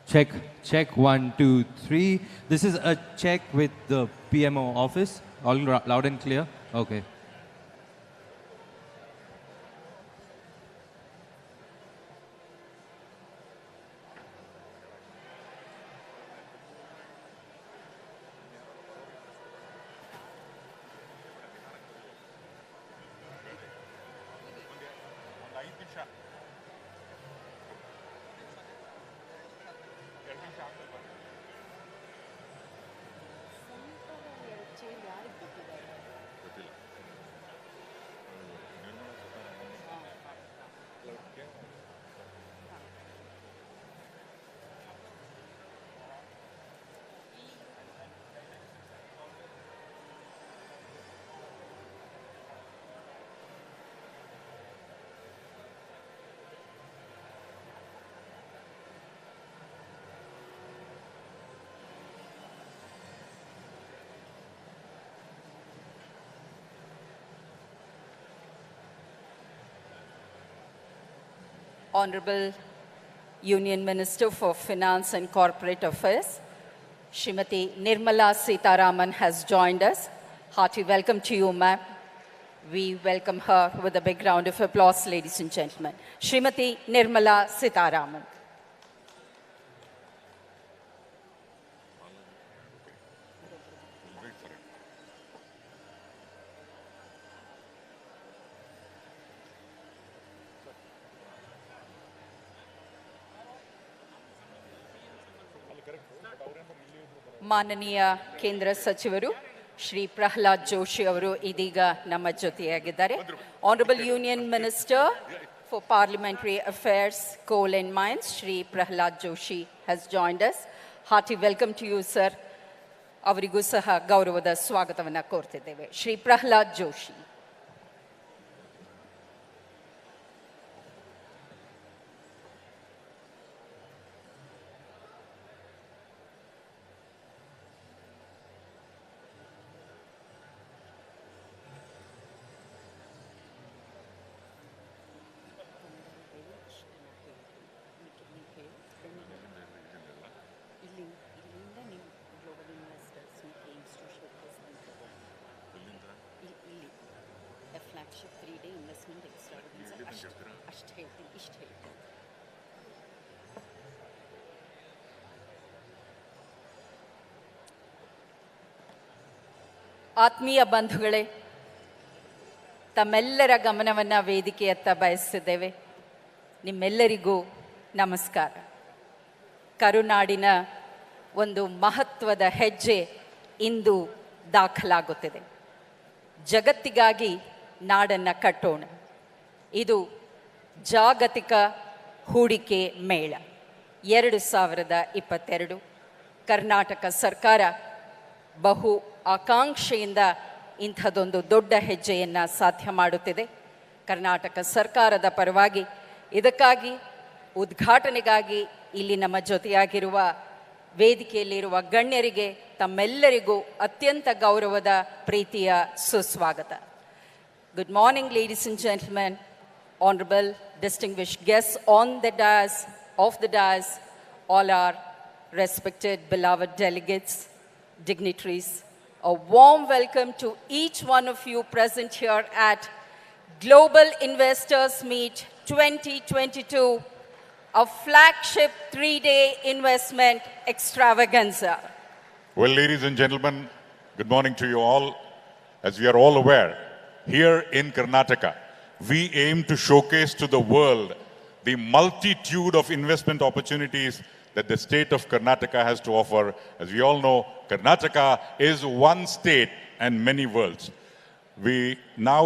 Check, check, 1, 2, 3. This is a check with the PMO office. All loud and clear? Okay. Honorable Union Minister for Finance and Corporate Affairs, Srimati Nirmala Sitharaman has joined us. Hearty welcome to you, ma'am. We welcome her with a big round of applause, ladies and gentlemen. Srimati Nirmala Sitharaman. ಮಾನನೀಯ ಕೇಂದ್ರ ಸಚಿವರು ಶ್ರೀ ಪ್ರಹ್ಲಾದ್ ಜೋಶಿ ಅವರು ಇದೀಗ ನಮ್ಮ ಜೊತೆಯಾಗಿದ್ದಾರೆ. Honourable union minister for parliamentary affairs, coal and mines, Shri Pralhad Joshi has joined us. Hearty welcome to you sir. ಅವರಿಗೂ ಸಹ ಗೌರವದ ಸ್ವಾಗತವನ್ನು ಕೋರ್ತಿದ್ದೇವೆ. Shri Pralhad Joshi. Flagship 3-day investment extravaganza ಅಷ್ಟು ಹೇಳ್ತೀನಿ, ಇಷ್ಟು ಹೇಳ್ತೀನಿ. ಆತ್ಮೀಯ ಬಂಧುಗಳೇ, ತಮ್ಮೆಲ್ಲರ ಗಮನವನ್ನು ವೇದಿಕೆಯತ್ತ ಬಯಸುತ್ತಿದ್ದೇವೆ. ನಿಮ್ಮೆಲ್ಲರಿಗೂ ನಮಸ್ಕಾರ. ಕರುನಾಡಿನ ಒಂದು ಮಹತ್ವದ ಹೆಜ್ಜೆ ಇಂದು ದಾಖಲಾಗುತ್ತಿದೆ. ಜಗತ್ತಿಗಾಗಿ ನಾಡನ್ನು ಕಟ್ಟೋಣ. ಇದು ಜಾಗತಿಕ ಹೂಡಿಕೆ ಮೇಳ 2022. ಕರ್ನಾಟಕ ಸರ್ಕಾರ ಬಹು ಆಕಾಂಕ್ಷೆಯಿಂದ ಇಂಥದ್ದೊಂದು ದೊಡ್ಡ ಹೆಜ್ಜೆಯನ್ನು ಸಾಧ್ಯ ಮಾಡುತ್ತಿದೆ. ಕರ್ನಾಟಕ ಸರ್ಕಾರದ ಪರವಾಗಿ ಇದಕ್ಕಾಗಿ ಉದ್ಘಾಟನೆಗಾಗಿ ಇಲ್ಲಿ ನಮ್ಮ ಜೊತೆಯಾಗಿರುವ ವೇದಿಕೆಯಲ್ಲಿರುವ ಗಣ್ಯರಿಗೆ ತಮ್ಮೆಲ್ಲರಿಗೂ ಅತ್ಯಂತ ಗೌರವದ ಪ್ರೀತಿಯ ಸುಸ್ವಾಗತ. Good morning, ladies and gentlemen, honorable distinguished guests on the dais, of the dais, all our respected beloved delegates, dignitaries. A warm welcome to each one of you present here at Global Investors Meet 2022, a flagship 3-day investment extravaganza. Well, ladies and gentlemen, good morning to you all. As we are all aware, here in Karnataka, we aim to showcase to the world the multitude of investment opportunities that the state of Karnataka has to offer. As we all know, Karnataka is one state and many worlds. We now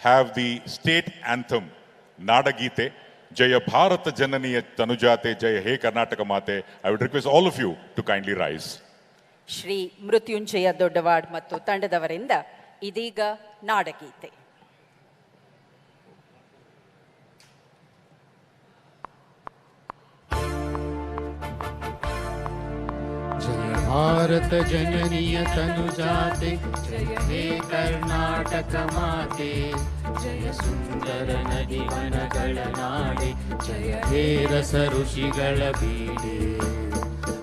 have the state anthem, Nadagite, Jaya Bharata Jananiya Tanujate, Jaya He Karnataka Mate. I would request all of you to kindly rise. Shri Mrityunjaya ದೊಡ್ಡವಾಡ್ ಮತ್ತು ತಂಡದವರಿಂದ ಇದೀಗ ನಾಡಗೀತೆ. Jaya Bharat ಜನನಿಯ ತನುಜಾತೆ ಜಯ ಹೇ ಕರ್ನಾಟಕ ಮಾತೆ ಜಯ ಸುಂದರ ನದಿ ವನಗಳ ನಾಡೆ ಜಯ ಹೇ ರಸ ಋಷಿಗಳ ಬೀಡೆ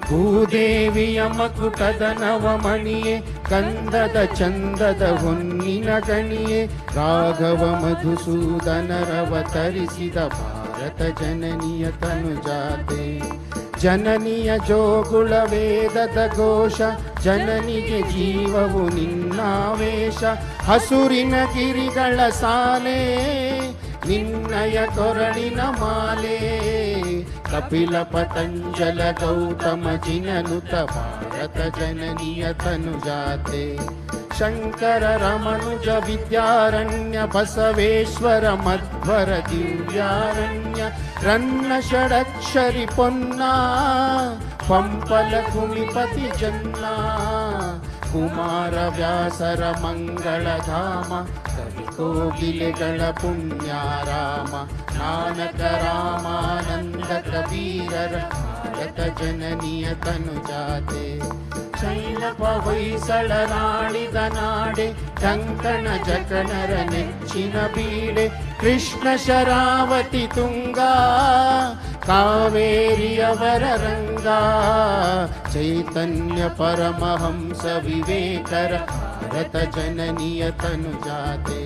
ಭೂದೇವಿಯ ಮಕುಟದ ನವಮಣಿಯೇ ಕಂದದ ಚಂದದ ಹೊನ್ನಿನ ಗಣಿಯೇ ರಾಘವ ಮಧುಸೂದನರವತರಿಸಿದ ಭಾರತ ಜನನಿಯ ತನುಜಾತೆ ಜನನಿಯ ಜೋಗುಳ ವೇದದ ಘೋಷ ಜನನಿಗೆ ಜೀವವು ನಿನ್ನಾವೇಶ ಹಸುರಿನ ಗಿರಿಗಳ ಸಾಲೆ ನಿನ್ನಯ ಕೊರಳಿನ ಮಾಲೆ ಕಪಿಲ ಪತಂಜಲ ಗೌತಮ ಜಿನನುತ ಭಾರತ ಜನನಿಯ ತನುಜಾತೆ ಶಂಕರ ರಮನುಜ ವಿದ್ಯಾರಣ್ಯ ಬಸವೇಶ್ವರ ಮಧ್ವರ ದಿವ್ಯಾರಣ್ಯ ರನ್ನ ಷಡಕ್ಷರಿ ಪೊನ್ನ ಪಂಪಲ ಕುಮಿಪತಿ ಜನ್ನ ಕುಮಾರ ವ್ಯಾಸರ ಮಂಗಳಧಾಮ ಕವಿ ಕೋಗಿಲೆಗಳ ಪುಣ್ಯಾರಾಮ ನಾನಕ ರಾಮಾನಂದ ಕಬೀರರ ಭಾರತ ಜನನಿಯ ತನುಜಾತೆ ಶೈಲಪ ಹೊಯ್ಸಳರಾಳಿದ ನಾಡೆ ಕಂಕಣ ಜಕಣರ ನೆಚ್ಚಿನ ಬೀಡೆ ಕೃಷ್ಣ ಶರಾವತಿ ತುಂಗಾ ಕಾವೇರಿಯವರ ರಂಗ ಚೈತನ್ಯ ಪರಮಹಂಸ ವಿವೇಕರ ಭಾರತ ಜನನಿಯ ತನುಜಾತೆ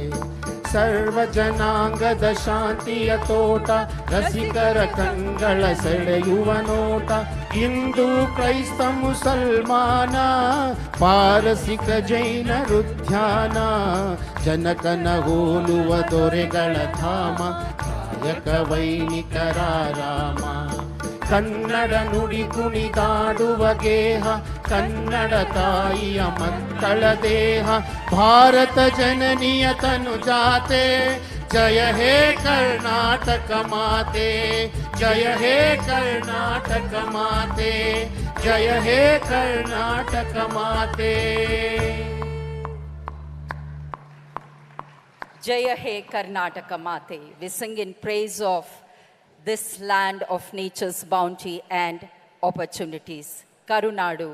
ಸರ್ವ ಜನಾಂಗದ ಶಾಂತಿಯ ತೋಟ ರಸಿಕರ ಕಂಗಳ ಸೆಳೆಯುವ ನೋಟ ಹಿಂದೂ ಕ್ರೈಸ್ತ ಮುಸಲ್ಮಾನ ಪಾರಸಿಕ ಜೈನರು ಧ್ಯಾನ ಜನಕನ ಹೋಲುವ ದೊರೆಗಳ ಧಾಮ ಕಾಯಕ ವೈನಿಕರ ರಾಮ ಕನ್ನಡ ನುಡಿ ಕುಣಿದಾಡುವ ಗೇಹ ಕನ್ನಡ ತಾಯಿಯ ಮಕ್ಕಳ ದೇಹ ಭಾರತ ಜನನಿಯ ತನುಜಾತೆ ಜಯ ಹೇ ಕರ್ನಾಟಕ ಮಾತೆ ಜಯ ಹೇ ಕರ್ನಾಟಕ ಮಾತೆ ಜಯ ಹೇ ಕರ್ನಾಟಕ ಮಾತೆ Jaya He Karnataka Mate. We sing in praise of this land of nature's bounty and opportunities. Karunadu,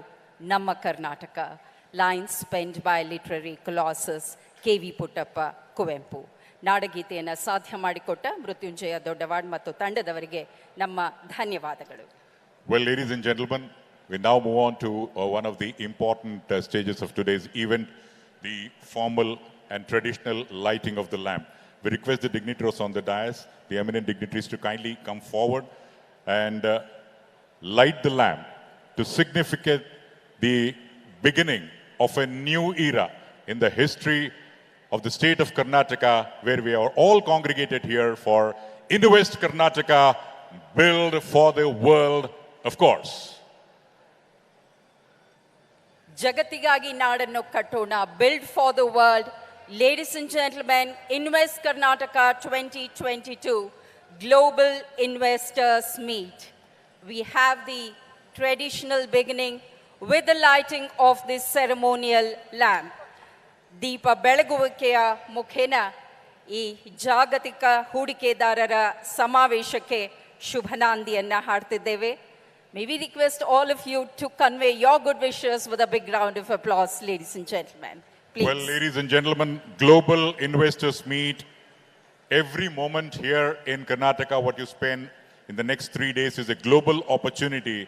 Namma Karnataka. Lines penned by literary colossus K.V. Puttappa Kuvempu. ನಾಡಗೀತೆಯನ್ನು ಸಾಧ್ಯ ಮಾಡಿಕೊಟ್ಟ ಮೃತ್ಯುಂಜಯ ದೊಡ್ಡವಾಡ್ ಮತ್ತು ತಂಡದವರಿಗೆ ನಮ್ಮ ಧನ್ಯವಾದಗಳು. Well, ladies and gentlemen, we now move on to one of the important stages of today's event, the formal and traditional lighting of the lamp. We request the dignitaries on the dais, the eminent dignitaries, to kindly come forward and light the lamp to signify the beginning of a new era in the history of the state of Karnataka, where we are all congregated here for Invest Karnataka, build for the world, of course. ಜಗತ್ತಿಗಾಗಿ ನಾಡನ್ನು ಕಟ್ಟೋಣ, build for the world. Ladies and gentlemen, Invest Karnataka 2022 Global Investors Meet. We have the traditional beginning with the lighting of this ceremonial lamp. ದೀಪ ಬೆಳಗುವಿಕೆಯ ಮುಖೇನ ಈ ಜಾಗತಿಕ ಹೂಡಿಕೆದಾರರ ಸಮಾವೇಶಕ್ಕೆ ಶುಭನಾಂದಿಯನ್ನು ಹಾಡ್ತಿದ್ದೇವೆ. May we request all of you to convey your good wishes with a big round of applause, ladies and gentlemen. Please. Well, ladies and gentlemen, Global Investors Meet. Every moment here in Karnataka, what you spend in the next 3 days is a global opportunity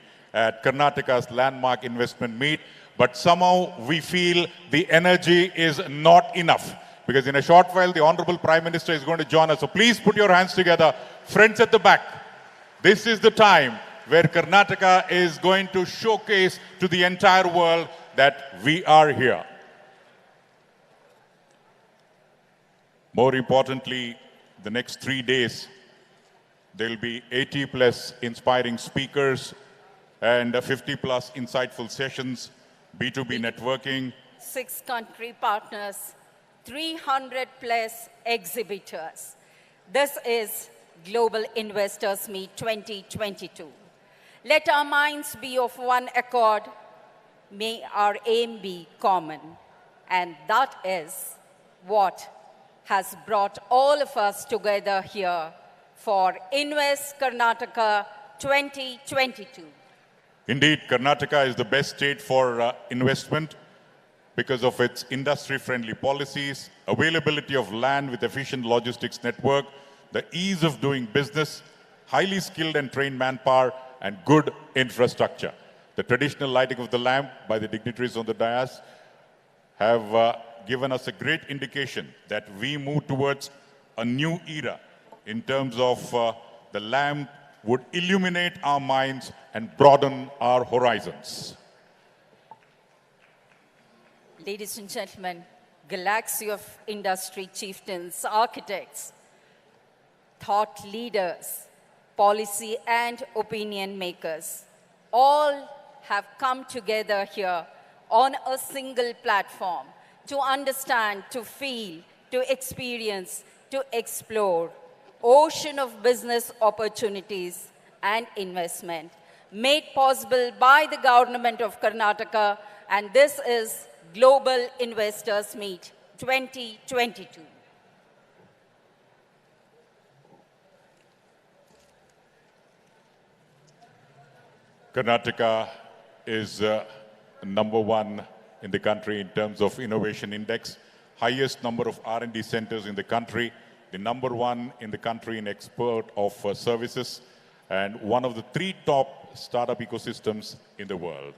at Karnataka's landmark investment meet. But somehow we feel the energy is not enough, because in a short while, the Honorable Prime Minister is going to join us. So please put your hands together. Friends at the back, this is the time where Karnataka is going to showcase to the entire world that we are here. More importantly, the next 3 days, there will be 80 plus inspiring speakers and 50 plus insightful sessions, B2B networking. 6 country partners, 300 plus exhibitors. This is Global Investors Meet 2022. Let our minds be of one accord. May our aim be common. And that is what has brought all of us together here for Invest Karnataka 2022. Indeed, Karnataka is the best state for investment because of its industry-friendly policies, availability of land with efficient logistics network, the ease of doing business, highly skilled and trained manpower, and good infrastructure. The traditional lighting of the lamp by the dignitaries on the dais have given us a great indication that we move towards a new era in terms of the lamp would illuminate our minds and broaden our horizons. Ladies and gentlemen, galaxy of industry chieftains, architects, thought leaders, policy and opinion makers, all have come together here on a single platform to understand, to feel, to experience, to explore ocean of business opportunities and investment made possible by the government of Karnataka, and this is Global Investors Meet 2022. Karnataka is number one in the country in terms of innovation index, highest number of R&D centers in the country, the number one in the country in export of services, and one of the 3 top startup ecosystems in the world.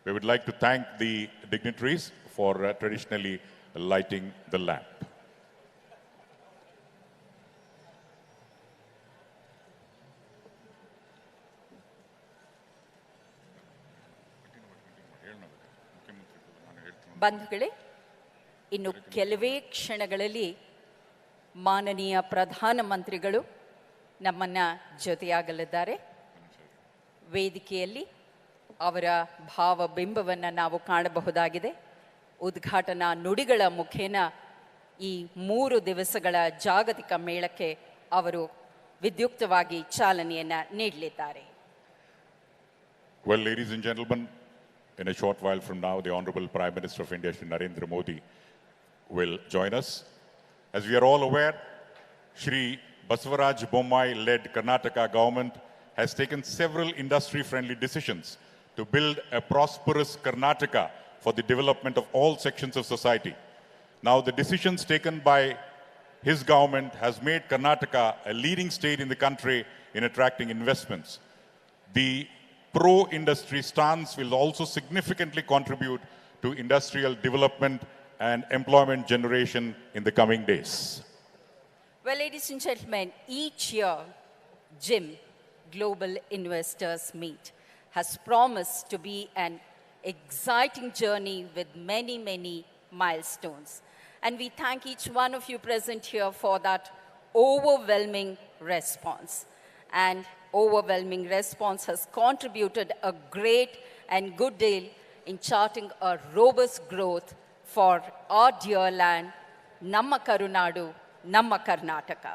We would like to thank the dignitaries for traditionally lighting the lamp. ಬಂಧುಗಳೇ, ಇನ್ನು ಕೆಲವೇ ಕ್ಷಣಗಳಲ್ಲಿ ಮಾನನೀಯ ಪ್ರಧಾನಮಂತ್ರಿಗಳು ನಮ್ಮನ್ನ ಜೊತೆಯಾಗಲಿದ್ದಾರೆ. ವೇದಿಕೆಯಲ್ಲಿ ಅವರ ಭಾವಬಿಂಬವನ್ನು ನಾವು ಕಾಣಬಹುದಾಗಿದೆ. ಉದ್ಘಾಟನಾ ನುಡಿಗಳ ಮುಖೇನ ಈ 3 ದಿವಸಗಳ ಜಾಗತಿಕ ಮೇಳಕ್ಕೆ ಅವರು ವಿದ್ಯುಕ್ತವಾಗಿ ಚಾಲನೆಯನ್ನು ನೀಡಲಿದ್ದಾರೆ. Well, ladies and gentlemen, in a short while from now, the Honorable Prime Minister of India, Shri Narendra Modi, will join us. As we are all aware, Shri Basavaraj Bommai-led Karnataka government has taken several industry-friendly decisions to build a prosperous Karnataka for the development of all sections of society. Now, the decisions taken by his government has made Karnataka a leading state in the country in attracting investments. The pro-industry stance will also significantly contribute to industrial development and employment generation in the coming days. Well, ladies and gentlemen, each year, GIM, Global Investors Meet, has promised to be an exciting journey with many, many milestones. And we thank each one of you present here for that overwhelming response. And overwhelming response has contributed a great and good deal in charting a robust growth for our dear land, Namma Karunadu, Namma Karnataka.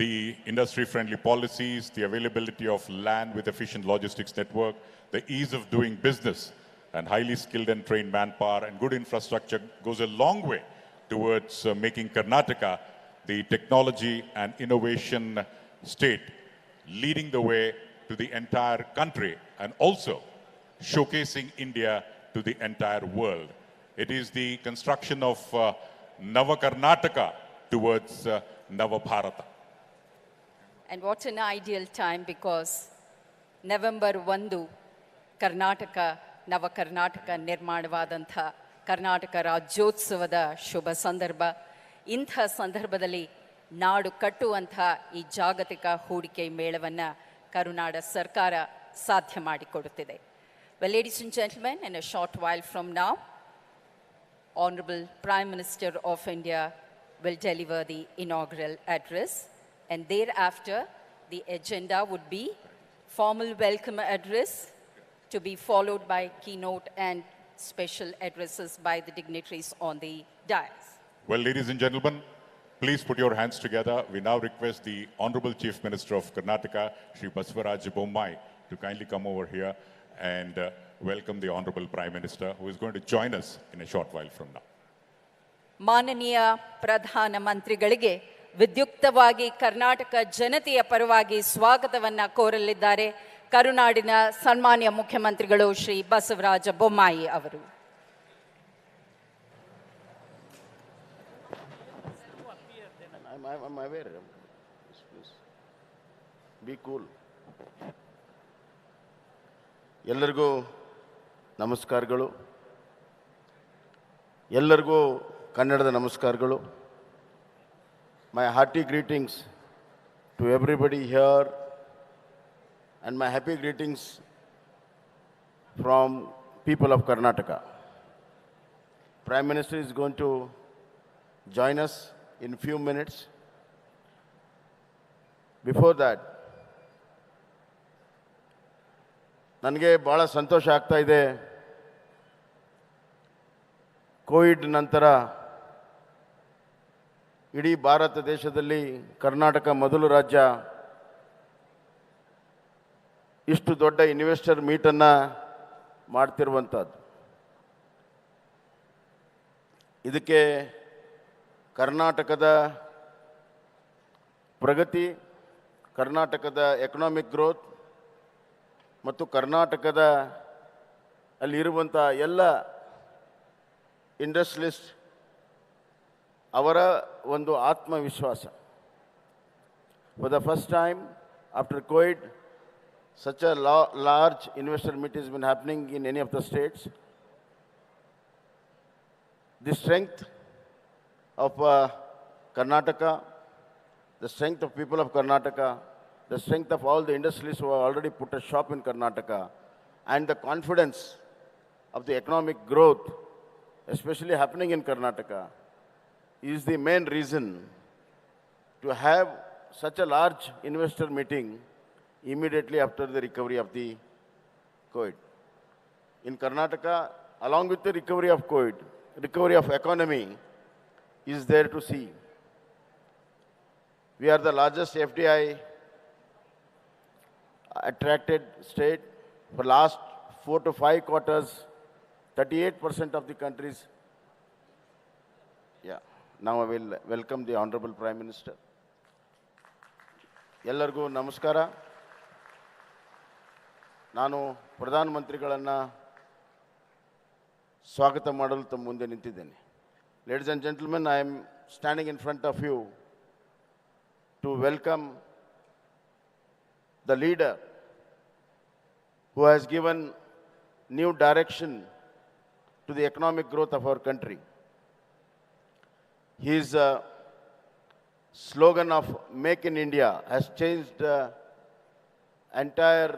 The industry-friendly policies, the availability of land with efficient logistics network, the ease of doing business, and highly skilled and trained manpower and good infrastructure goes a long way towards making Karnataka the technology and innovation state, leading the way to the entire country and also showcasing India to the entire world. It is the construction of Nava Karnataka towards Nava Bharata. And what an ideal time, because November 1, Karnataka, Nava Karnataka ನಿರ್ಮಾಣವಾದಂಥ Karnataka ರಾಜ್ಯೋತ್ಸವದ ಶುಭ ಸಂದರ್ಭ. ಇಂಥ ಸಂದರ್ಭದಲ್ಲಿ ನಾಡು ಕಟ್ಟುವಂಥ ಈ ಜಾಗತಿಕ ಹೂಡಿಕೆ ಮೇಳವನ್ನು ಕರುನಾಡ ಸರ್ಕಾರ ಸಾಧ್ಯ ಮಾಡಿಕೊಡುತ್ತಿದೆ. Well, ladies and gentlemen, in a short while from now, Honorable Prime Minister of India will deliver the inaugural address, and thereafter the agenda would be formal welcome address to be followed by keynote and special addresses by the dignitaries on the dais. Well, ladies and gentlemen, please put your hands together. We now request the Honorable Chief Minister of Karnataka, Shri Basavaraj Bommai, to kindly come over here and welcome the Honorable Prime Minister, who is going to join us in a short while from now. ಮಾನನೀಯ ಪ್ರಧಾನ ಮಂತ್ರಿಗಳಿಗೆ ವಿದ್ಯುಕ್ತವಾಗಿ ಕರ್ನಾಟಕ ಜನತೆಯ ಪರವಾಗಿ ಸ್ವಾಗತವನ್ನು ಕೋರಲಿದ್ದಾರೆ ಕರುನಾಡಿನ ಸನ್ಮಾನ್ಯ ಮುಖ್ಯಮಂತ್ರಿಗಳು ಶ್ರೀ ಬಸವರಾಜ ಬೊಮ್ಮಾಯಿ ಅವರು. I'm aware. Please. Be cool. ಎಲ್ಲರಿಗೂ ನಮಸ್ಕಾರಗಳು. ಎಲ್ಲರಿಗೂ ಕನ್ನಡದ ನಮಸ್ಕಾರಗಳು. My hearty greetings to everybody here and my happy greetings from people of Karnataka. Prime Minister is going to join us in few minutes. Before that, ನನಗೆ ಭಾಳ ಸಂತೋಷ ಆಗ್ತಾ ಇದೆ. Covid ನಂತರ ಇಡೀ ಭಾರತ ದೇಶದಲ್ಲಿ ಕರ್ನಾಟಕ ಮೊದಲು ರಾಜ್ಯ ಇಷ್ಟು ದೊಡ್ಡ ಇನ್ವೆಸ್ಟರ್ ಮೀಟನ್ನು ಮಾಡ್ತಿರುವಂಥದ್ದು. ಇದಕ್ಕೆ ಕರ್ನಾಟಕದ ಪ್ರಗತಿ, ಕರ್ನಾಟಕದ ಎಕನಾಮಿಕ್ ಗ್ರೋತ್ ಮತ್ತು ಕರ್ನಾಟಕದ ಅಲ್ಲಿರುವಂಥ ಎಲ್ಲ ಇಂಡಸ್ಟ್ರಿಯಲಿಸ್ಟ್ ಅವರ ಒಂದು ಆತ್ಮವಿಶ್ವಾಸ. For the first time after Covid such a large investor meet has been happening in any of the states. The strength of Karnataka, the strength of people of Karnataka, the strength of all the industries who have already put a shop in Karnataka, and the confidence of the economic growth, especially happening in Karnataka, is the main reason to have such a large investor meeting immediately after the recovery of the COVID. In Karnataka, along with the recovery of COVID, recovery of economy is there to see. We are the largest FDI attracted state. For last 4 to 5 quarters, 38% of the countries. Yeah. Now I will welcome the Honorable Prime Minister. ಎಲ್ಲರಿಗೂ ನಮಸ್ಕಾರ. ನಾನು ಪ್ರಧಾನಮಂತ್ರಿಗಳನ್ನು ಸ್ವಾಗತ ಮಾಡಲು ತಮ್ಮ ಮುಂದೆ ನಿಂತಿದ್ದೇನೆ. Ladies and gentlemen, I am standing in front of you to welcome the leader who has given new direction to the economic growth of our country. His slogan of Make in India has changed the entire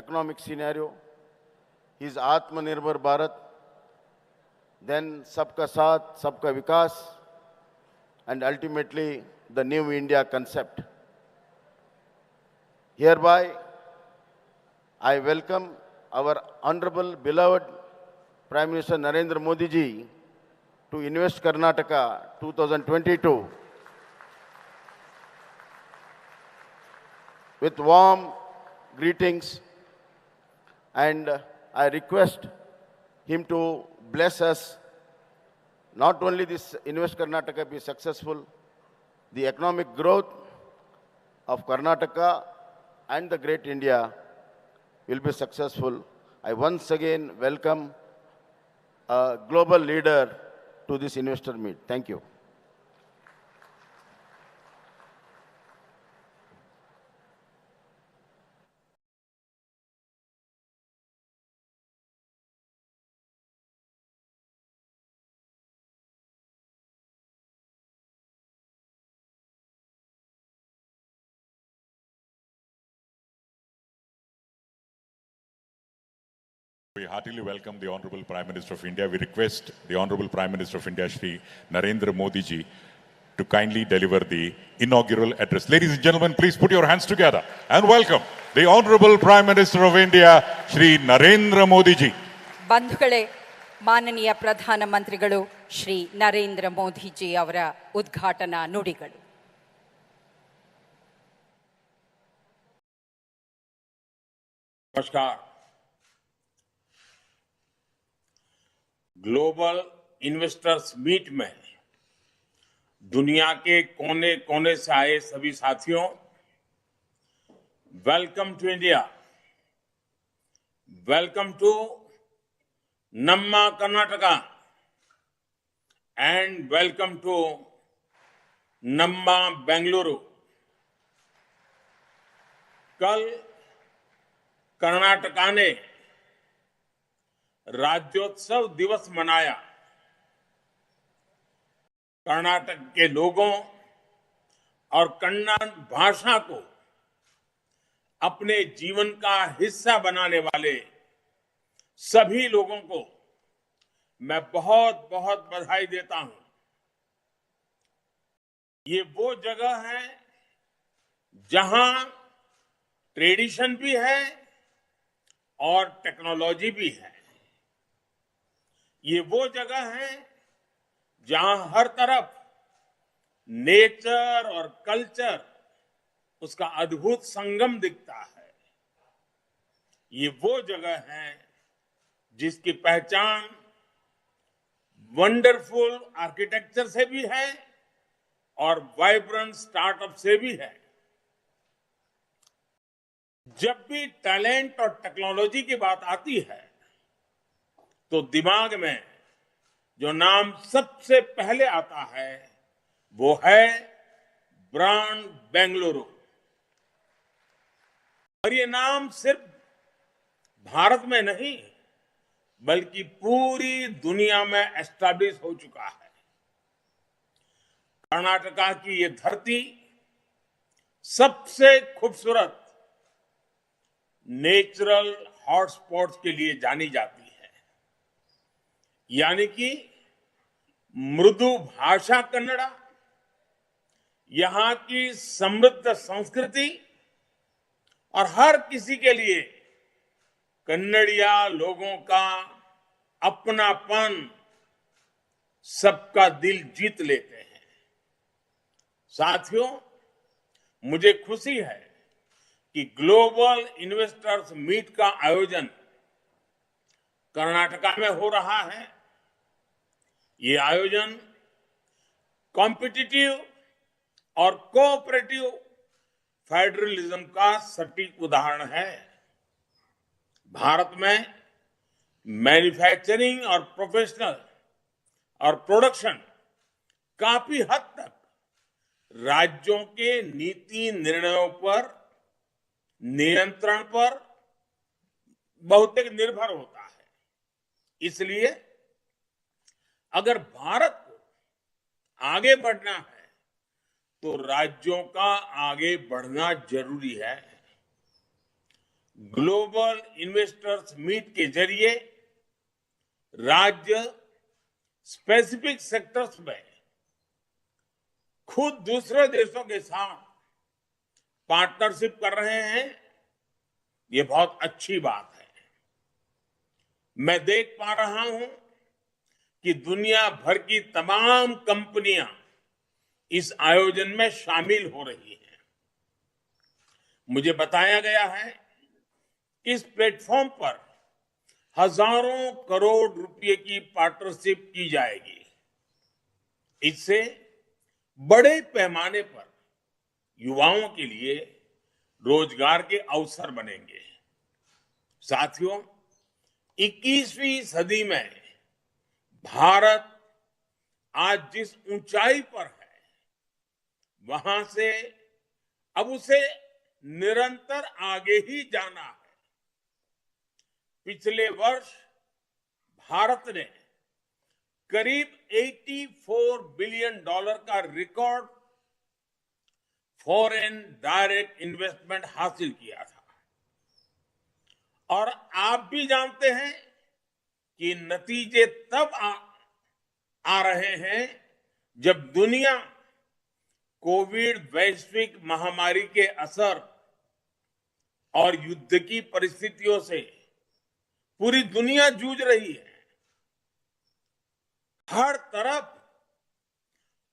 economic scenario. His Atmanirbhar Bharat, then Sabka Saath, Sabka Vikas, and ultimately the New India concept. Hereby, I welcome our honorable, beloved Prime Minister Narendra Modi ji to Invest Karnataka 2022 with warm greetings, and I request him to bless us. Not only this Invest Karnataka be successful, the economic growth of Karnataka and the great India will be successful. I once again welcome a global leader to this investor meet. Thank you. We heartily welcome the Honorable Prime Minister of India. We request the Honorable Prime Minister of India, Shri Narendra Modi ji, to kindly deliver the inaugural address. Ladies and gentlemen, please put your hands together and welcome the Honorable Prime Minister of India, Shri Narendra Modi ji. ಬಂಧುಗಳೇ, ಮಾನನೀಯ ಪ್ರಧಾನ ಮಂತ್ರಿಗಳು ಶ್ರೀ ನರೇಂದ್ರ ಮೋದಿಜಿ ಅವರ ಉದ್ಘಾಟನಾ ನುಡಿಗಳು. नमस्कार. Global investors meet में दुनिया के कोने कोने से आए सभी साथियों, welcome to India, welcome to नम्मा कर्नाटका एंड वेलकम टू नम्मा बेंगलुरु। कल कर्नाटका ने राज्योत्सव दिवस मनाया। कर्नाटक के लोगों और कन्नड़ भाषा को अपने जीवन का हिस्सा बनाने वाले सभी लोगों को मैं बहुत बहुत बधाई देता हूं। ये वो जगह है जहां ट्रेडिशन भी है और टेक्नोलॉजी भी है। ये वो जगह है जहां हर तरफ नेचर और कल्चर उसका अद्भुत संगम दिखता है। ये वो जगह है जिसकी पहचान वंडरफुल आर्किटेक्चर से भी है और वाइब्रेंट स्टार्टअप से भी है। जब भी टैलेंट और टेक्नोलॉजी की बात आती है तो दिमाग में जो नाम सबसे पहले आता है वो है ब्रांड बेंगलुरु। और ये नाम सिर्फ भारत में नहीं बल्कि पूरी दुनिया में एस्टैब्लिश हो चुका है। कर्नाटका की ये धरती सबसे खूबसूरत नेचुरल हॉटस्पॉट्स के लिए जानी जाती है। यानी कि मृदु भाषा कन्नड़ा, यहां की समृद्ध संस्कृति और हर किसी के लिए कन्नड़िया लोगों का अपनापन सबका दिल जीत लेते हैं। साथियों, मुझे खुशी है कि ग्लोबल इन्वेस्टर्स मीट का आयोजन कर्नाटका में हो रहा है। ये आयोजन कॉम्पिटिटिव और कोऑपरेटिव फेडरलिज्म का सटीक उदाहरण है। भारत में मैन्युफैक्चरिंग और प्रोफेशनल और प्रोडक्शन काफी हद तक राज्यों के नीति निर्णयों पर, नियंत्रण पर बहुत निर्भर होता है। इसलिए अगर भारत को आगे बढ़ना है तो राज्यों का आगे बढ़ना जरूरी है। ग्लोबल इन्वेस्टर्स मीट के जरिए राज्य स्पेसिफिक सेक्टर्स में खुद दूसरे देशों के साथ पार्टनरशिप कर रहे हैं। ये बहुत अच्छी बात है। मैं देख पा रहा हूं कि दुनिया भर की तमाम कंपनियां इस आयोजन में शामिल हो रही हैं। मुझे बताया गया है इस प्लेटफॉर्म पर हजारों करोड़ रुपए की पार्टनरशिप की जाएगी। इससे बड़े पैमाने पर युवाओं के लिए रोजगार के अवसर बनेंगे। साथियों, 21वीं सदी में भारत आज जिस ऊंचाई पर है वहां से अब उसे निरंतर आगे ही जाना है। पिछले वर्ष भारत ने करीब $84 बिलियन का रिकॉर्ड फॉरेन डायरेक्ट इन्वेस्टमेंट हासिल किया था। और आप भी जानते हैं कि नतीजे तब आ रहे हैं जब दुनिया कोविड वैश्विक महामारी के असर और युद्ध की परिस्थितियों से पूरी दुनिया जूझ रही है। हर तरफ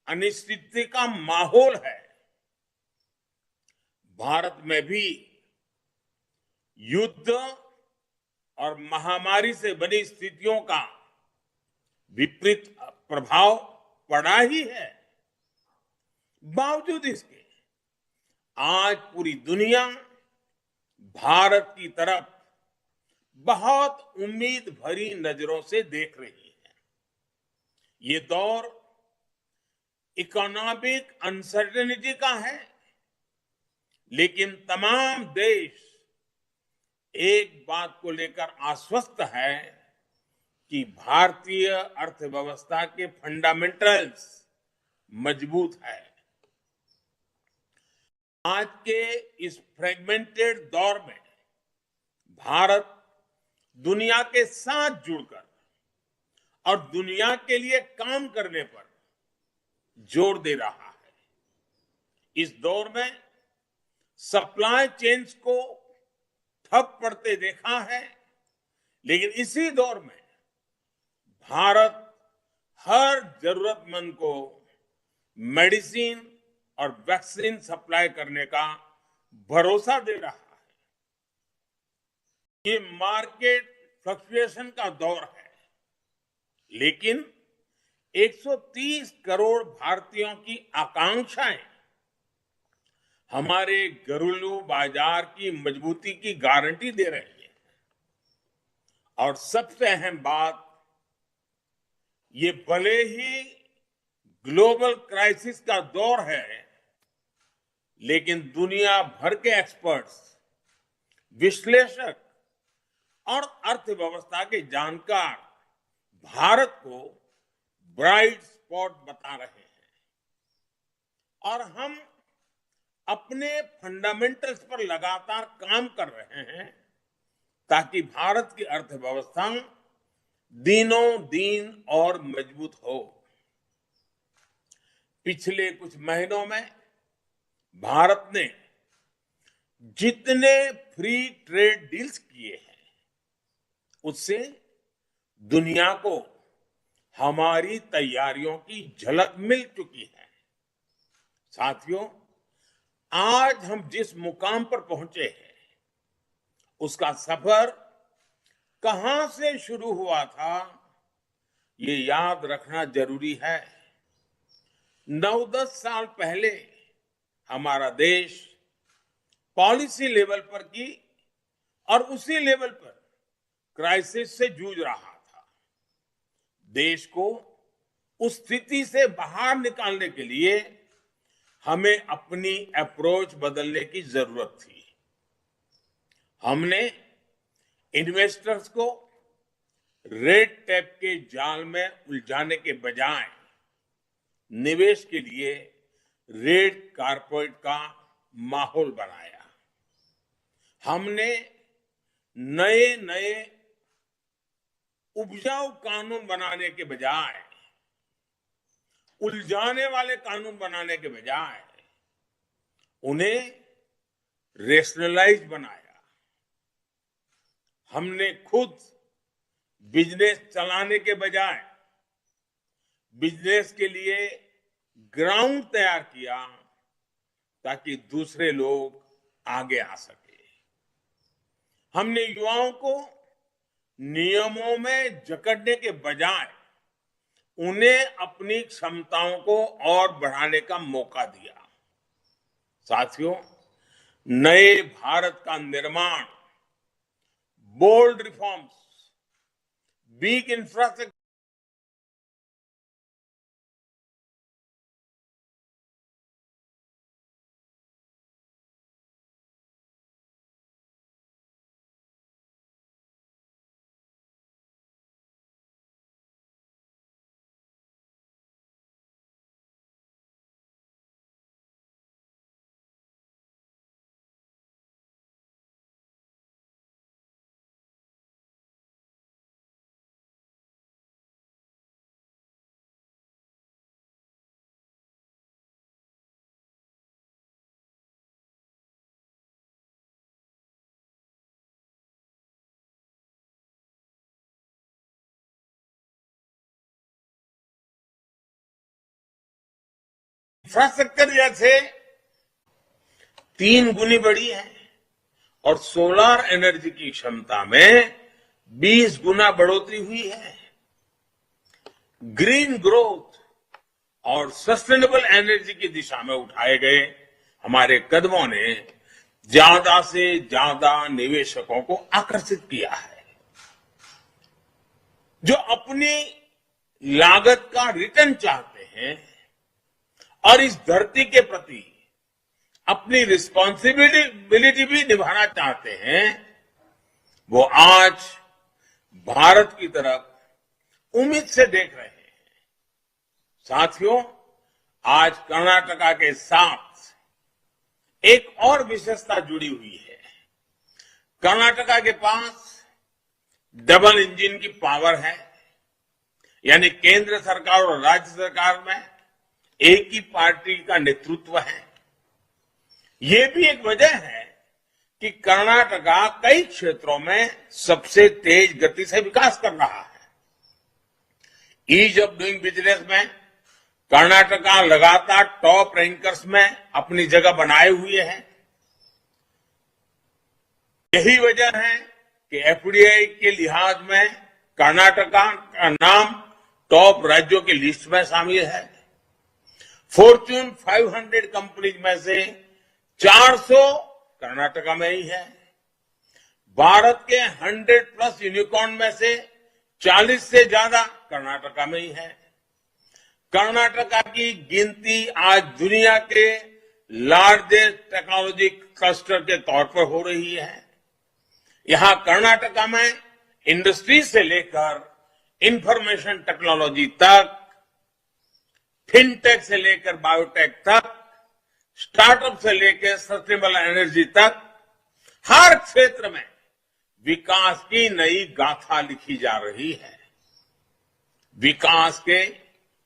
अनिश्चितता का माहौल है। भारत में भी युद्ध और महामारी से बनी स्थितियों का विपरीत प्रभाव पड़ा ही है। बावजूद इसके आज पूरी दुनिया भारत की तरफ बहुत उम्मीद भरी नजरों से देख रही है। ये दौर इकोनॉमिक अनसर्टेनिटी का है, लेकिन तमाम देश एक बात को लेकर आश्वस्त है कि भारतीय अर्थव्यवस्था के फंडामेंटल्स मजबूत है। आज के इस फ्रेगमेंटेड दौर में भारत दुनिया के साथ जुड़कर और दुनिया के लिए काम करने पर जोर दे रहा है। इस दौर में सप्लाई चेन्स को ठप पड़ते देखा है, लेकिन इसी दौर में भारत हर जरूरतमंद को मेडिसिन और वैक्सीन सप्लाई करने का भरोसा दे रहा है। ये मार्केट फ्लक्चुएशन का दौर है, लेकिन 130 करोड़ भारतीयों की आकांक्षाएं हमारे घरेलू बाजार की मजबूती की गारंटी दे रही है। और सबसे अहम बात, ये भले ही ग्लोबल क्राइसिस का दौर है, लेकिन दुनिया भर के एक्सपर्ट्स, विश्लेषक और अर्थव्यवस्था के जानकार भारत को ब्राइट स्पॉट बता रहे हैं। और हम अपने फंडामेंटल्स पर लगातार काम कर रहे हैं ताकि भारत की अर्थव्यवस्था दिनों दिन और मजबूत हो। पिछले कुछ महीनों में भारत ने जितने फ्री ट्रेड डील्स किए हैं, उससे दुनिया को हमारी तैयारियों की झलक मिल चुकी है। साथियों, आज हम जिस मुकाम पर पहुंचे हैं, उसका सफर कहां से शुरू हुआ था, ये याद रखना जरूरी है। 9-10 साल पहले हमारा देश पॉलिसी लेवल पर की और उसी लेवल पर क्राइसिस से जूझ रहा था। देश को उस स्थिति से बाहर निकालने के लिए हमें अपनी अप्रोच बदलने की जरूरत थी। हमने इन्वेस्टर्स को रेड टेप के जाल में उलझाने के बजाय निवेश के लिए रेड कारपेट का माहौल बनाया। हमने नए नए उपजाऊ कानून बनाने के बजाय, उलझाने वाले कानून बनाने के बजाय उन्हें रेशनलाइज बनाया। हमने खुद बिजनेस चलाने के बजाय बिजनेस के लिए ग्राउंड तैयार किया ताकि दूसरे लोग आगे आ सके। हमने युवाओं को नियमों में जकड़ने के बजाय उन्हें अपनी क्षमताओं को और बढ़ाने का मौका दिया। साथियों, नए भारत का निर्माण बोल्ड रिफॉर्म्स, वीक इंफ्रास्ट्रक्चर, जैसे 3 गुनी बढ़ी है और सोलर एनर्जी की क्षमता में 20 गुना बढ़ोतरी हुई है। ग्रीन ग्रोथ और सस्टेनेबल एनर्जी की दिशा में उठाए गए हमारे कदमों ने ज्यादा से ज्यादा निवेशकों को आकर्षित किया है, जो अपनी लागत का रिटर्न चाहते हैं और इस धरती के प्रति अपनी रिस्पॉन्सिबिलिटी भी निभाना चाहते हैं। वो आज भारत की तरफ उम्मीद से देख रहे हैं। साथियों, आज कर्नाटका के साथ एक और विशेषता जुड़ी हुई है। कर्नाटका के पास डबल इंजन की पावर है, यानी केंद्र सरकार और राज्य सरकार में एक ही पार्टी का नेतृत्व है। ये भी एक वजह है कि कर्नाटका कई क्षेत्रों में सबसे तेज गति से विकास कर रहा है। ईज ऑफ डूइंग बिजनेस में कर्नाटका लगातार टॉप रैंकर्स में अपनी जगह बनाए हुए है। यही वजह है कि एफडीआई के लिहाज में कर्नाटका का नाम टॉप राज्यों की लिस्ट में शामिल है। फॉर्च्यून 500 कंपनीज में से 400 कर्नाटका में ही है। भारत के 100+ यूनिकॉर्न में से 40 से ज्यादा कर्नाटका में ही है। कर्नाटका की गिनती आज दुनिया के लार्जेस्ट टेक्नोलॉजी क्लस्टर के तौर पर हो रही है। यहां कर्नाटका में इंडस्ट्री से लेकर इंफॉर्मेशन टेक्नोलॉजी तक, फिनटेक से लेकर बायोटेक तक, स्टार्टअप से लेकर सस्टेनेबल एनर्जी तक, हर क्षेत्र में विकास की नई गाथा लिखी जा रही है। विकास के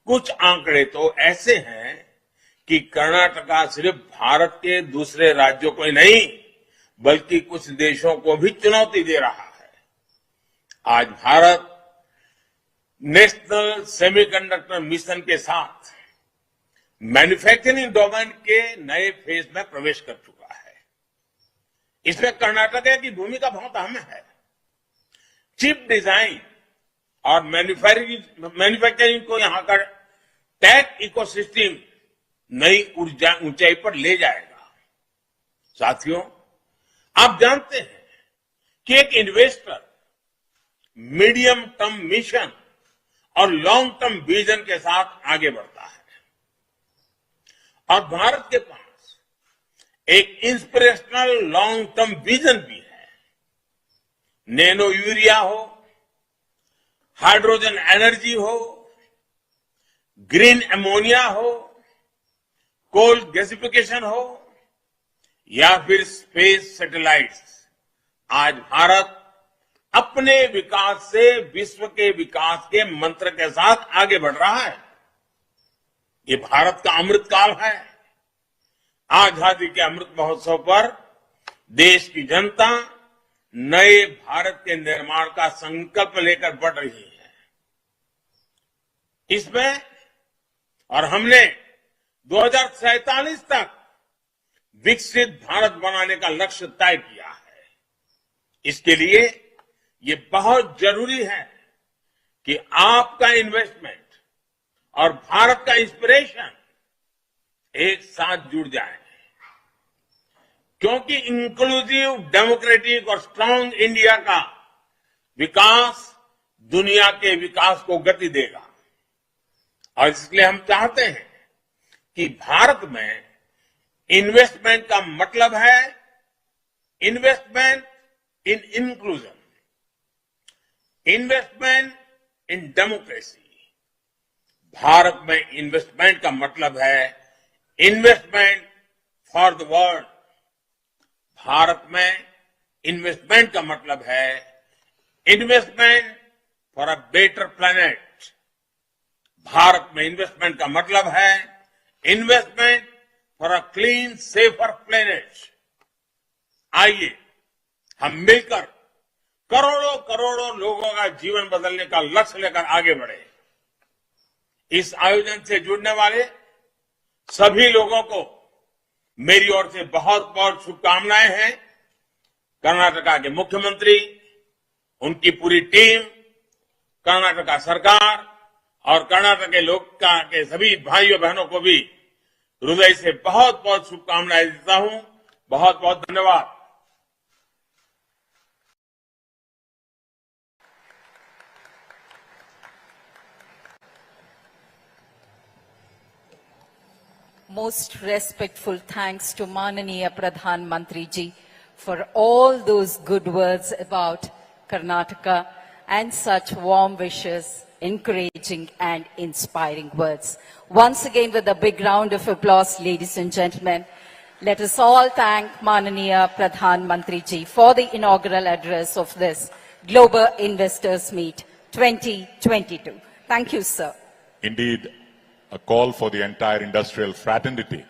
कुछ आंकड़े तो ऐसे हैं कि कर्नाटका सिर्फ भारत के दूसरे राज्यों को ही नहीं, बल्कि कुछ देशों को भी चुनौती दे रहा है। आज भारत नेशनल सेमीकंडक्टर मिशन के साथ मैन्युफैक्चरिंग डोमेन के नए फेज में प्रवेश कर चुका है। इसमें कर्नाटका की भूमिका बहुत अहम है। चिप डिजाइन और मैन्युफैक्चरिंग को यहां का टेक इकोसिस्टम नई ऊंचाई पर ले जाएगा। साथियों, आप जानते हैं कि एक इन्वेस्टर मीडियम टर्म मिशन और लॉन्ग टर्म विजन के साथ आगे बढ़ता है, और भारत के पास एक इंस्पिरेशनल लॉन्ग टर्म विजन भी है। नैनो यूरिया हो, हाइड्रोजन एनर्जी हो, ग्रीन अमोनिया हो, कोल गैसिफिकेशन हो, या फिर स्पेस सैटेलाइट्स, आज भारत अपने विकास से विश्व के विकास के मंत्र के साथ आगे बढ़ रहा है। ये भारत का अमृतकाल है। आजादी के अमृत महोत्सव पर देश की जनता नए भारत के निर्माण का संकल्प लेकर बढ़ रही है। इसमें और हमने 2047 तक विकसित भारत बनाने का लक्ष्य तय किया है। इसके लिए ये बहुत जरूरी है कि आपका इन्वेस्टमेंट और भारत का इंस्पिरेशन एक साथ जुड़ जाए, क्योंकि इंक्लूसिव, डेमोक्रेटिक और स्ट्रांग इंडिया का विकास दुनिया के विकास को गति देगा। और इसलिए हम चाहते हैं कि भारत में इन्वेस्टमेंट का मतलब है investment in inclusion, investment in democracy. Bharat में इन्वेस्टमेंट का मतलब है investment for the world. Bharat में इन्वेस्टमेंट का मतलब है investment for a better planet. Bharat में इन्वेस्टमेंट का मतलब है investment for a clean safer planet. आइए हम मिलकर करोड़ों करोड़ों लोगों का जीवन बदलने का लक्ष्य लेकर आगे बढ़े। इस आयोजन से जुड़ने वाले सभी लोगों को मेरी ओर से बहुत बहुत शुभकामनाएं हैं। कर्नाटका के मुख्यमंत्री, उनकी पूरी टीम, कर्नाटका सरकार और कर्नाटक के लोग के सभी भाइयों बहनों को भी हृदय से बहुत बहुत शुभकामनाएं देता हूं। बहुत बहुत धन्यवाद। Most respectful thanks to Mananiya Pradhan Mantri ji for all those good words about Karnataka and such warm wishes, encouraging and inspiring words. Once again, with a big round of applause, ladies and gentlemen, let us all thank Mananiya Pradhan Mantri ji for the inaugural address of this Global Investors Meet 2022. Thank you, sir. Indeed, a call for the entire industrial fraternity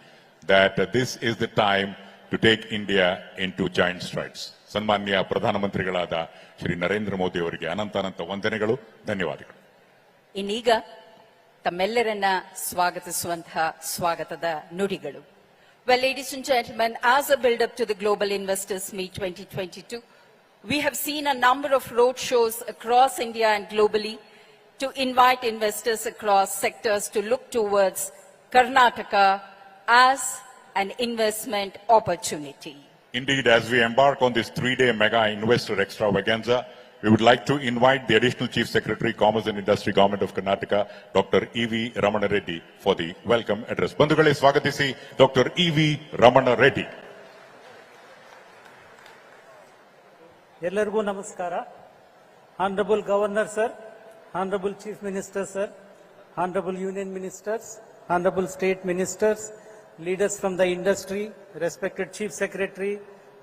that this is the time to take India into giant strides. Sanmanya Pradhana Mantrigalada Shri Narendra Modi avarige ananta ವಂದನೆಗಳು ಧನ್ಯವಾದಗಳು. ಇನ್ನೀಗ ತಮ್ಮೆಲ್ಲರನ್ನ ಸ್ವಾಗತಿಸುವಂತಹ ಸ್ವಾಗತದ ನುಡಿಗಳು. Well, ladies and gentlemen, as a build-up to the Global Investors Meet 2022, we have seen a number of road shows across India and globally to invite investors across sectors to look towards Karnataka as an investment opportunity. Indeed, as we embark on this 3-day mega investor extravaganza, we would like to invite the Additional Chief Secretary, Commerce and Industry, Government of Karnataka, Dr. E.V. Ramana Reddy, for the welcome address. Bandhugale swagatisi Dr. E.V. Ramana Reddy. ಎಲ್ಲರಿಗೂ ನಮಸ್ಕಾರ. Honorable Governor Sir, Honorable Chief Minister Sir, Honorable Union Ministers, Honorable State Ministers, leaders from the industry, respected Chief Secretary,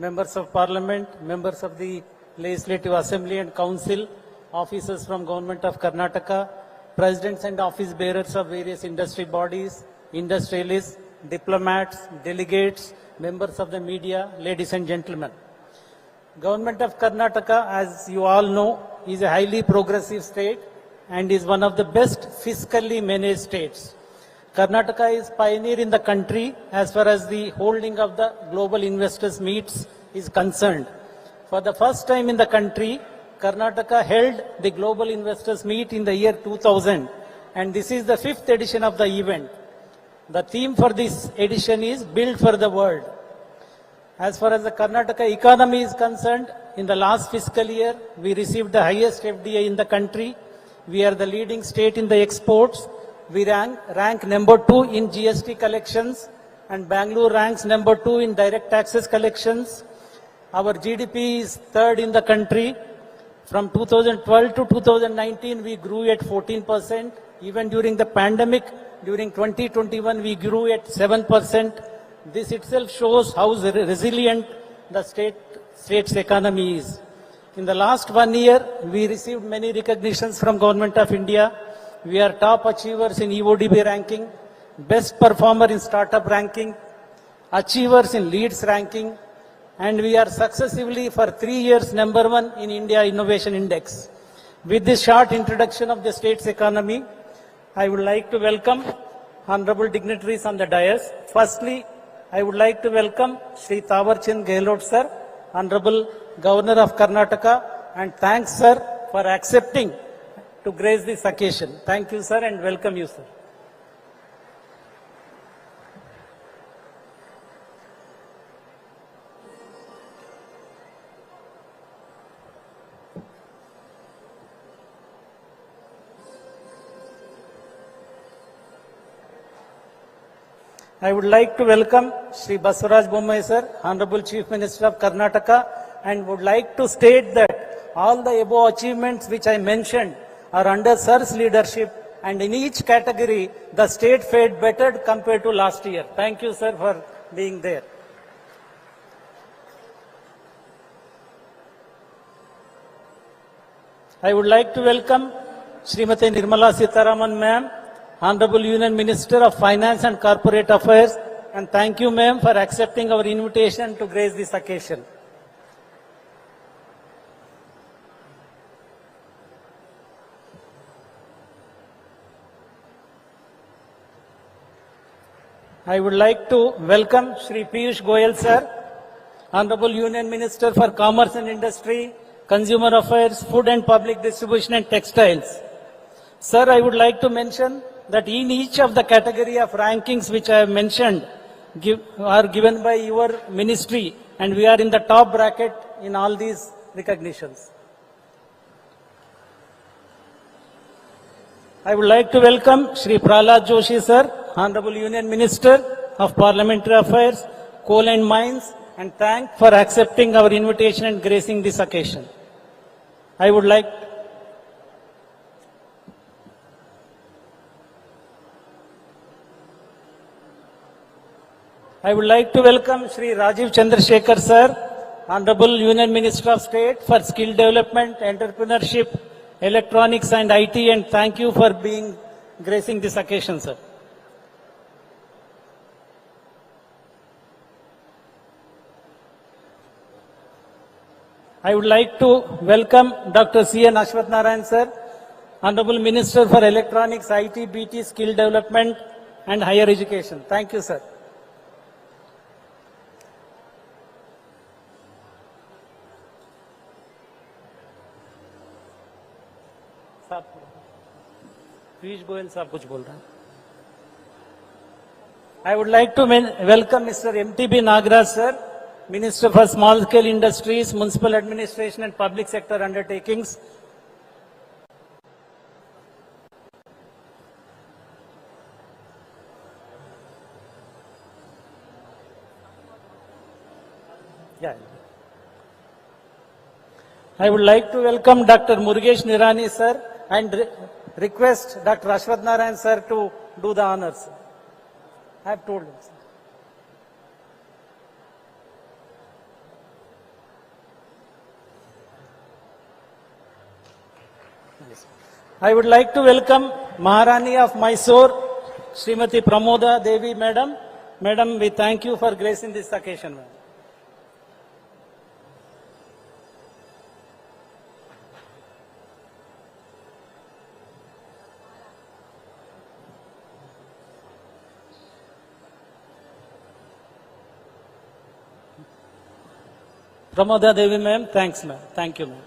Members of Parliament, Members of the Legislative Assembly and Council, officers from Government of Karnataka, Presidents and Office Bearers of various industry bodies, industrialists, diplomats, delegates, members of the media, ladies and gentlemen. Government of Karnataka, as you all know, is a highly progressive state and is one of the best fiscally managed states. Karnataka is pioneer in the country as far as the holding of the Global Investors Meets is concerned. For the first time in the country, Karnataka held the Global Investors Meet in the year 2000, and this is the 5th edition of the event. The theme for this edition is Build for the World. As far as the Karnataka economy is concerned, in the last fiscal year, we received the highest FDI in the country. We are the leading state in the exports. We rank number 2 in GST collections, and Bangalore ranks number 2 in direct taxes collections. Our GDP is 3rd in the country. From 2012 to 2019, we grew at 14%. Even during the pandemic, during 2021, we grew at 7%. This itself shows how resilient the state's economy is. In the last 1 year, we received many recognitions from Government of India. We are top achievers in EODB ranking, best performer in startup ranking, achievers in leads ranking, and we are successively for 3 years number 1 in India Innovation Index. With this short introduction of the state's economy, I would like to welcome honorable dignitaries on the dais. Firstly, I would like to welcome Shri Tawarchand Gehlot Sir, Honorable Governor of Karnataka, and thanks Sir for accepting to grace this occasion. Thank you Sir and welcome you Sir. I would like to welcome Shri Basuraj Bommai Sir, Honorable Chief Minister of Karnataka, and would like to state that all the above achievements which I mentioned are under Sir's leadership, and in each category the state fared better compared to last year. Thank you Sir for being there. I would like to welcome Srimati Nirmala Sitharaman Ma'am, Honorable Union Minister of Finance and Corporate Affairs, and thank you ma'am for accepting our invitation to grace this occasion. I would like to welcome Shri Piyush Goyal Sir, Honorable Union Minister for Commerce and Industry, Consumer Affairs, Food and Public Distribution and Textiles. Sir, I would like to mention that in each of the category of rankings which I have mentioned are given by your ministry, and we are in the top bracket in all these recognitions. I would like to welcome Shri Prahlad Joshi sir, Honorable Union Minister of Parliamentary Affairs, Coal and Mines, and thank for accepting our invitation and gracing this occasion. I would like to welcome Shri Rajiv Chandrasekhar sir, Honorable Union Minister of State for Skill Development, Entrepreneurship, Electronics and IT, and thank you for being gracing this occasion, sir. I would like to welcome Dr. C.N. Ashwath Narayan sir, Honorable Minister for Electronics, IT, BT, Skill Development and Higher Education. Thank you, sir. Piyush Goyal साहब कुछ बोल रहे हैं. I would like to welcome Mr. M.T.B. Nagaraj sir, Minister for Small Scale Industries, Municipal Administration and Public Sector Undertakings. Yeah. I would like to welcome Dr. Murugesh Nirani sir and request Dr. Ashwath Narayan sir to do the honors. I have told him, sir. Yes. I would like to welcome Maharani of Mysore, Srimati Pramoda Devi Madam. Madam, we thank you for gracing this occasion, madam. Pramoda Devi ma'am, thanks ma'am. Thank you ma'am.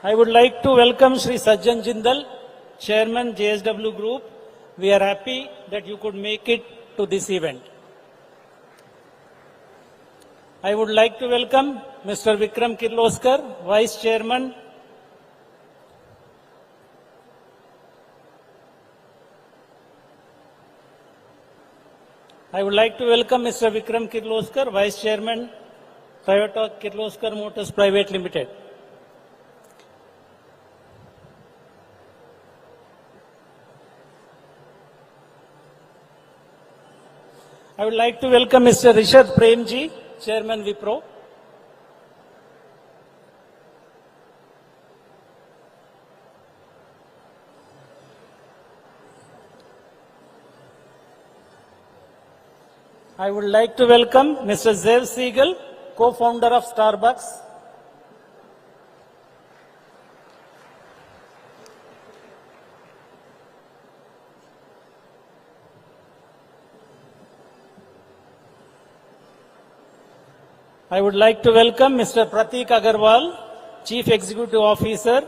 I would like to welcome Shri Sajjan Jindal, Chairman JSW Group. We are happy that you could make it to this event. I would like to welcome Mr. Vikram Kirloskar, Vice Chairman. I would like to welcome Mr. Vikram Kirloskar, Vice Chairman, Toyota Kirloskar Motors Private Limited. I would like to welcome Mr. Rishad Premji, Chairman Wipro. I would like to welcome Mr. Zev Siegel, co-founder of Starbucks. I would like to welcome Mr. Pratik Agarwal, Chief Executive Officer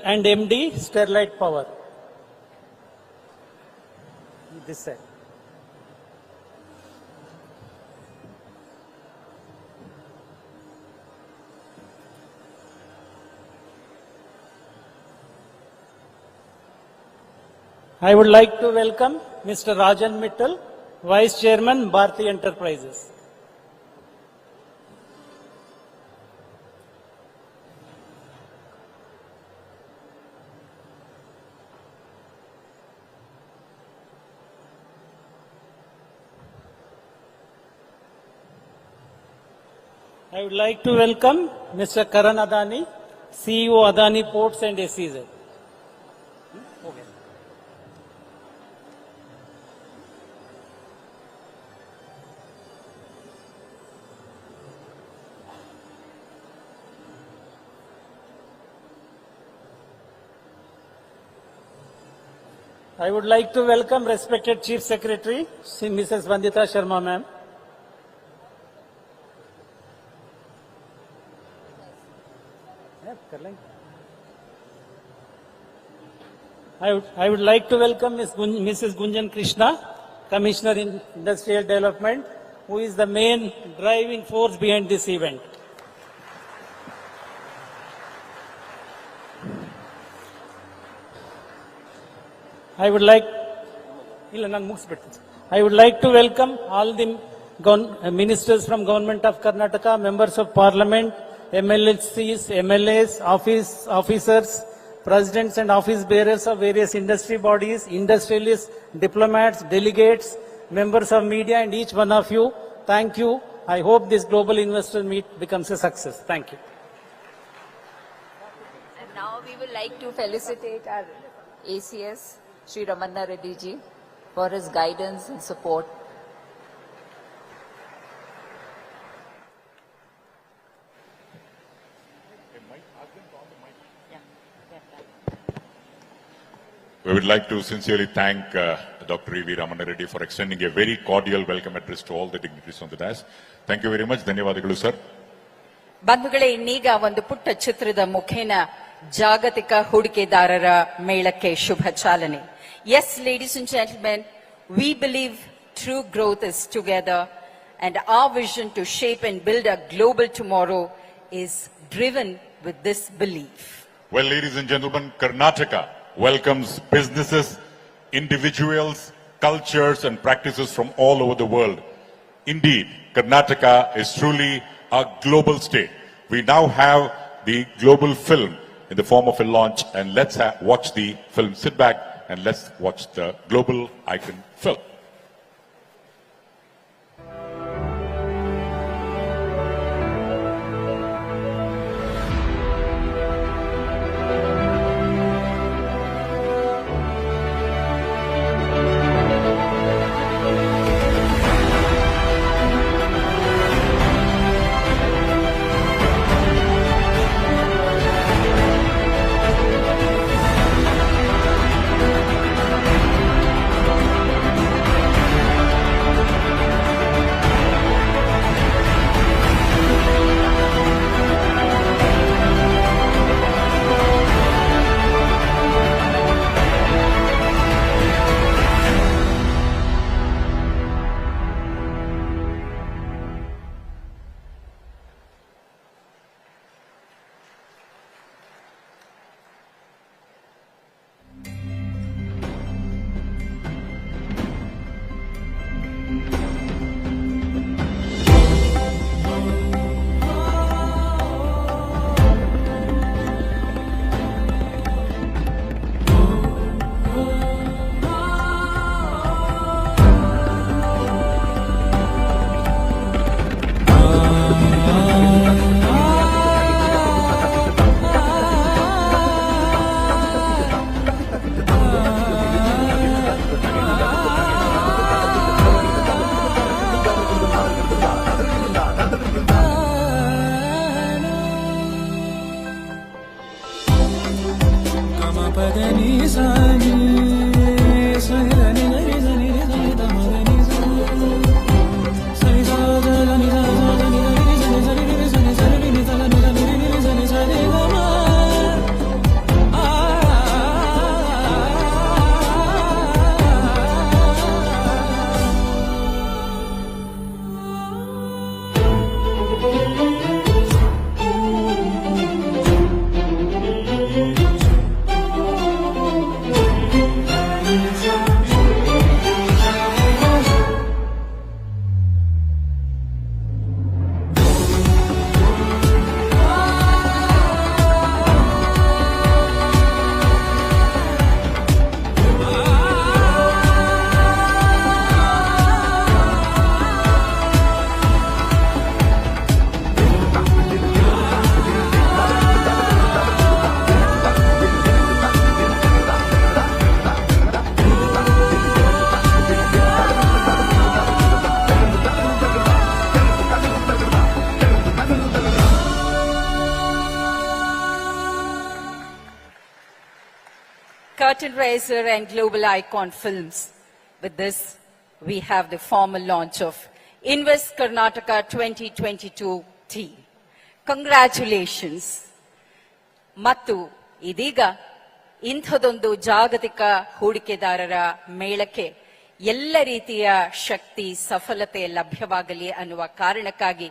and MD, Sterlite Power. This side. I would like to welcome Mr. Rajan Mittal, Vice Chairman, Bharti Enterprises. I would like to welcome Mr. Karan Adani, CEO Adani Ports and SEZ. Okay. I would like to welcome respected Chief Secretary, Mrs. Vandita Sharma ma'am. I would like to welcome Mrs. Gunjan Krishna, Commissioner in Industrial Development, who is the main driving force behind this event. I would like to welcome all the ministers from Government of Karnataka, members of Parliament, MLCs, MLAs, officers, presidents and office bearers of various industry bodies, industrialists, diplomats, delegates, members of media, and each one of you. Thank you. I hope this global investor meet becomes a success. Thank you. And now we would like to felicitate our ACS, Sri Ramanna Reddy ji, for his guidance and support. We would like to sincerely thank Dr. E.V. Ramanna Reddy for extending a very cordial welcome address to all the dignitaries on the dais. Thank you very much. ಧನ್ಯವಾದಗಳು sir. ಬಂಧುಗಳೇ, ಇನ್ನೀಗ ಒಂದು ಪುಟ್ಟ ಚಿತ್ರದ ಮುಖೇನ ಜಾಗತಿಕ ಹೂಡಿಕೆದಾರರ ಮೇಳಕ್ಕೆ ಶುಭ ಚಾಲನೆ. Yes, ladies and gentlemen, we believe true growth is together, and our vision to shape and build a global tomorrow is driven with this belief. Well, ladies and gentlemen, Karnataka welcomes businesses, individuals, cultures and practices from all over the world. Indeed, Karnataka is truly a global state. We now have the global film in the form of a launch, and let's watch the film. Sit back and let's watch the global icon film. Curtain Raiser and Global Icon Films. With this, we have the formal launch of Invest Karnataka 2022 team. Congratulations. ಮತ್ತು ಇದೀಗ ಇಂಥದೊಂದು ಜಾಗತಿಕ ಹೂಡಿಕೆದಾರರ ಮೇಳಕ್ಕೆ ಎಲ್ಲ ರೀತಿಯ ಶಕ್ತಿ ಸಫಲತೆ ಲಭ್ಯವಾಗಲಿ ಅನ್ನುವ ಕಾರಣಕ್ಕಾಗಿ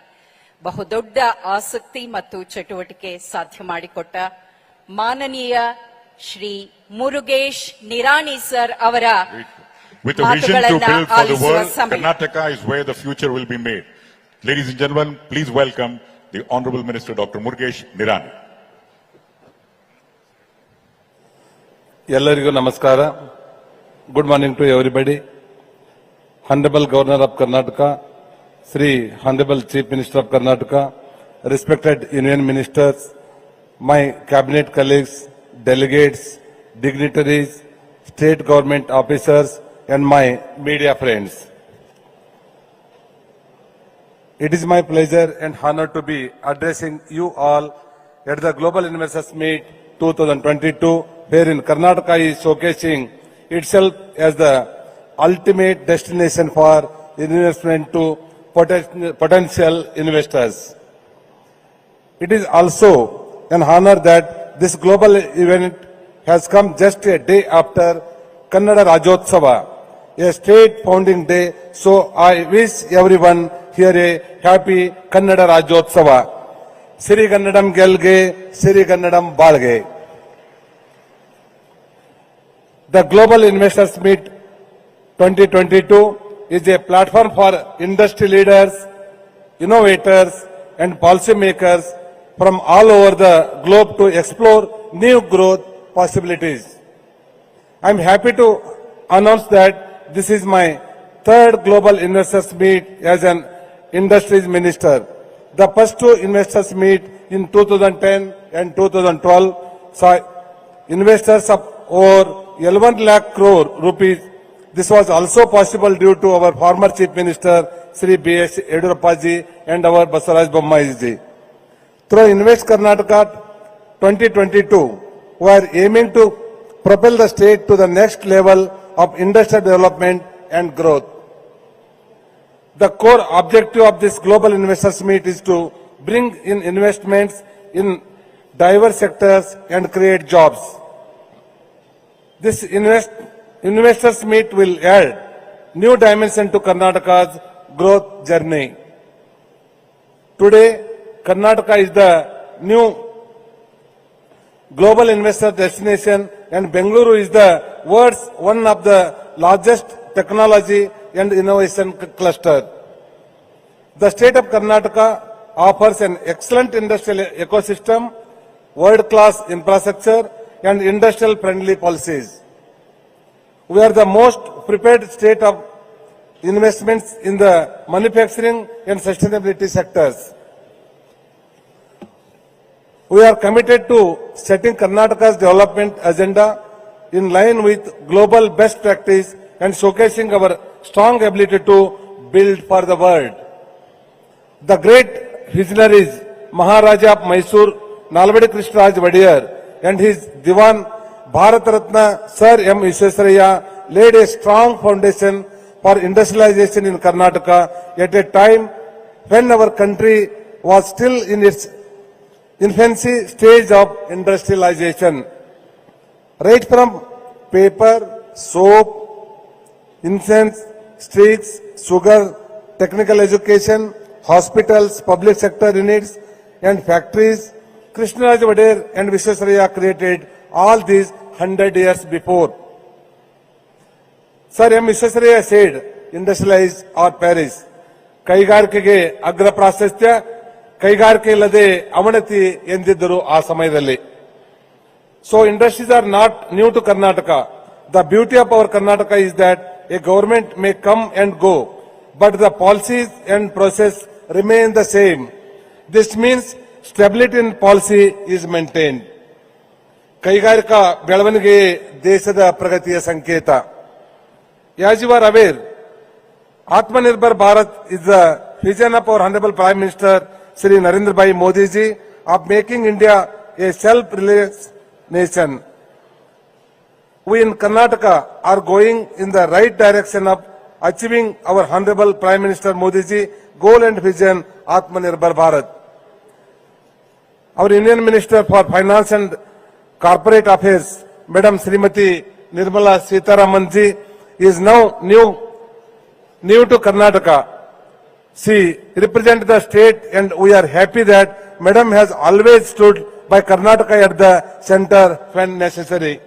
ಬಹುದೊಡ್ಡ ಆಸಕ್ತಿ ಮತ್ತು ಚಟುವಟಿಕೆ ಸಾಧ್ಯ ಮಾಡಿಕೊಟ್ಟ ಮಾನನೀಯ ಶ್ರೀ ಮುರುಗೇಶ್ ನಿರಾಣಿ ಸರ್ ಅವರ With a vision to ಮಾತುಗಳನ್ನ build for the ಆಲಿಸುವ world, ಸಮಯ. Karnataka is where the future will be made. Ladies and gentlemen, please welcome the Honorable Minister Dr. Murugesh Nirani. ಎಲ್ಲರಿಗೂ ನಮಸ್ಕಾರ. Good morning to everybody. Honorable Governor of Karnataka, Sri Honorable Chief Minister of Karnataka, respected Union Ministers, my cabinet colleagues, delegates, dignitaries, state government officers, and my media friends. It is my pleasure and honor to be addressing you all at the Global Investors Meet 2022, wherein Karnataka is showcasing itself as the ultimate destination for investment to potential investors. It is also an honor that this global event has come just a day after Kannada Rajotsava, a state founding day, so I wish everyone here a happy Kannada Rajotsava. Siri Kannadam Gelge, Siri Kannadam Balge. The Global Investors Meet 2022 is a platform for industry leaders, innovators, and policymakers from all over the globe to explore new growth possibilities. I am happy to announce that this is my third Global Investors Meet as an Industries Minister. The first two Investors Meet in 2010 and 2012 saw investors of over 11 lakh crore rupees. This was also possible due to our former Chief Minister Sri B.S. Yediyurappa ji and our Basalraj Bommai ji. Through Invest Karnataka 2022, we are aiming to propel the state to the next level of industrial development and growth. The core objective of this Global Investors Meet is to bring in investments in diverse sectors and create jobs. This Investors Meet will add new dimension to Karnataka's growth journey. Today, Karnataka is the new global investor destination and Bengaluru is the world's one of the largest technology and innovation cluster. The state of Karnataka offers an excellent industrial ecosystem, world-class infrastructure and industrial-friendly policies. We are the most prepared state of investments in the manufacturing and sustainability sectors. We are committed to setting Karnataka's development agenda in line with global best practice and showcasing our strong ability to build for the world. The great visionaries Maharaja of Mysore, Nalvadi Krishnaraj Vadiyar and his Diwan Bharat Ratna Sir M. Visvesvaraya laid a strong foundation for industrialization in Karnataka at a time when our country was still in its infancy stage of industrialization. Right from paper, soap, incense, streets, sugar, technical education, hospitals, public sector units and factories, Krishnaraj Vadiyar and Visvesvaraya created all these 100 years before. Sir M. Visvesvaraya said, industrialize or perish. ಕೈಗಾರಿಕೆಗೆ ಅಗ್ರ ಪ್ರಾಶಸ್ತ್ಯ, ಕೈಗಾರಿಕೆ ಇಲ್ಲದೆ ಅವನತಿ ಎಂದಿದ್ದರು ಆ ಸಮಯದಲ್ಲಿ. So industries are not new to Karnataka. The beauty of our Karnataka is that a government may come and go, but the policies and process remain the same. This means stability in policy is maintained. ಕೈಗಾರಿಕಾ ಬೆಳವಣಿಗೆ ದೇಶದ ಪ್ರಗತಿಯ ಸಂಕೇತ. As you are aware, Atmanirbhar Bharat is the vision of our Honorable Prime Minister Shri Narendra Bhai Modi ji of making India a self-reliant nation. We in Karnataka are going in the right direction of achieving our Honorable Prime Minister Modi ji goal and vision Atmanirbhar Bharat. Our Union Minister for Finance and Corporate Affairs, Madam Srimati Nirmala Sitharamanji, is now new to Karnataka. She represents the state, and we are happy that Madam has always stood by Karnataka at the center when necessary.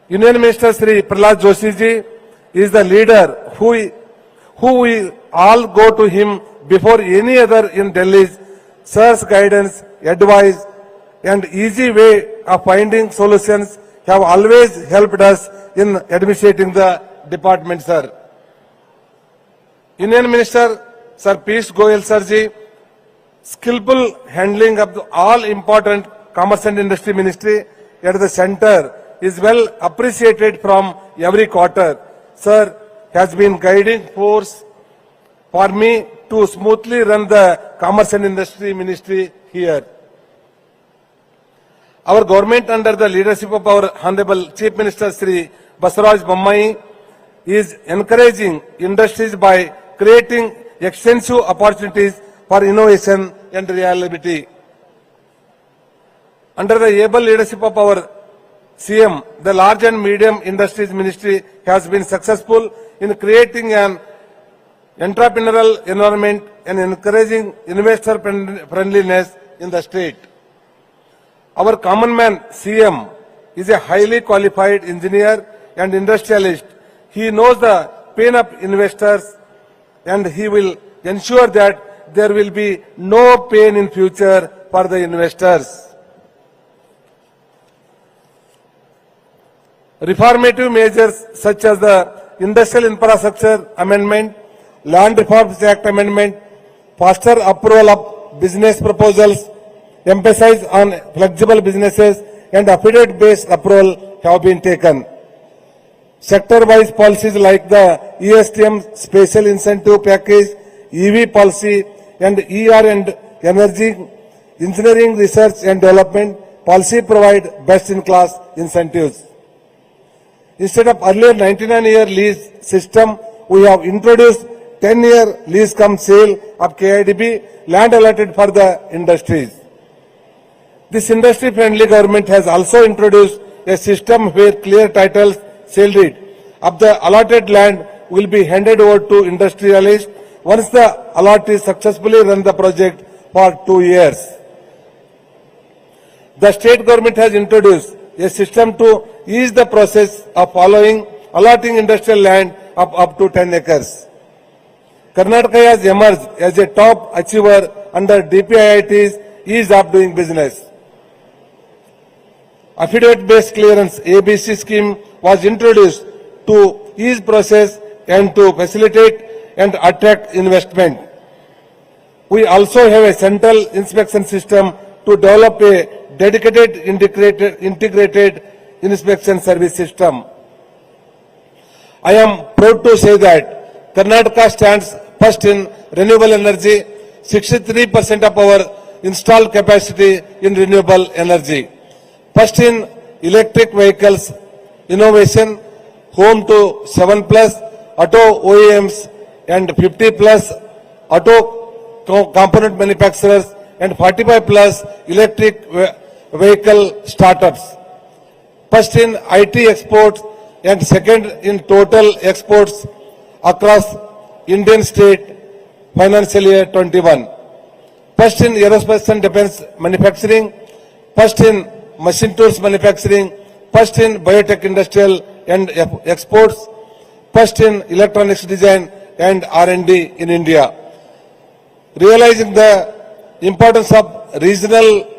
Union Minister Sri Prahlad Joshi ji is the leader who we all go to him before any other in Delhi's Sir's guidance, advice and easy way of finding solutions have always helped us in administrating the department, sir. Union Minister Sir Piyush Goyal sir ji, skillful handling of all important commerce and industry ministry at the center is well appreciated from every quarter. Sir has been guiding force for me to smoothly run the commerce and industry ministry here. Our government under the leadership of our Honorable Chief Minister Sri Basuraj Bommai is encouraging industries by creating extensive opportunities for innovation and reliability. Under the able leadership of our CM, the large and medium industries ministry has been successful in creating an entrepreneurial environment and encouraging investor friendliness in the state. Our common man CM is a highly qualified engineer and industrialist. He knows the pain of investors and he will ensure that there will be no pain in future for the investors. Reformative measures such as the Industrial Infrastructure Amendment, Land Reforms Act Amendment, faster approval of business proposals, emphasis on flexible businesses and affidavit-based approval have been taken. Sector-wise policies like the ESTM Special Incentive Package, EV policy and ER and Energy, Engineering Research and Development policy provide best-in-class incentives. Instead of earlier 99-year lease system, we have introduced 10-year lease cum sale of KIDB land allotted for the industries. This industry-friendly government has also introduced a system where clear titles, sale deed of the allotted land will be handed over to industrialists once the allottees successfully run the project for 2 years. The state government has introduced a system to ease the process of allotting industrial land of up to 10 acres. Karnataka has emerged as a top achiever under DPIIT's ease of doing business. Affidavit-based clearance ABC scheme was introduced to ease process and to facilitate and attract investment. We also have a central inspection system to develop a dedicated integrated inspection service system. I am proud to say that Karnataka stands first in renewable energy, 63% of our installed capacity in renewable energy. First in electric vehicles innovation, home to 7+ auto OEMs and 50+ auto component manufacturers and 45+ electric vehicle startups. First in IT exports and second in total exports across Indian state financial year 21. First in aerospace and defense manufacturing, first in machine tools manufacturing, first in biotech industrial and exports, first in electronics design and R&D in India. Realizing the importance of regional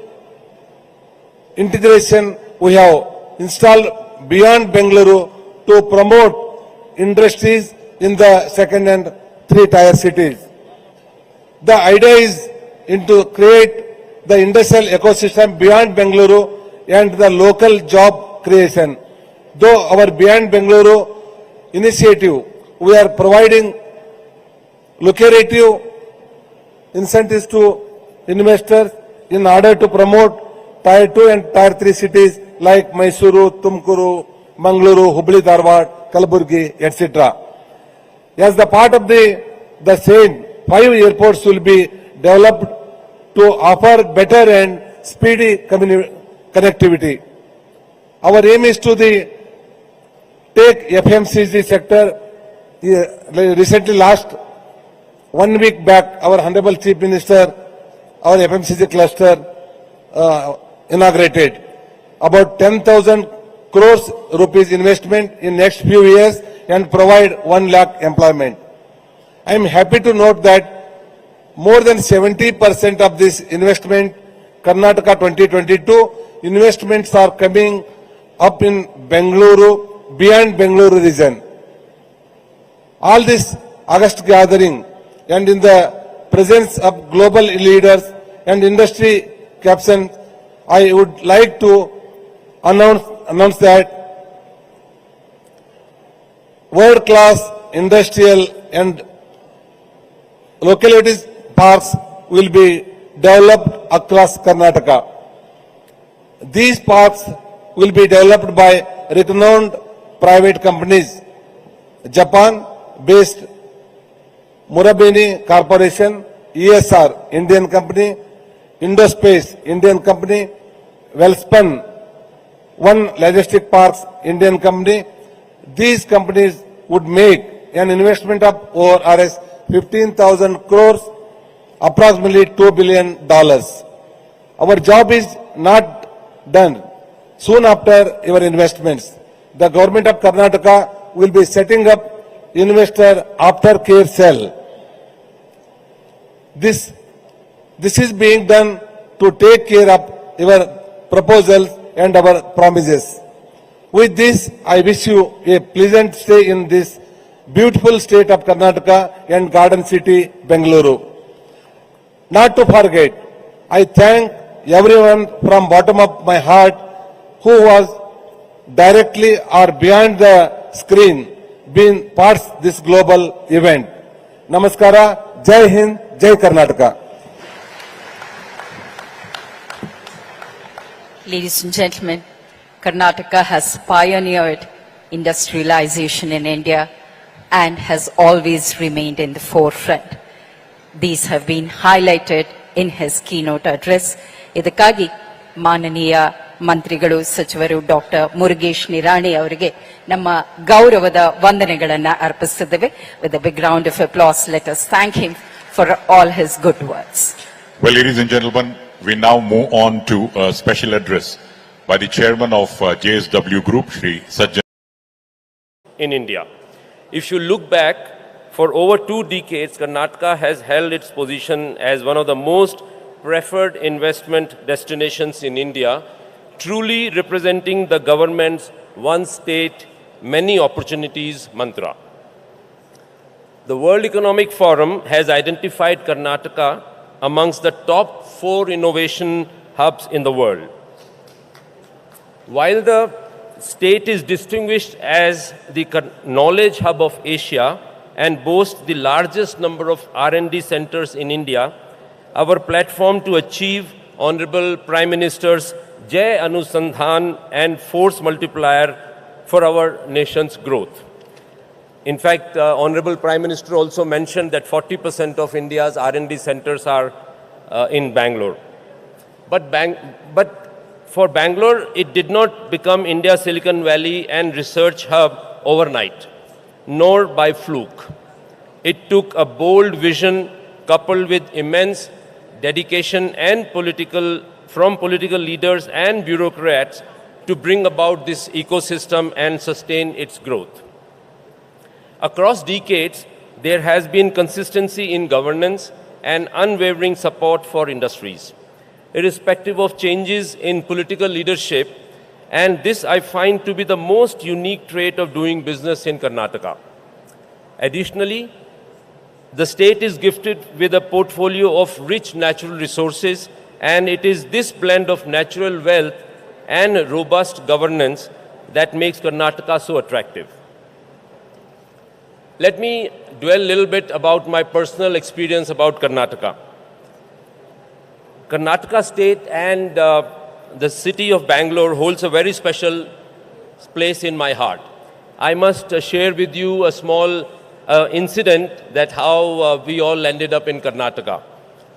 integration, we have installed Beyond Bengaluru to promote industries in the 2nd and 3-tier cities. The idea is to create the industrial ecosystem beyond Bengaluru and the local job creation. Though our Beyond Bengaluru initiative, we are providing lucrative incentives to investors in order to promote Tier 2 and Tier 3 cities like Mysuru, Tumkuru, Mangaluru, Hubli, Dharwad, Kalaburgi, etc. As the part of the same, 5 airports will be developed to offer better and speedy connectivity. Our aim is to take FMCG sector. Recently, last 1 week back, our Honorable Chief Minister, our FMCG cluster inaugurated about 10,000 crores rupees investment in next few years and provide 1 lakh employment. I am happy to note that more than 70% of this investment, Karnataka 2022, investments are coming up in Bengaluru, beyond Bengaluru region. All this August gathering and in the presence of global leaders and industry captains, I would like to announce that world-class industrial and localities parks will be developed across Karnataka. These parks will be developed by renowned private companies. Japan-based Murabeni Corporation, ESR, Indian company, Indospace, Indian company, Welspun, One Logistic Parks, Indian company. These companies would make an investment of over Rs 15,000 crores, approximately $2 billion. Our job is not done. Soon after your investments, the government of Karnataka will be setting up investor aftercare cell. This is being done to take care of your proposals and our promises. With this, I wish you a pleasant stay in this beautiful state of Karnataka and Garden City, Bengaluru. Not to forget, I thank everyone from bottom of my heart who was directly or beyond the screen being parts of this global event. Namaskara, Jai Hind, Jai Karnataka. Ladies and gentlemen, Karnataka has pioneered industrialization in India and has always remained in the forefront. These have been highlighted in his keynote address. ಇದಕ್ಕಾಗಿ ಮಾನನೀಯ ಮಂತ್ರಿಗಳು ಸಚಿವರು doctor Murugesh Nirani ಅವರಿಗೆ ನಮ್ಮ ಗೌರವದ ವಂದನೆಗಳನ್ನು ಅರ್ಪಿಸುತ್ತೇವೆ. With a big round of applause, let us thank him for all his good words. Well, ladies and gentlemen, we now move on to a special address by the chairman of JSW Group, Shri Sajjan. In India. If you look back, for over 2 decades, Karnataka has held its position as one of the most preferred investment destinations in India, truly representing the government's one state, many opportunities mantra. The World Economic Forum has identified Karnataka amongst the top 4 innovation hubs in the world. While the state is distinguished as the knowledge hub of Asia and boasts the largest number of R&D centers in India, our platform to achieve Honorable Prime Minister's Jai Anusandhan and force multiplier for our nation's growth. In fact, Honorable Prime Minister also mentioned that 40% of India's R&D centers are in Bangalore. But for Bangalore, it did not become India's Silicon Valley and research hub overnight, nor by fluke. It took a bold vision coupled with immense dedication and from political leaders and bureaucrats to bring about this ecosystem and sustain its growth. Across decades, there has been consistency in governance and unwavering support for industries, irrespective of changes in political leadership, and this I find to be the most unique trait of doing business in Karnataka. Additionally, the state is gifted with a portfolio of rich natural resources, and it is this blend of natural wealth and robust governance that makes Karnataka so attractive. Let me dwell a little bit about my personal experience about Karnataka. Karnataka state and the city of Bangalore holds a very special place in my heart. I must share with you a small incident that how we all ended up in Karnataka.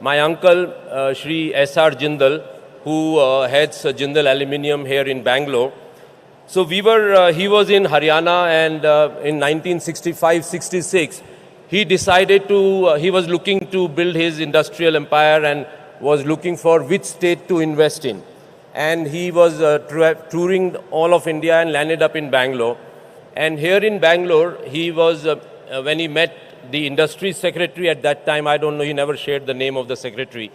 my uncle, Shri S.R. Jindal, who heads Jindal Aluminium here in Bangalore. So he was in Haryana, and in 1965-66, he decided he was looking to build his industrial empire and was looking for which state to invest in. And he was touring all of India and landed up in Bangalore. And here in Bangalore, he was, when he met the industry secretary at that time, I don't know, he never shared the name of the secretary,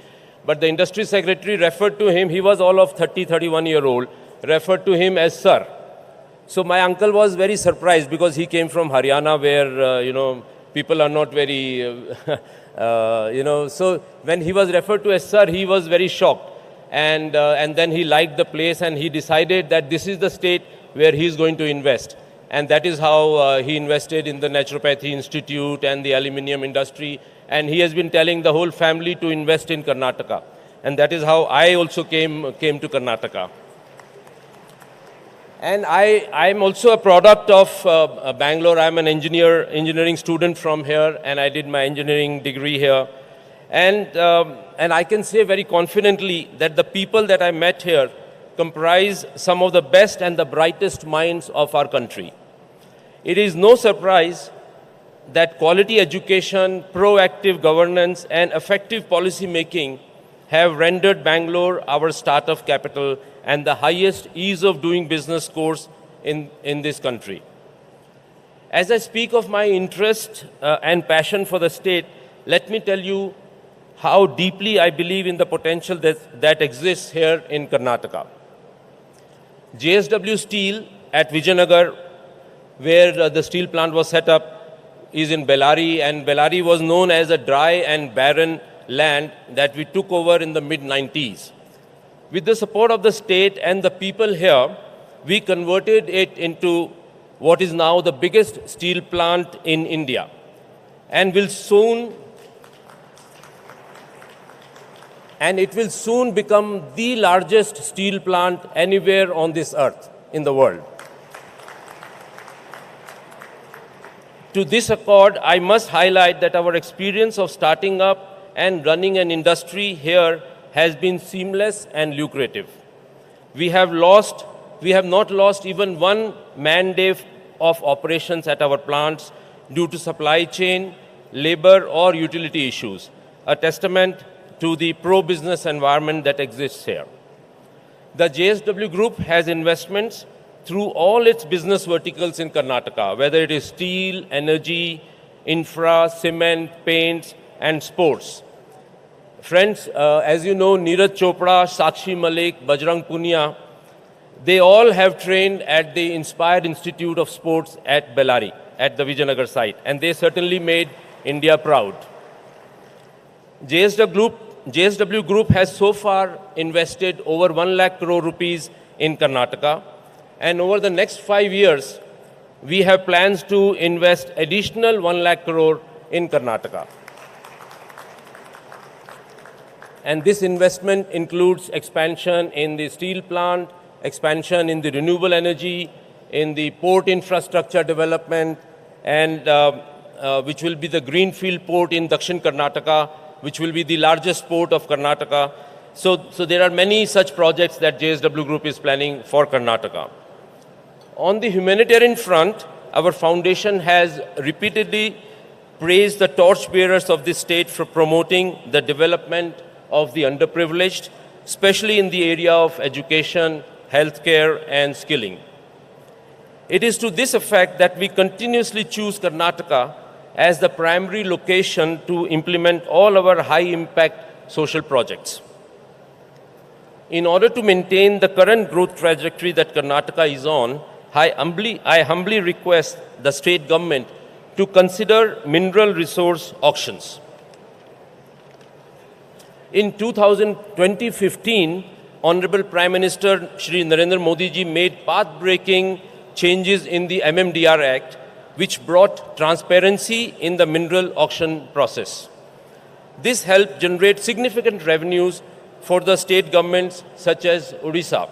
but the industry secretary referred to him, he was all of 31-year-old, referred to him as sir. So my uncle was very surprised because he came from Haryana where, people are not very, so when he was referred to as sir, he was very shocked. And then he liked the place and he decided that this is the state where he's going to invest. And that is how he invested in the Naturopathy Institute and the aluminium industry. And he has been telling the whole family to invest in Karnataka. And that is how I also came to Karnataka. And I'm also a product of Bangalore. I'm an engineering student from here, and I did my engineering degree here. And I can say very confidently that the people that I met here comprise some of the best and the brightest minds of our country. It is no surprise that quality education, proactive governance, and effective policy making have rendered Bangalore our startup capital and the highest ease of doing business course in this country. As I speak of my interest and passion for the state, let me tell you how deeply I believe in the potential that exists here in Karnataka. JSW Steel at Vijayanagar, where the steel plant was set up, is in Bellary, and Bellary was known as a dry and barren land that we took over in the mid-90s. With the support of the state and the people here, we converted it into what is now the biggest steel plant in India, and it will soon become the largest steel plant anywhere on this earth in the world. To this accord, I must highlight that our experience of starting up and running an industry here has been seamless and lucrative. We have not lost even one man-day of operations at our plants due to supply chain, labor, or utility issues, a testament to the pro-business environment that exists here. The JSW Group has investments through all its business verticals in Karnataka, whether it is steel, energy, infra, cement, paints, and sports. Friends, as you know, Neeraj Chopra, Sakshi Malik, Bajrang Punia, they all have trained at the Inspired Institute of Sports at Bellary, at the Vijayanagar site, and they certainly made India proud. JSW Group has so far invested over 1 lakh crore rupees in Karnataka, and over the next 5 years, we have plans to invest additional 1 lakh crore in Karnataka. And this investment includes expansion in the steel plant, expansion in the renewable energy, in the port infrastructure development, and which will be the greenfield port in Dakshin Karnataka, which will be the largest port of Karnataka. So there are many such projects that JSW Group is planning for Karnataka. On the humanitarian front, our foundation has repeatedly praised the torchbearers of this state for promoting the development of the underprivileged, especially in the area of education, healthcare, and skilling. It is to this effect that we continuously choose Karnataka as the primary location to implement all our high-impact social projects. In order to maintain the current growth trajectory that Karnataka is on, I humbly request the state government to consider mineral resource auctions. In 2015, Honorable Prime Minister Shri Narendra Modi ji made path-breaking changes in the MMDR Act, which brought transparency in the mineral auction process. This helped generate significant revenues for the state governments such as Odisha,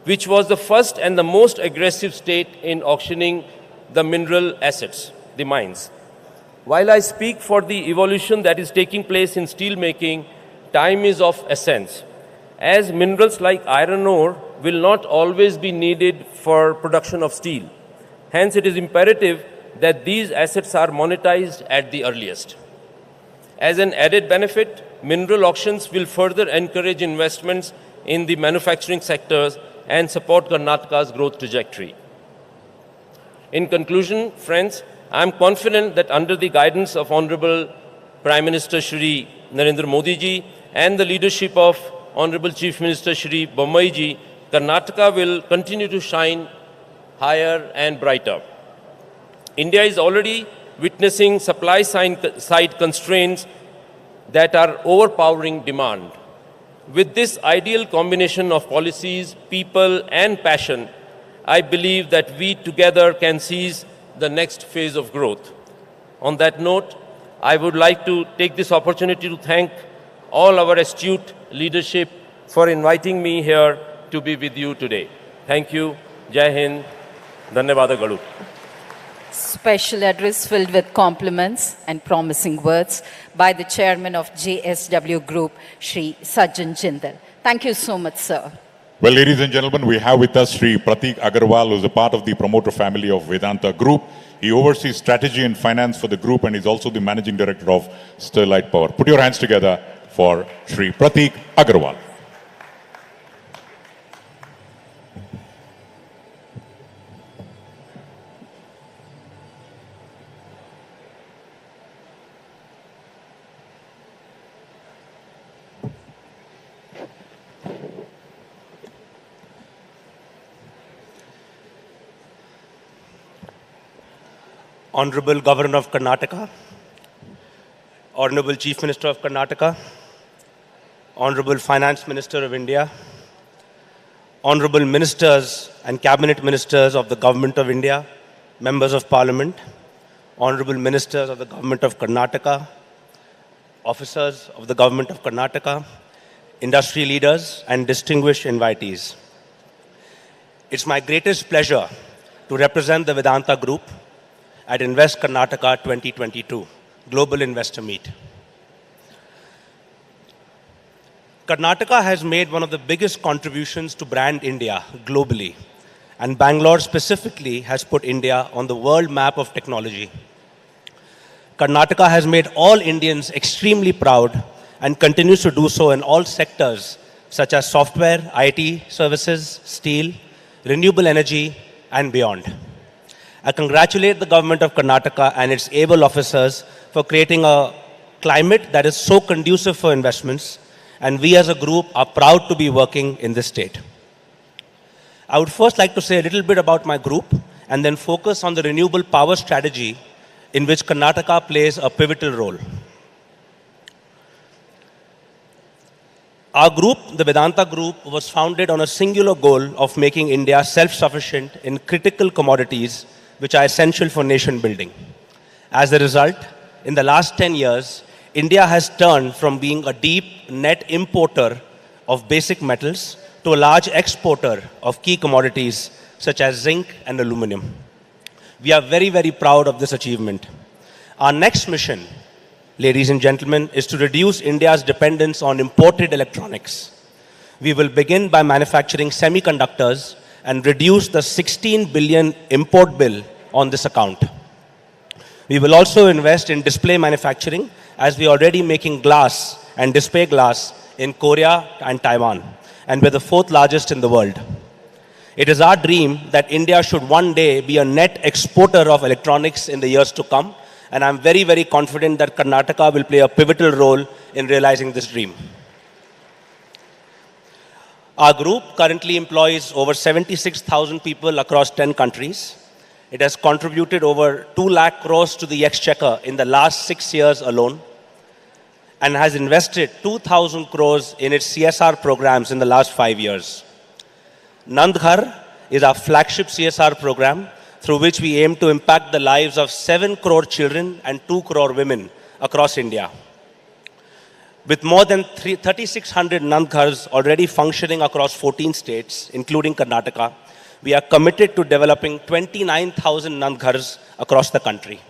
which was the first and the most aggressive state in auctioning the mineral assets, the mines. While I speak for the evolution that is taking place in steel making, time is of essence, as minerals like iron ore will not always be needed for production of steel. Hence, it is imperative that these assets are monetized at the earliest. As an added benefit, mineral auctions will further encourage investments in the manufacturing sectors and support Karnataka's growth trajectory. In conclusion, friends, I am confident that under the guidance of Honorable Prime Minister Shri Narendra Modi ji and the leadership of Honorable Chief Minister Shri Bommai ji, Karnataka will continue to shine higher and brighter. India is already witnessing supply side constraints that are overpowering demand. With this ideal combination of policies, people, and passion, I believe that we together can seize the next phase of growth. On that note, I would like to take this opportunity to thank all our astute leadership for inviting me here to be with you today. Thank you. Jai Hind. Dhanyavadagalu. Special address filled with compliments and promising words by the chairman of JSW Group, Shri Sajjan Jindal. Thank you so much, sir. Well, ladies and gentlemen, we have with us Shri Pratik Agarwal, who is a part of the promoter family of Vedanta Group. He oversees strategy and finance for the group and is also the managing director of Sterlite Power. Put your hands together for Shri Pratik Agarwal. Honorable Governor of Karnataka, Honorable Chief Minister of Karnataka, Honorable Finance Minister of India, Honorable Ministers and Cabinet Ministers of the Government of India, Members of Parliament, Honorable Ministers of the Government of Karnataka, Officers of the Government of Karnataka, industry leaders and distinguished invitees. It's my greatest pleasure to represent the Vedanta Group at Invest Karnataka 2022, Global Investor Meet. Karnataka has made one of the biggest contributions to brand India globally, and Bangalore specifically has put India on the world map of technology. Karnataka has made all Indians extremely proud and continues to do so in all sectors such as software, IT services, steel, renewable energy, and beyond. I congratulate the government of Karnataka and its able officers for creating a climate that is so conducive for investments, and we as a group are proud to be working in this state. I would first like to say a little bit about my group and then focus on the renewable power strategy in which Karnataka plays a pivotal role. Our group, the Vedanta Group, was founded on a singular goal of making India self-sufficient in critical commodities which are essential for nation building. As a result, in the last 10 years, India has turned from being a deep net importer of basic metals to a large exporter of key commodities such as zinc and aluminum. We are very, very proud of this achievement. Our next mission, ladies and gentlemen, is to reduce India's dependence on imported electronics. We will begin by manufacturing semiconductors and reduce the 16 billion import bill on this account. We will also invest in display manufacturing, as we are already making glass and display glass in Korea and Taiwan, and we're the 4th largest in the world. It is our dream that India should one day be a net exporter of electronics in the years to come, and I'm very, very confident that Karnataka will play a pivotal role in realizing this dream. Our group currently employs over 76,000 people across 10 countries. It has contributed over 2 lakh crores to the exchequer in the last 6 years alone, and has invested 2,000 crores in its CSR programs in the last 5 years. Nand Ghar is our flagship CSR program through which we aim to impact the lives of 7 crore children and 2 crore women across India. With more than 3,600 Nand Ghars already functioning across 14 states, including Karnataka, we are committed to developing 29,000 Nand Ghars across the country.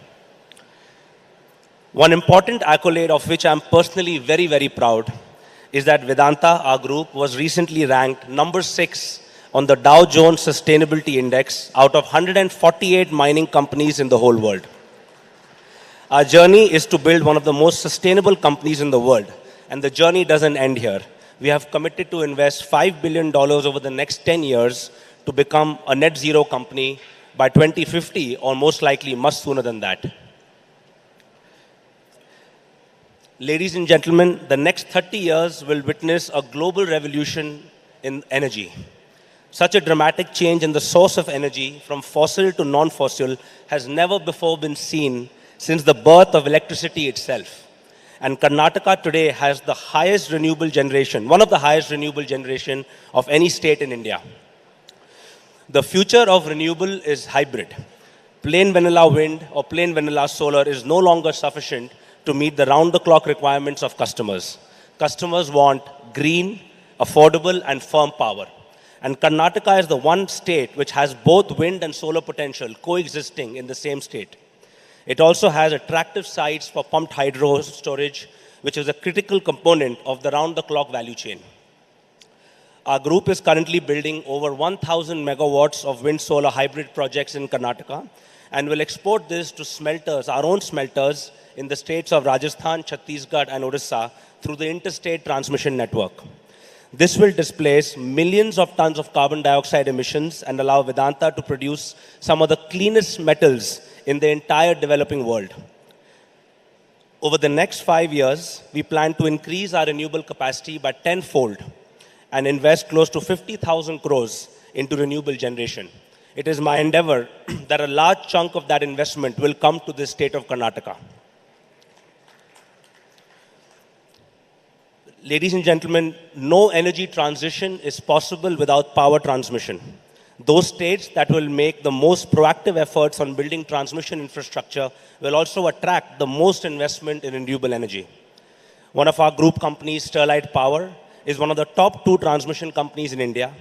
One important accolade of which I am personally very, very proud is that Vedanta, our group, was recently ranked number 6 on the Dow Jones Sustainability Index out of 148 mining companies in the whole world. Our journey is to build one of the most sustainable companies in the world, and the journey doesn't end here. We have committed to invest $5 billion over the next 10 years to become a net zero company by 2050, or most likely much sooner than that. Ladies and gentlemen, the next 30 years will witness a global revolution in energy. Such a dramatic change in the source of energy from fossil to non-fossil has never before been seen since the birth of electricity itself. And Karnataka today has the highest renewable generation, one of the highest renewable generation of any state in India. The future of renewable is hybrid. Plain vanilla wind or plain vanilla solar is no longer sufficient to meet the round-the-clock requirements of customers. Customers want green, affordable, and firm power. And Karnataka is the one state which has both wind and solar potential coexisting in the same state. It also has attractive sites for pumped hydro storage, which is a critical component of the round-the-clock value chain. Our group is currently building over 1,000 megawatts of wind-solar hybrid projects in Karnataka and will export this to smelters, our own smelters, in the states of Rajasthan, Chhattisgarh, and Odisha through the interstate transmission network. This will displace millions of tons of carbon dioxide emissions and allow Vedanta to produce some of the cleanest metals in the entire developing world. Over the next 5 years, we plan to increase our renewable capacity by 10-fold and invest close to 50,000 crores into renewable generation. It is my endeavor that a large chunk of that investment will come to the state of Karnataka. Ladies and gentlemen, no energy transition is possible without power transmission. Those states that will make the most proactive efforts on building transmission infrastructure will also attract the most investment in renewable energy. One of our group companies, Sterlite Power, is one of the top 2 transmission companies in India.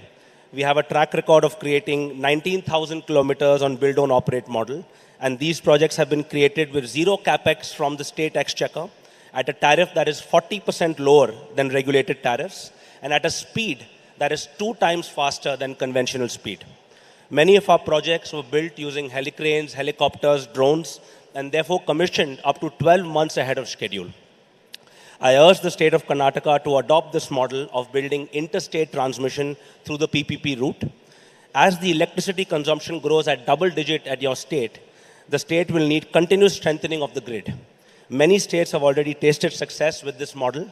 We have a track record of creating 19,000 kilometers on build-own-operate model, and these projects have been created with zero capex from the state exchequer, at a tariff that is 40% lower than regulated tariffs, and at a speed that is 2 times faster than conventional speed. Many of our projects were built using helicranes, helicopters, drones, and therefore commissioned up to 12 months ahead of schedule. I urge the state of Karnataka to adopt this model of building interstate transmission through the PPP route. As the electricity consumption grows at double digit at your state, the state will need continuous strengthening of the grid. Many states have already tasted success with this model.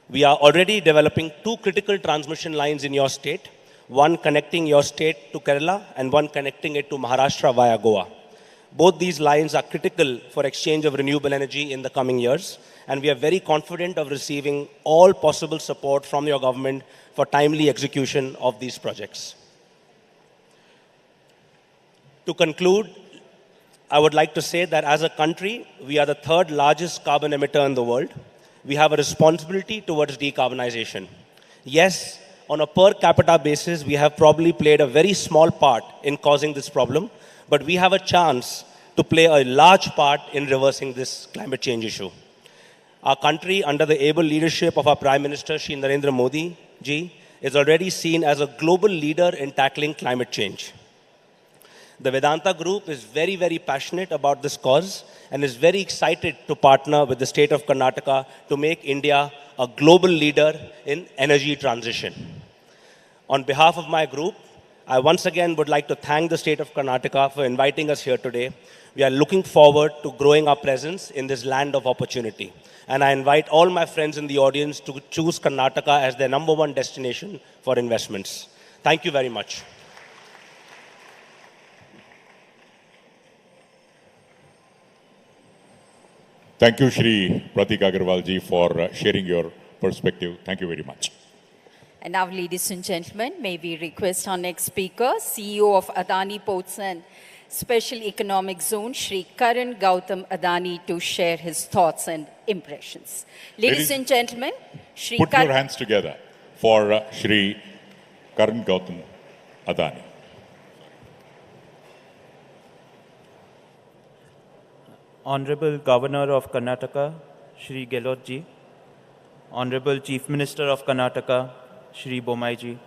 We are already developing 2 critical transmission lines in your state, one connecting your state to Kerala and one connecting it to Maharashtra via Goa. Both these lines are critical for exchange of renewable energy in the coming years, and we are very confident of receiving all possible support from your government for timely execution of these projects. To conclude, I would like to say that as a country, we are the 3rd largest carbon emitter in the world. We have a responsibility towards decarbonization. Yes, on a per capita basis, we have probably played a very small part in causing this problem, but we have a chance to play a large part in reversing this climate change issue. Our country, under the able leadership of our Prime Minister, Shri Narendra Modi ji, is already seen as a global leader in tackling climate change. The Vedanta Group is very, very passionate about this cause and is very excited to partner with the state of Karnataka to make India a global leader in energy transition. On behalf of my group, I once again would like to thank the state of Karnataka for inviting us here today. We are looking forward to growing our presence in this land of opportunity. And I invite all my friends in the audience to choose Karnataka as their #1 destination for investments. Thank you very much. Thank you, Shri Pratik Agarwal ji, for sharing your perspective. Thank you very much. And now, ladies and gentlemen, may we request our next speaker, CEO of Adani Ports and Special Economic Zone, Shri Karan Gautam Adani, to share his thoughts and impressions. Ladies and gentlemen, Shri Put your hands together for Shri Karan Gautam Adani. Honorable Governor of Karnataka, Shri Gehlot ji, Honorable Chief Minister of Karnataka, Shri Bomaiji,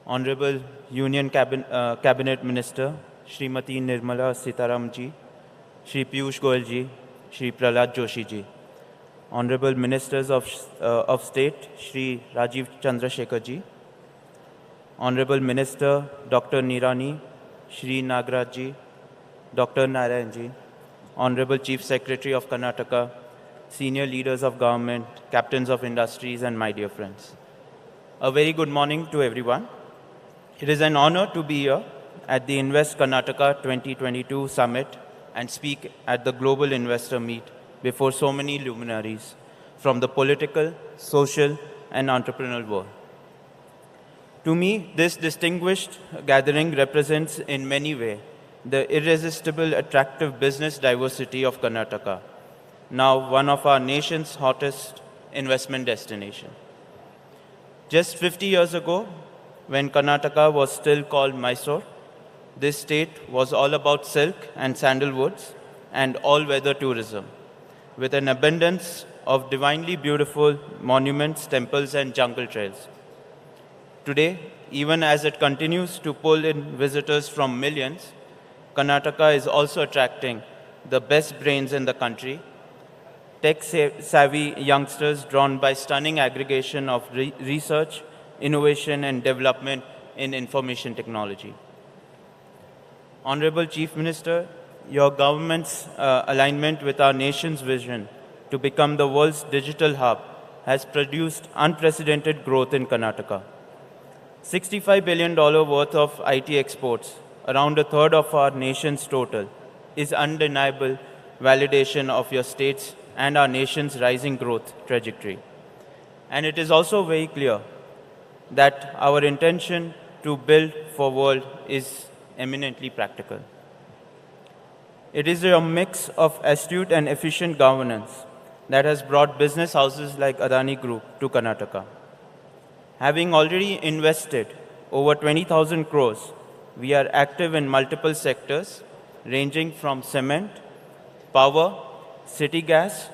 Honorable Union Cabinet Minister, Srimati Nirmala Sitaramji, Shri Piyush Goyalji, Shri Prahlad Joshiji, Honorable Ministers of State, Shri Rajiv Chandrasekharji, Honorable Minister Dr. Nirani, Shri Nagarajji, Dr. Narayanji, Honorable Chief Secretary of Karnataka, senior leaders of government, captains of industries, and my dear friends. A very good morning to everyone. It is an honor to be here at the Invest Karnataka 2022 Summit and speak at the Global Investor Meet before so many luminaries from the political, social, and entrepreneurial world. To me, this distinguished gathering represents in many ways the irresistible attractive business diversity of Karnataka, now one of our nation's hottest investment destinations. Just 50 years ago, when Karnataka was still called Mysore, this state was all about silk and sandalwoods and all-weather tourism, with an abundance of divinely beautiful monuments, temples, and jungle trails. Today, even as it continues to pull in visitors from millions, Karnataka is also attracting the best brains in the country, tech-savvy youngsters drawn by stunning aggregation of research, innovation, and development in information technology. Honorable Chief Minister, your government's alignment with our nation's vision to become the world's digital hub has produced unprecedented growth in Karnataka. $65 billion worth of IT exports, around a third of our nation's total, is undeniable validation of your state's and our nation's rising growth trajectory. And it is also very clear that our intention to build for world is eminently practical. It is a mix of astute and efficient governance that has brought business houses like Adani Group to Karnataka. Having already invested over 20,000 crores, we are active in multiple sectors ranging from cement, power, city gas,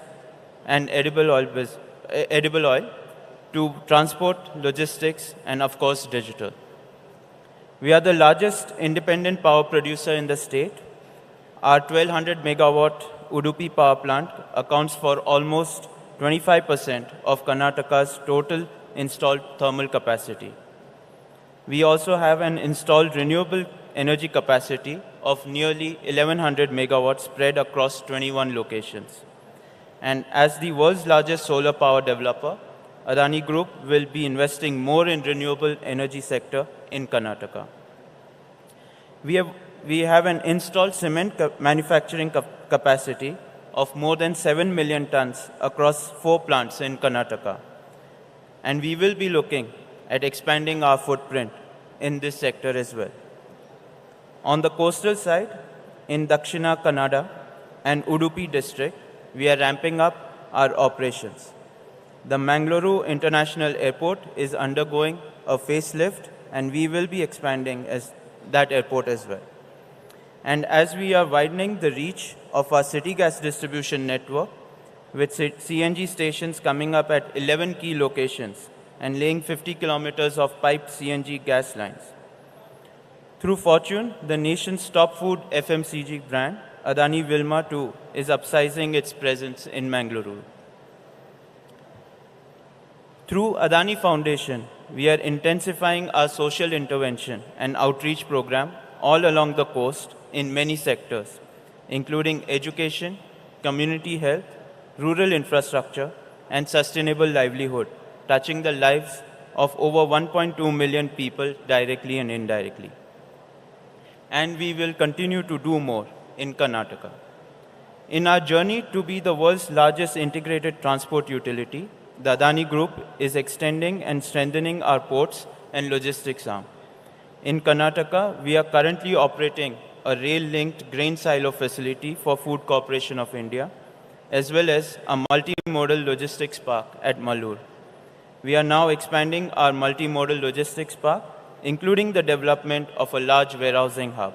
and edible oil to transport, logistics, and of course digital. We are the largest independent power producer in the state. Our 1200 megawatt Udupi power plant accounts for almost 25% of Karnataka's total installed thermal capacity. We also have an installed renewable energy capacity of nearly 1100 megawatts spread across 21 locations. And as the world's largest solar power developer, Adani Group will be investing more in renewable energy sector in Karnataka. We have an installed cement manufacturing capacity of more than 7 million tons across 4 plants in Karnataka. And we will be looking at expanding our footprint in this sector as well. On the coastal side, in Dakshina Kannada and Udupi district, we are ramping up our operations. The Mangaluru International Airport is undergoing a facelift, and we will be expanding that airport as well. And as we are widening the reach of our city gas distribution network, with CNG stations coming up at 11 key locations and laying 50 kilometers of piped CNG gas lines. Through Fortune, the nation's top food FMCG brand, Adani Wilmar too is upsizing its presence in Mangaluru. Through Adani Foundation, we are intensifying our social intervention and outreach program all along the coast in many sectors, including education, community health, rural infrastructure, and sustainable livelihood, touching the lives of over 1.2 million people directly and indirectly. And we will continue to do more in Karnataka. In our journey to be the world's largest integrated transport utility, the Adani Group is extending and strengthening our ports and logistics arm. In Karnataka, we are currently operating a rail-linked grain silo facility for Food Corporation of India, as well as a multimodal logistics park at Mallur. We are now expanding our multimodal logistics park, including the development of a large warehousing hub.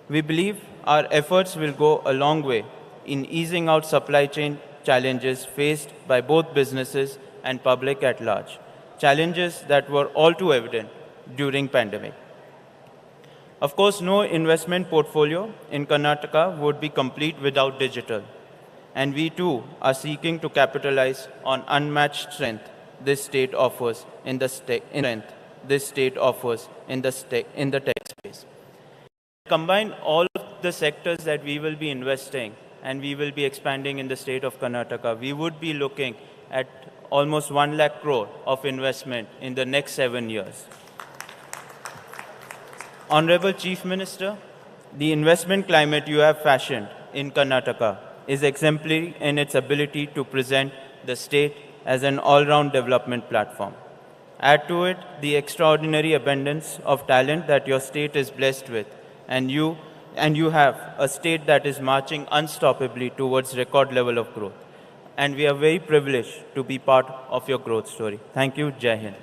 We believe our efforts will go a long way in easing out supply chain challenges faced by both businesses and public at large, challenges that were all too evident during pandemic. Of course, no investment portfolio in Karnataka would be complete without digital, and we too are seeking to capitalize on unmatched strength this state offers in the tech space. Combine all of the sectors that we will be investing and we will be expanding in the state of Karnataka, we would be looking at almost 1 lakh crore of investment in the next 7 years. Honorable Chief Minister, the investment climate you have fashioned in Karnataka is exemplary in its ability to present the state as an all-round development platform. Add to it the extraordinary abundance of talent that your state is blessed with, and you have a state that is marching unstoppably towards record level of growth. And we are very privileged to be part of your growth story. Thank you. Jai Hind.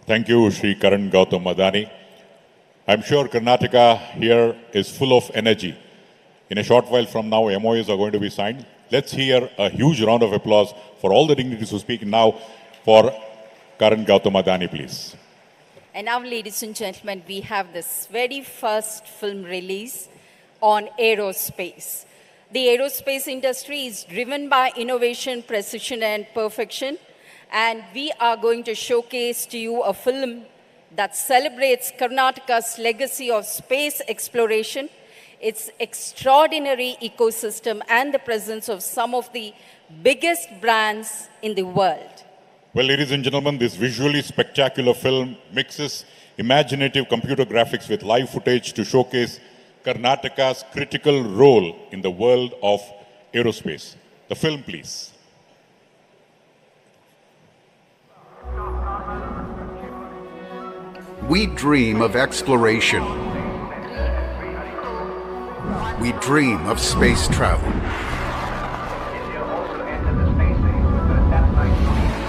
Thank you, Shri Karan Gautam Madani. I'm sure Karnataka here is full of energy. In a short while from now, MOUs are going to be signed. Let's hear a huge round of applause for all the dignitaries who speak now. For Karan Gautam Madani, please. And now, ladies and gentlemen, we have this very first film release on aerospace. The aerospace industry is driven by innovation, precision, and perfection. And we are going to showcase to you a film that celebrates Karnataka's legacy of space exploration, its extraordinary ecosystem, and the presence of some of the biggest brands in the world. Well, ladies and gentlemen, this visually spectacular film mixes imaginative computer graphics with live footage to showcase Karnataka's critical role in the world of aerospace. The film, please. We dream of exploration. We dream of space travel.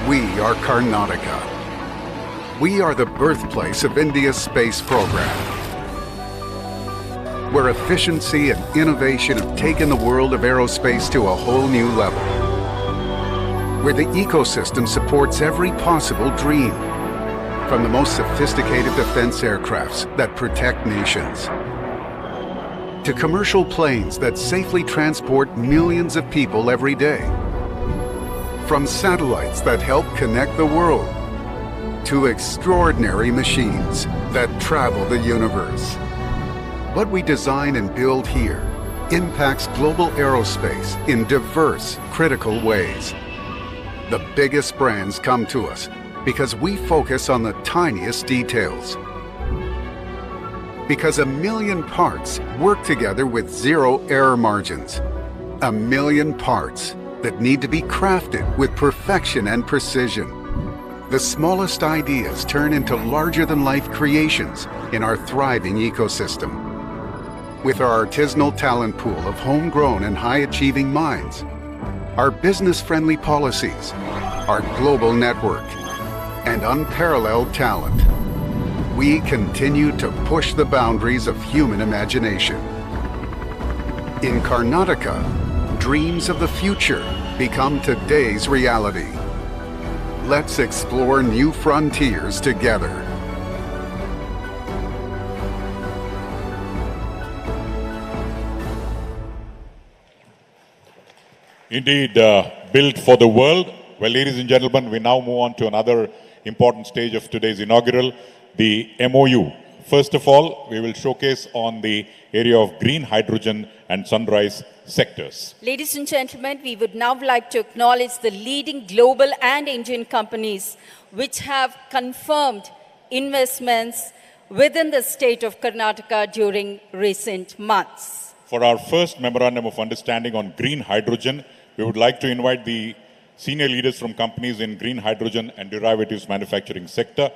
We are Karnataka. We are the birthplace of India's space program, where efficiency and innovation have taken the world of aerospace to a whole new level, where the ecosystem supports every possible dream, from the most sophisticated defense aircrafts that protect nations, to commercial planes that safely transport millions of people every day, from satellites that help connect the world, to extraordinary machines that travel the universe. What we design and build here impacts global aerospace in diverse, critical ways. The biggest brands come to us because we focus on the tiniest details. Because 1 million parts work together with 0 error margins. 1 million parts that need to be crafted with perfection and precision. The smallest ideas turn into larger-than-life creations in our thriving ecosystem. With our artisanal talent pool of homegrown and high-achieving minds, our business-friendly policies, our global network, and unparalleled talent, we continue to push the boundaries of human imagination. In Karnataka, dreams of the future become today's reality. Let's explore new frontiers together. Indeed, built for the world. Well, ladies and gentlemen, we now move on to another important stage of today's inaugural, the MOU. First of all, we will showcase on the area of green hydrogen and sunrise sectors. Ladies and gentlemen, we would now like to acknowledge the leading global and Indian companies which have confirmed investments within the state of Karnataka during recent months. For our first memorandum of understanding on green hydrogen, we would like to invite the senior leaders from companies in green hydrogen and derivatives manufacturing sector.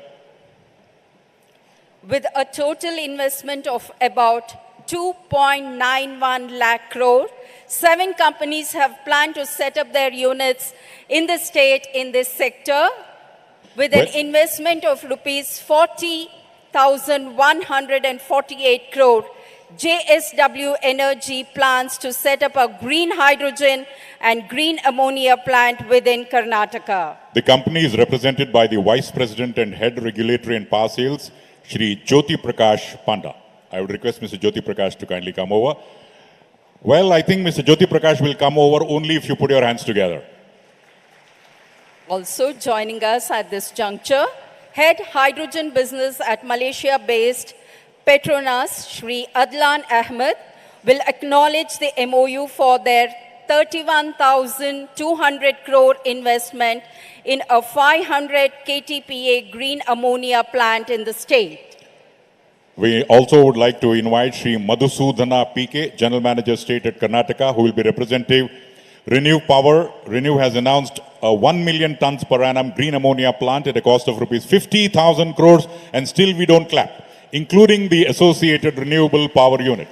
With a total investment of about 2.91 lakh crore, 7 companies have planned to set up their units in the state in this sector with an investment of rupees 40 148 crore, JSW Energy plans to set up a green hydrogen and green ammonia plant within Karnataka. The company is represented by the Vice President and Head Regulatory and Power Sales, Shri Jyoti Prakash Panda. I would request Mr. Jyoti Prakash to kindly come over. Well, I think Mr. Jyoti Prakash will come over only if you put your hands together. Also joining us at this juncture, Head Hydrogen Business at Malaysia-based Petronas, Shri Adlan Ahmed, will acknowledge the MOU for their 31,200 crore investment in a 500 KTPA green ammonia plant in the state. We also would like to invite Shri Madhusudhana PK, General Manager State at Karnataka, who will be representing Renew Power. Renew has announced a 1 million tons per annum green ammonia plant at a cost of rupees 50,000 crores, and still we don't clap, including the associated renewable power unit.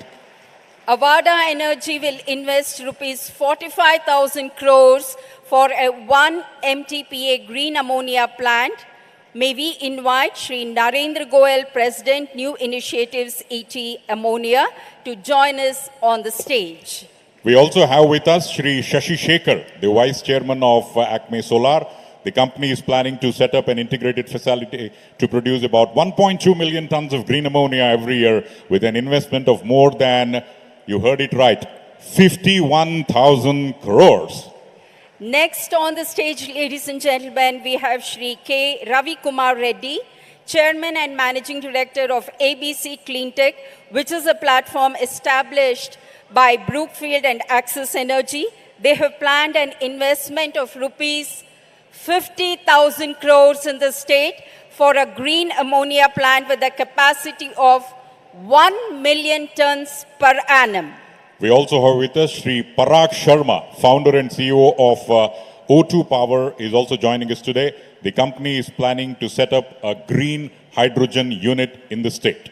Avada Energy will invest rupees 45,000 crores for a 1 MTPA green ammonia plant. May we invite Shri Narendra Goyal, President, New Initiatives ET Ammonia, to join us on the stage. We also have with us Shri Shashi Shekhar, the Vice Chairman of Acme Solar. The company is planning to set up an integrated facility to produce about 1.2 million tons of green ammonia every year with an investment of more than, you heard it right, 51,000 crores. Next on the stage, ladies and gentlemen, we have Shri K. Ravi Kumar Reddy, Chairman and Managing Director of ABC Cleantech, which is a platform established by Brookfield and Access Energy. They have planned an investment of rupees 50,000 crores in the state for a green ammonia plant with a capacity of 1 million tons per annum. We also have with us Shri Parag Sharma, founder and CEO of O2 Power, is also joining us today. The company is planning to set up a green hydrogen unit in the state.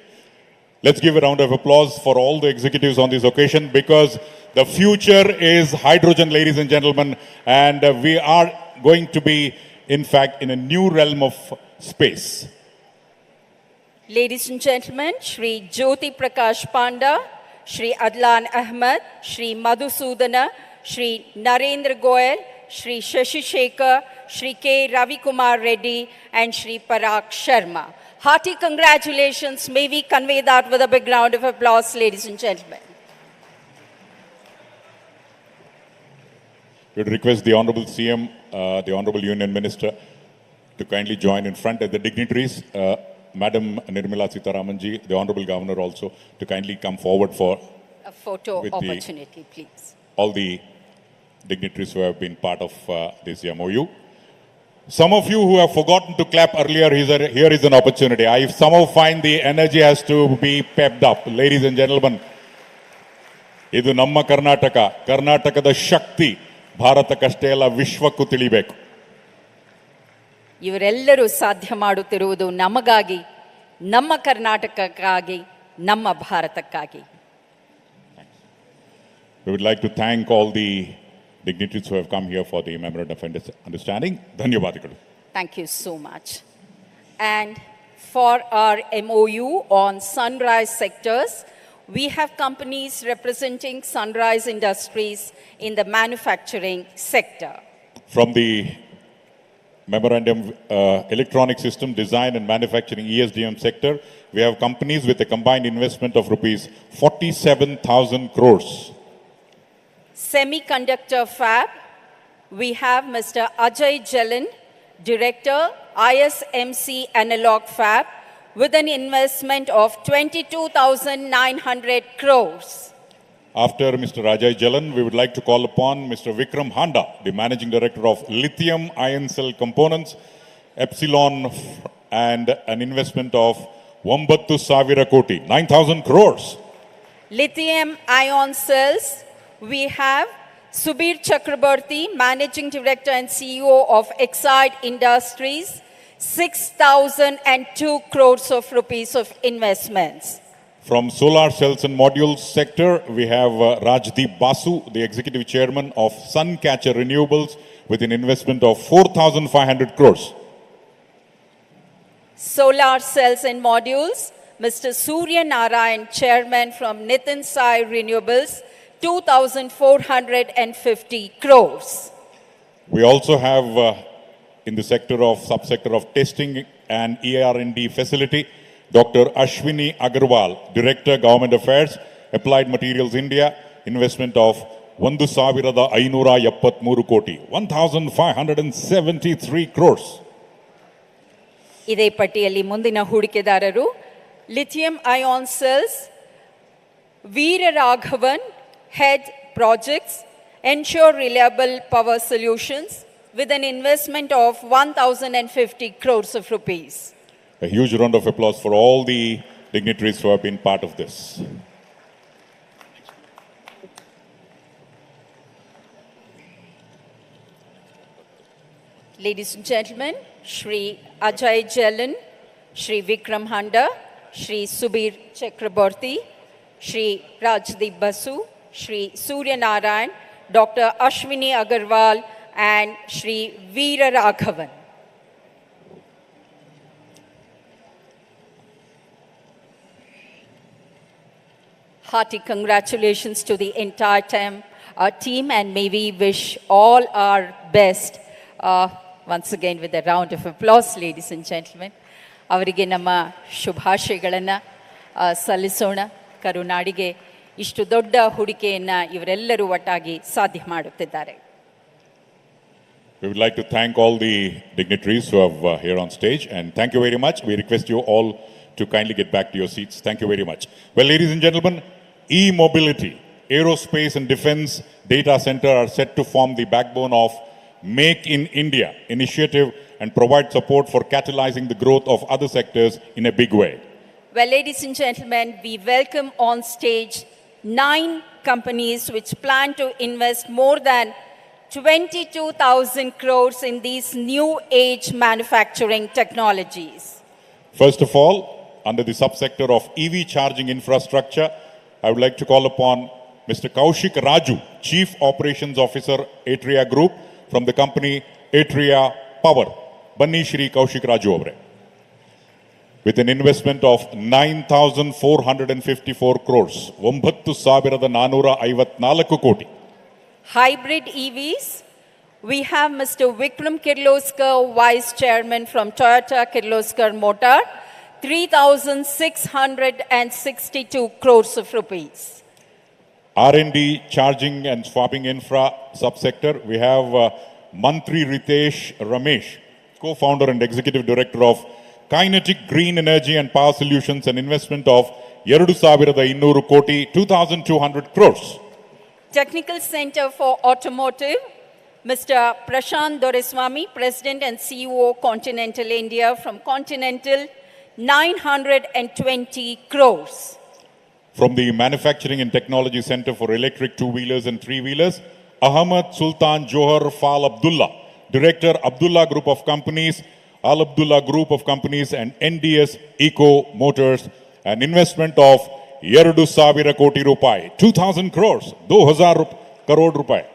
Let's give a round of applause for all the executives on this occasion, because the future is hydrogen, ladies and gentlemen, and we are going to be, in fact, in a new realm of space. Ladies and gentlemen, Shri Jyoti Prakash Panda, Shri Adlan Ahmed, Shri Madhusudana, Shri Narendra Goyal, Shri Shashi Shekhar, Shri K. Ravi Kumar Reddy, and Shri Parag Sharma. Hearty congratulations. May we convey that with a big round of applause, ladies and gentlemen. We would request the Honorable CM, the Honorable Union Minister, to kindly join in front, and the dignitaries, Madam Nirmala Sitharamanji, the Honorable Governor also, to kindly come forward for a photo opportunity, please. All the dignitaries who have been part of this MOU. Some of you who have forgotten to clap earlier, here is an opportunity. I somehow find the energy has to be pepped up. Ladies and gentlemen, idu namma Karnataka, Karnatakada Shakti, ಭಾರತಕ್ಕಷ್ಟೇ ಅಲ್ಲ ವಿಶ್ವಕ್ಕೂ ತಿಳಿಬೇಕು. ಇವರೆಲ್ಲರೂ ಸಾಧ್ಯ ಮಾಡುತ್ತಿರುವುದು ನಮಗಾಗಿ, ನಮ್ಮ ಕರ್ನಾಟಕಕ್ಕಾಗಿ, ನಮ್ಮ ಭಾರತಕ್ಕಾಗಿ. We would like to thank all the dignitaries who have come here for the memorandum of understanding. ಧನ್ಯವಾದಗಳು. Thank you so much. And for our MOU on sunrise sectors, we have companies representing sunrise industries in the manufacturing sector. From the memorandum electronic system design and manufacturing ESDM sector, we have companies with a combined investment of rupees 47,000 crores. Semiconductor fab, we have Mr. Ajay Jalan, Director, ISMC Analog Fab, with an investment of 22,900 crores. After Mr. Ajay Jalan, we would like to call upon Mr. Vikram Handa, the Managing Director of Lithium Ion Cell Components, Epsilon, and an investment of 9,000 koti, 9,000 crores. Lithium Ion Cells, we have Subir Chakraborty, Managing Director and CEO of Exide Industries, 6,002 crores of rupees of investments. From solar cells and modules sector, we have Rajdeep Basu, the Executive Chairman of Suncatcher Renewables, with an investment of 4,500 crores. Solar Cells and Modules, Mr. Surya Narayan, Chairman from Nitin Sai Renewables, 2,450 crores. We also have in the subsector of testing and ER&D facility, Dr. Ashwini Agarwal, Director, Government Affairs, Applied Materials India, investment of 1,573 koti, 1,573 crores. ಇದೇ ಪಟ್ಟಿಯಲ್ಲಿ ಮುಂದಿನ ಹೂಡಿಕೆದಾರರು lithium ion cells Veeraraghavan head projects ensure reliable power solutions with an investment of 1,050 crores of rupees. A huge round of applause for all the dignitaries who have been part of this. Ladies and gentlemen, Shri Ajay Jalan, Shri Vikram Handa, Shri Subir Chakraborty, Shri Rajdeep Basu, Shri Surya Narayan, Dr. Ashwini Agarwal, and Shri Veera Raghavan. Hearty congratulations to the entire team, and may we wish all our best. Once again with a round of applause, ladies and gentlemen. ಅವರಿಗೆ ನಮ್ಮ ಶುಭಾಶಯಗಳನ್ನು ಸಲ್ಲಿಸೋಣ. ಕರುನಾಡಿಗೆ ಇಷ್ಟು ದೊಡ್ಡ ಹೂಡಿಕೆಯನ್ನು ಇವರೆಲ್ಲರೂ ಒಟ್ಟಾಗಿ ಸಾಧ್ಯ ಮಾಡುತ್ತಿದ್ದಾರೆ. We would like to thank all the dignitaries who are here on stage, and thank you very much. We request you all to kindly get back to your seats. Thank you very much. Well, ladies and gentlemen, e-mobility, aerospace and defense data center are set to form the backbone of Make in India initiative and provide support for catalyzing the growth of other sectors in a big way. Well, ladies and gentlemen, we welcome on stage 9 companies which plan to invest more than 22,000 crores in these new age manufacturing technologies. First of all, under the subsector of EV charging infrastructure, I would like to call upon Mr. Kaushik Raju, Chief Operations Officer, Atria Group, from the company Atria Power. Banni Shri Kaushik Raju avare. With an investment of 9,454 crores, 9,454 koti. Hybrid EVs, we have Mr. Vikram Kirloskar, Vice Chairman from Toyota Kirloskar Motor, 3,662 crores of rupees. R&D charging and swapping infra subsector, we have Mantri Ritesh Ramesh, co-founder and executive director of Kinetic Green Energy and Power Solutions, an investment of 2,200 koti, 2,200 crores. Technical Center for Automotive, Mr. Prashant Doreswamy, President and CEO Continental India from Continental, 920 crores. From the Manufacturing and Technology Center for Electric Two-Wheelers and Three-Wheelers, Ahmad Sultan Johar Fal Abdullah, Director, Abdullah Group of Companies, Al Abdullah Group of Companies, and NDS Eco Motors, an investment of 2,000 koti rupai, 2,000 crores, 2,000 crore rupai.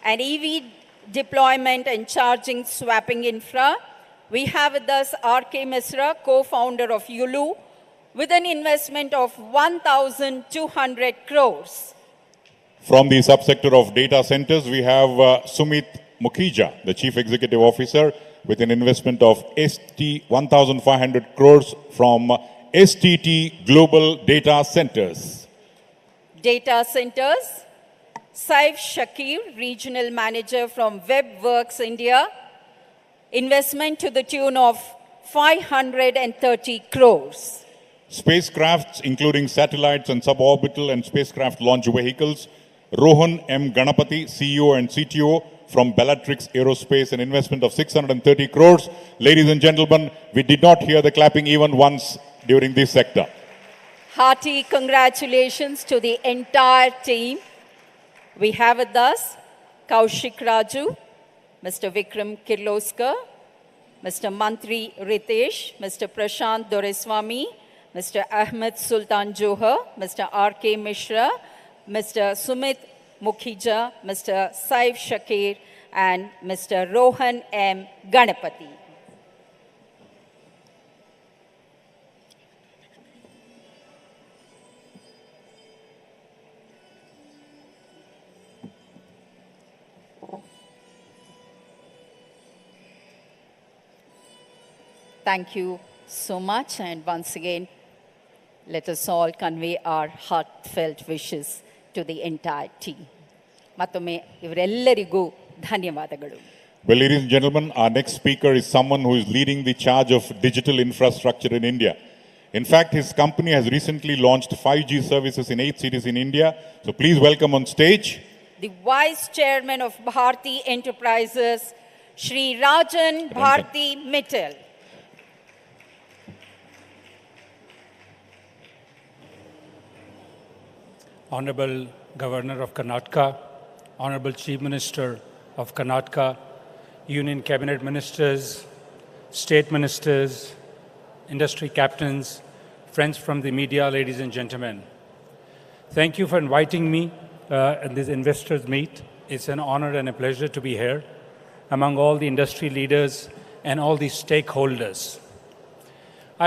And EV deployment and charging swapping infra, we have with us R.K. Misra, co-founder of Yulu, with an investment of 1,200 crores. From the subsector of data centers, we have Sumit Mukhija, the Chief Executive Officer, with an investment of 1,500 crores from STT Global Data Centers. Data centers, Saif Shakir, Regional Manager from WebWorks India, investment to the tune of 530 crores. Spacecrafts, including satellites and suborbital and spacecraft launch vehicles, Rohan M. Ganapati, CEO and CTO from Bellatrix Aerospace, an investment of 630 crores. Ladies and gentlemen, we did not hear the clapping even once during this sector. Hearty congratulations to the entire team. We have with us Kaushik Raju, Mr. Vikram Kirloskar, Mr. Mantri Ritesh, Mr. Prashant Doreswamy, Mr. Ahmed Sultan Johar, Mr. R.K. Mishra, Mr. Sumit Mukhija, Mr. Saif Shakir, and Mr. Rohan M. Ganapati. Thank you so much. And once again, let us all convey our heartfelt wishes to the entire team. ಮತ್ತೊಮ್ಮೆ ಇವರೆಲ್ಲರಿಗೂ ಧನ್ಯವಾದಗಳು. Well, ladies and gentlemen, our next speaker is someone who is leading the charge of digital infrastructure in India. In fact, his company has recently launched 5G services in 8 cities in India. So please welcome on stage The Vice Chairman of Bharti Enterprises, Shri Rajan Bharti Mittal. Honorable Governor of Karnataka, Honorable Chief Minister of Karnataka, Union Cabinet Ministers, State Ministers, Industry Captains, friends from the media, ladies and gentlemen. Thank you for inviting me at this investors meet. It's an honor and a pleasure to be here among all the industry leaders and all the stakeholders.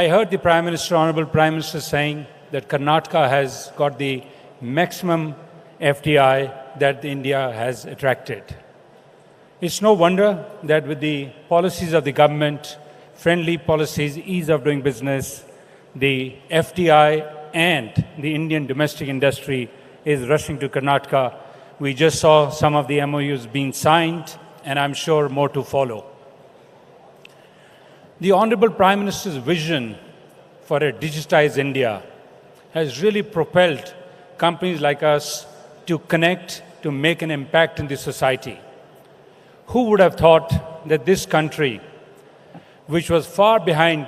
I heard the Prime Minister, Honorable Prime Minister saying that Karnataka has got the maximum FDI that India has attracted. It's no wonder that with the policies of the government, friendly policies, ease of doing business, the FDI and the Indian domestic industry is rushing to Karnataka. We just saw some of the MOUs being signed, and I'm sure more to follow. The Honorable Prime Minister's vision for a digitized India has really propelled companies like us to connect, to make an impact in the society. Who would have thought that this country, which was far behind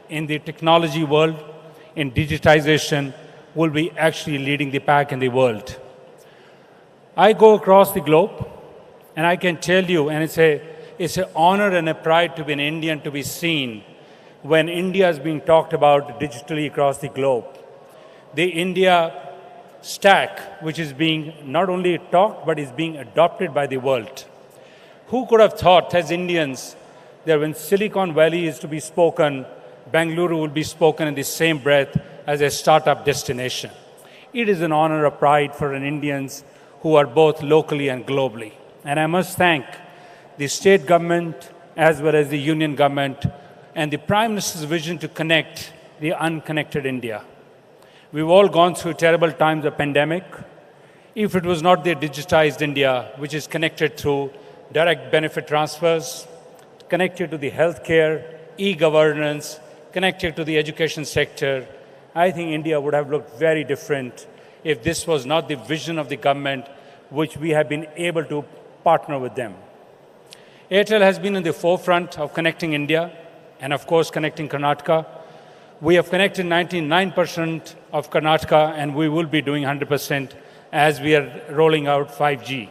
in the technology world, in digitization, will be actually leading the pack in the world? I go across the globe, and I can tell you, and it's an honor and a pride to be an Indian, to be seen when India is being talked about digitally across the globe. The India stack, which is being not only talked, but is being adopted by the world. Who could have thought as Indians that when Silicon Valley is to be spoken, Bangalore will be spoken in the same breath as a startup destination? It is an honor, a pride for an Indians who are both locally and globally. And I must thank the state government as well as the union government and the Prime Minister's vision to connect the unconnected India. We've all gone through terrible times of pandemic. If it was not the digitized India, which is connected through direct benefit transfers, connected to the healthcare, e-governance, connected to the education sector, I think India would have looked very different if this was not the vision of the government, which we have been able to partner with them. Airtel has been in the forefront of connecting India and, of course, connecting Karnataka. We have connected 99% of Karnataka, and we will be doing 100% as we are rolling out 5G.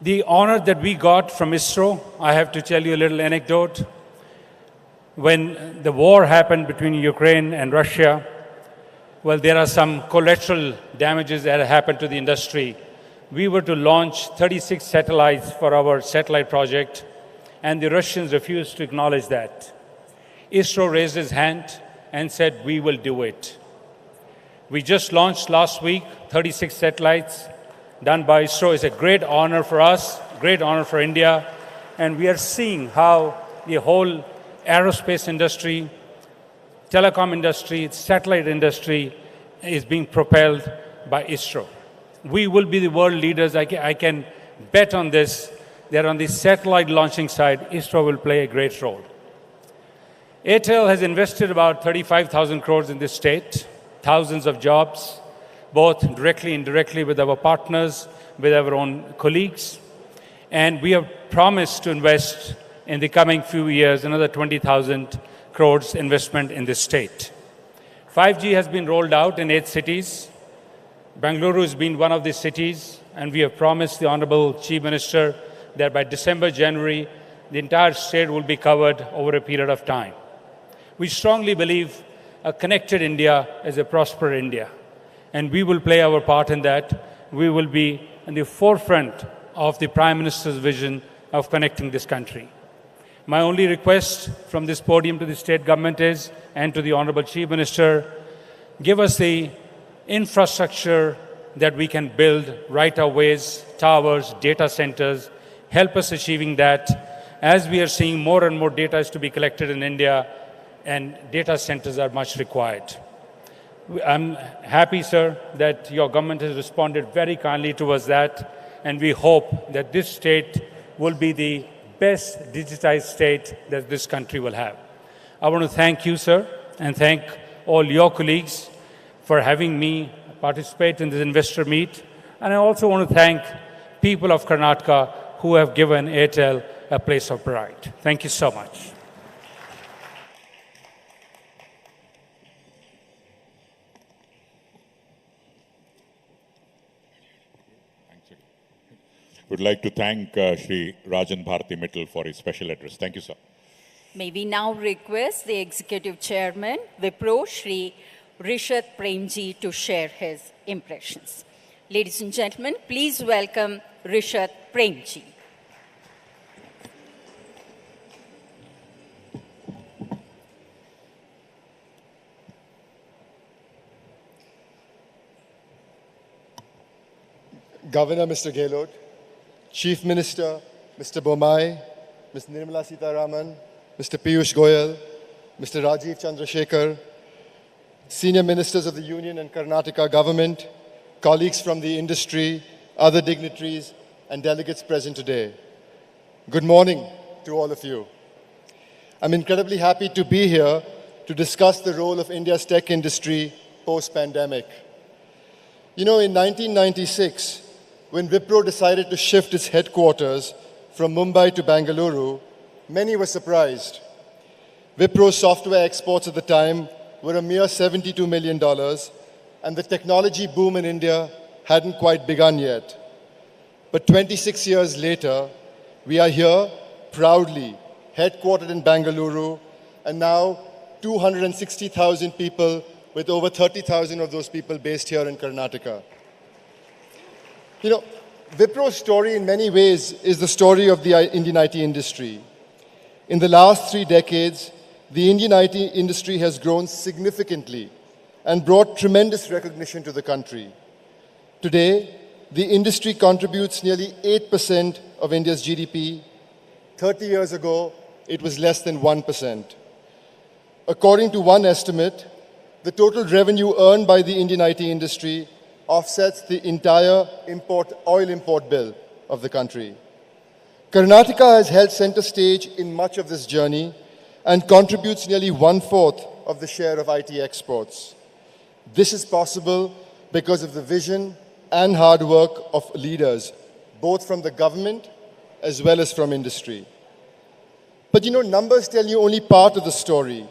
The honor that we got from ISRO, I have to tell you a little anecdote. When the war happened between Ukraine and Russia, well, there are some collateral damages that happened to the industry. We were to launch 36 satellites for our satellite project, and the Russians refused to acknowledge that. ISRO raised his hand and said, we will do it. We just launched last week 36 satellites done by ISRO. It's a great honor for us, great honor for India, and we are seeing how the whole aerospace industry, telecom industry, satellite industry is being propelled by ISRO. We will be the world leaders. I can bet on this, that on the satellite launching side, ISRO will play a great role. Airtel has invested about 35,000 crores in this state, thousands of jobs, both directly and indirectly with our partners, with our own colleagues. And we have promised to invest in the coming few years another 20,000 crores investment in this state. 5G has been rolled out in 8 cities. Bangalore has been one of these cities, and we have promised the Honorable Chief Minister that by December, January, the entire state will be covered over a period of time. We strongly believe a connected India is a prosperous India, and we will play our part in that. We will be in the forefront of the Prime Minister's vision of connecting this country. My only request from this podium to the state government is, and to the Honorable Chief Minister, give us the infrastructure that we can build, right-of-ways, towers, data centers, help us achieving that, as we are seeing more and more data is to be collected in India, and data centers are much required. I'm happy, sir, that your government has responded very kindly towards that, and we hope that this state will be the best digitized state that this country will have. I want to thank you, sir, and thank all your colleagues for having me participate in this investor meet. And I also want to thank people of Karnataka who have given Airtel a place of pride. Thank you so much. Would like to thank Shri Rajan Bharati Mittal for his special address. Thank you, sir. May we now request the Executive Chairman, Wipro, Shri Rishat Premji, to share his impressions. Ladies and gentlemen, please welcome Rishat Premji. Governor Mr. Gehlot, Chief Minister Mr. Bommai, Ms. Nirmala Sitharaman, Mr. Piyush Goyal, Mr. Rajiv Chandrasekhar, Senior Ministers of the Union and Karnataka government, colleagues from the industry, other dignitaries, and delegates present today. Good morning to all of you. I'm incredibly happy to be here to discuss the role of India's tech industry post-pandemic. You know, in 1996, when Wipro decided to shift its headquarters from Mumbai to Bengaluru, many were surprised. Wipro's software exports at the time were a mere $72 million, and the technology boom in India hadn't quite begun yet. But 26 years later, we are here proudly, headquartered in Bengaluru, and now 260,000 people, with over 30,000 of those people based here in Karnataka. You know, Wipro's story in many ways is the story of the Indian IT industry. In the last 3 decades, the Indian IT industry has grown significantly and brought tremendous recognition to the country. Today, the industry contributes nearly 8% of India's GDP. 30 years ago, it was less than 1%. According to one estimate, the total revenue earned by the Indian IT industry offsets the entire oil import bill of the country. Karnataka has held center stage in much of this journey and contributes nearly 1/4 of the share of IT exports. This is possible because of the vision and hard work of leaders, both from the government as well as from industry. But you know, numbers tell you only part of the story.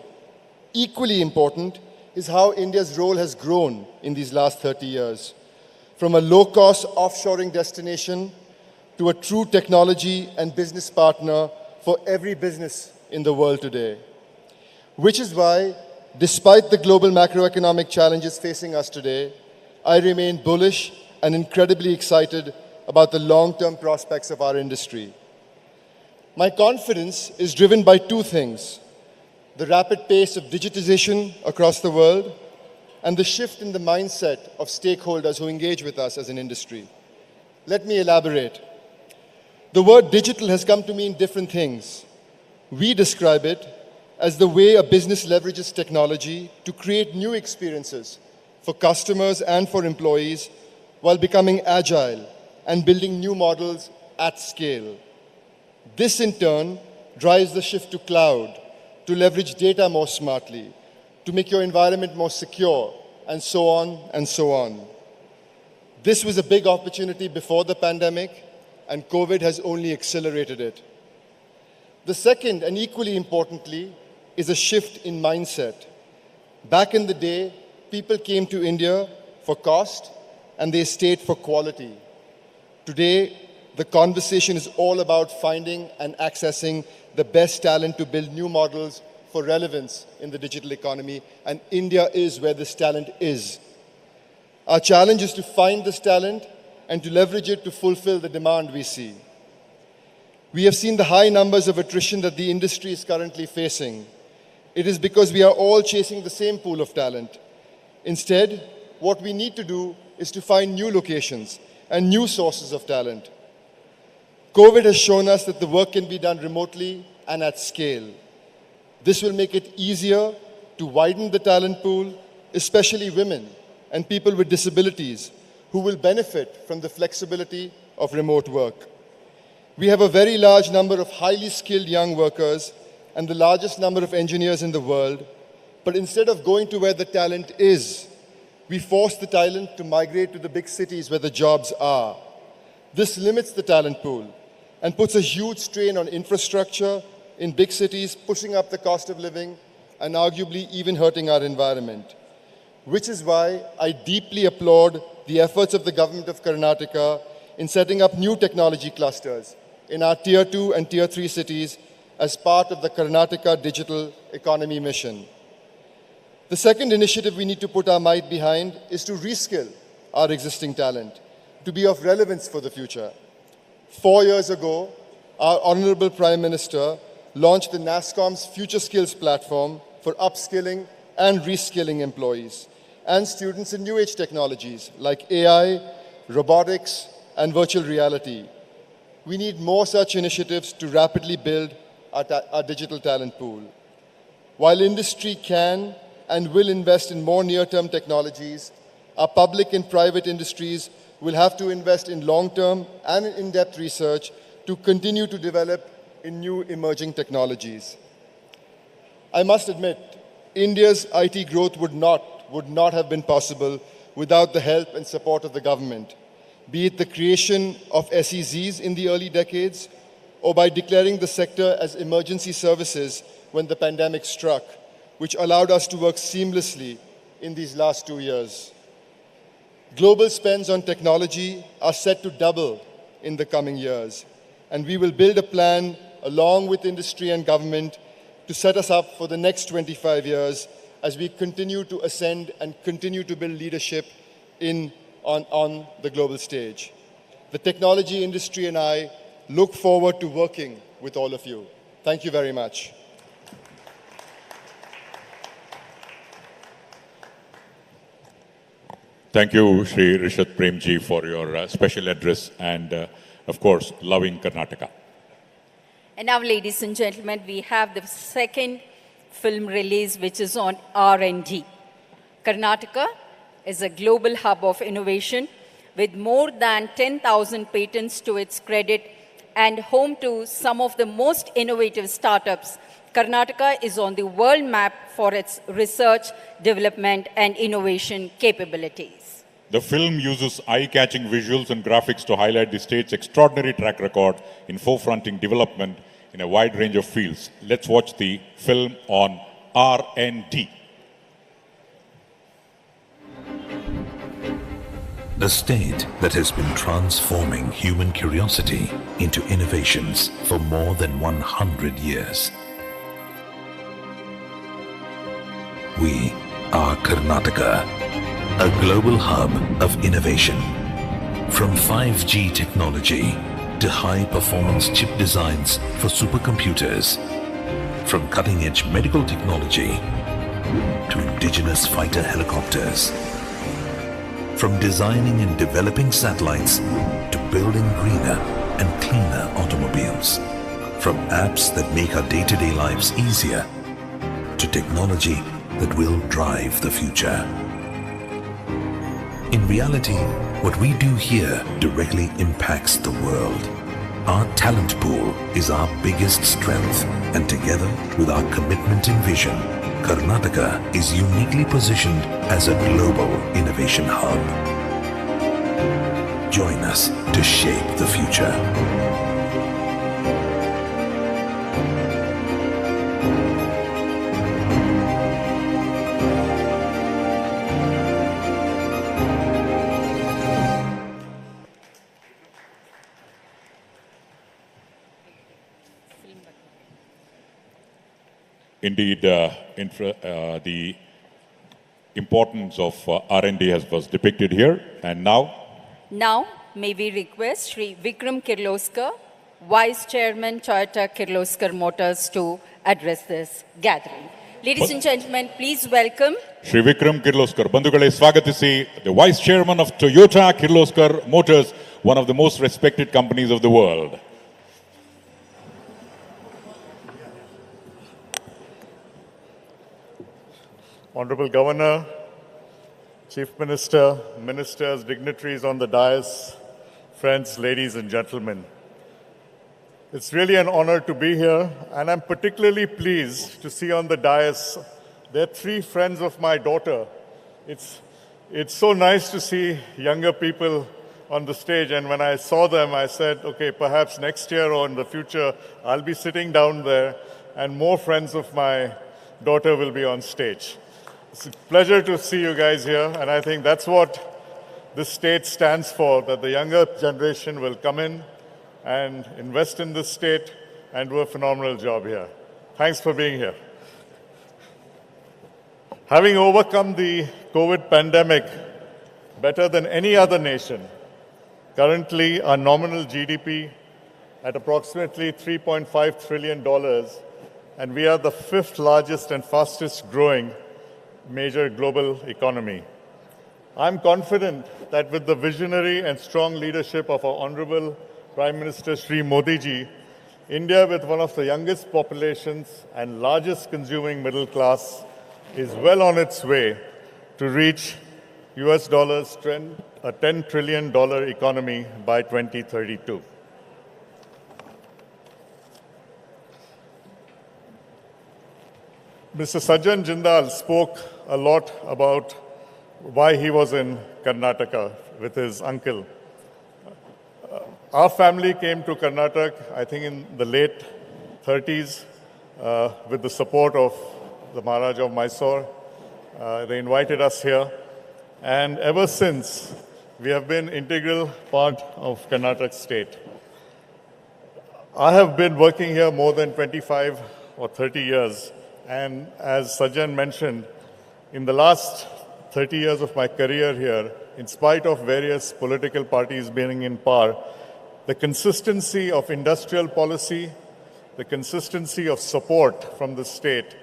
Equally important is how India's role has grown in these last 30 years. From a low-cost offshoring destination to a true technology and business partner for every business in the world today. Which is why, despite the global macroeconomic challenges facing us today, I remain bullish and incredibly excited about the long-term prospects of our industry. My confidence is driven by 2 things: the rapid pace of digitization across the world and the shift in the mindset of stakeholders who engage with us as an industry. Let me elaborate. The word digital has come to mean different things. We describe it as the way a business leverages technology to create new experiences for customers and for employees while becoming agile and building new models at scale. This in turn drives the shift to cloud, to leverage data more smartly, to make your environment more secure, and so on and so on. This was a big opportunity before the pandemic, and COVID has only accelerated it. The second, and equally importantly, is a shift in mindset. Back in the day, people came to India for cost, and they stayed for quality. Today, the conversation is all about finding and accessing the best talent to build new models for relevance in the digital economy, and India is where this talent is. Our challenge is to find this talent and to leverage it to fulfill the demand we see. We have seen the high numbers of attrition that the industry is currently facing. It is because we are all chasing the same pool of talent. Instead, what we need to do is to find new locations and new sources of talent. COVID has shown us that the work can be done remotely and at scale. This will make it easier to widen the talent pool, especially women and people with disabilities who will benefit from the flexibility of remote work. We have a very large number of highly skilled young workers and the largest number of engineers in the world, but instead of going to where the talent is, we force the talent to migrate to the big cities where the jobs are. This limits the talent pool and puts a huge strain on infrastructure in big cities, pushing up the cost of living and arguably even hurting our environment. Which is why I deeply applaud the efforts of the government of Karnataka in setting up new technology clusters in our Tier 2 and Tier 3 cities as part of the Karnataka Digital Economy Mission. The second initiative we need to put our might behind is to reskill our existing talent to be of relevance for the future. 4 years ago, our Honorable Prime Minister launched the NASSCOM's Future Skills platform for upskilling and reskilling employees and students in new age technologies like AI, robotics, and virtual reality. We need more such initiatives to rapidly build our digital talent pool. While industry can and will invest in more near-term technologies, our public and private industries will have to invest in long-term and in-depth research to continue to develop in new emerging technologies. I must admit, India's IT growth would not have been possible without the help and support of the government, be it the creation of SEZs in the early decades or by declaring the sector as emergency services when the pandemic struck, which allowed us to work seamlessly in these last 2 years. Global spends on technology are set to double in the coming years, and we will build a plan along with industry and government to set us up for the next 25 years as we continue to ascend and continue to build leadership on the global stage. The technology industry and I look forward to working with all of you. Thank you very much. Thank you, Shri Rishabh Premji, for your special address and, of course, loving Karnataka. And now, ladies and gentlemen, we have the second film release, which is on R&D. Karnataka is a global hub of innovation with more than 10,000 patents to its credit and home to some of the most innovative startups. Karnataka is on the world map for its research, development, and innovation capabilities. The film uses eye-catching visuals and graphics to highlight the state's extraordinary track record in forefronting development in a wide range of fields. Let's watch the film on R&D. A state that has been transforming human curiosity into innovations for more than 100 years. We are Karnataka, a global hub of innovation. From 5G technology to high-performance chip designs for supercomputers, from cutting-edge medical technology to indigenous fighter helicopters, from designing and developing satellites to building greener and cleaner automobiles, from apps that make our day-to-day lives easier to technology that will drive the future. In reality, what we do here directly impacts the world. Our talent pool is our biggest strength, and together with our commitment and vision, Karnataka is uniquely positioned as a global innovation hub. Join us to shape the future. Indeed, the importance of R&D was depicted here. And now? Now, may we request Shri Vikram Kirloskar, Vice Chairman, Toyota Kirloskar Motors, to address this gathering. Ladies and gentlemen, please welcome Shri Vikram Kirloskar. Bandhugale swagatisi, the Vice Chairman of Toyota Kirloskar Motors, one of the most respected companies of the world. Honorable Governor, Chief Minister, ministers, dignitaries on the dais, friends, ladies and gentlemen. It's really an honor to be here, and I'm particularly pleased to see on the dais there are 3 friends of my daughter. It's so nice to see younger people on the stage, and when I saw them, I said, okay, perhaps next year or in the future, I'll be sitting down there, and more friends of my daughter will be on stage. It's a pleasure to see you guys here, and I think that's what this state stands for, that the younger generation will come in and invest in this state and do a phenomenal job here. Thanks for being here. Having overcome the COVID pandemic better than any other nation, currently our nominal GDP at approximately $3.5 trillion, and we are the 5th largest and fastest growing major global economy. I'm confident that with the visionary and strong leadership of our Honorable Prime Minister Shri Modi ji, India, with one of the youngest populations and largest consuming middle class, is well on its way to reach US dollars a $10 trillion economy by 2032. Mr. Sajjan Jindal spoke a lot about why he was in Karnataka with his uncle. Our family came to Karnataka, I think, in the late 30s with the support of the Maharaja of Mysore. They invited us here. And ever since, we have been integral part of Karnataka state. I have been working here more than 25 or 30 years. And as Sajjan mentioned, in the last 30 years of my career here, in spite of various political parties being in power, the consistency of industrial policy, the consistency of support from the state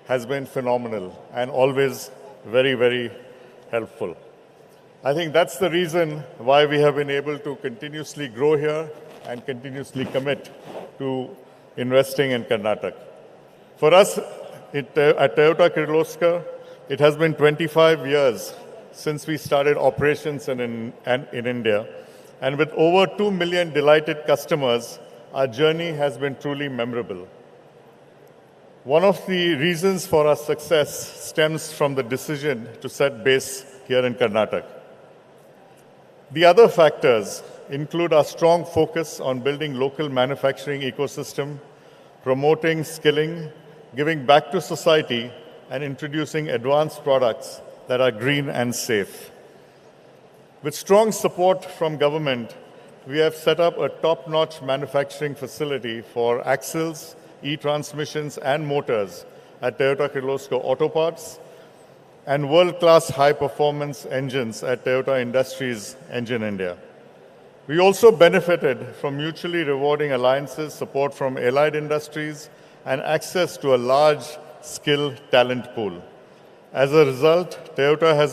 has been phenomenal and always very, very helpful. I think that's the reason why we have been able to continuously grow here and continuously commit to investing in Karnataka. For us at Toyota Kirloskar, it has been 25 years since we started operations in India. And with over 2 million delighted customers, our journey has been truly memorable. One of the reasons for our success stems from the decision to set base here in Karnataka. The other factors include our strong focus on building local manufacturing ecosystem, promoting skilling, giving back to society, and introducing advanced products that are green and safe. With strong support from government, we have set up a top-notch manufacturing facility for axles, e-transmissions and motors at Toyota Kirloskar Auto Parts and world-class high-performance engines at Toyota Industries Engine India. We also benefited from mutually rewarding alliances, support from allied industries, and access to a large skill talent pool. As a result, Toyota has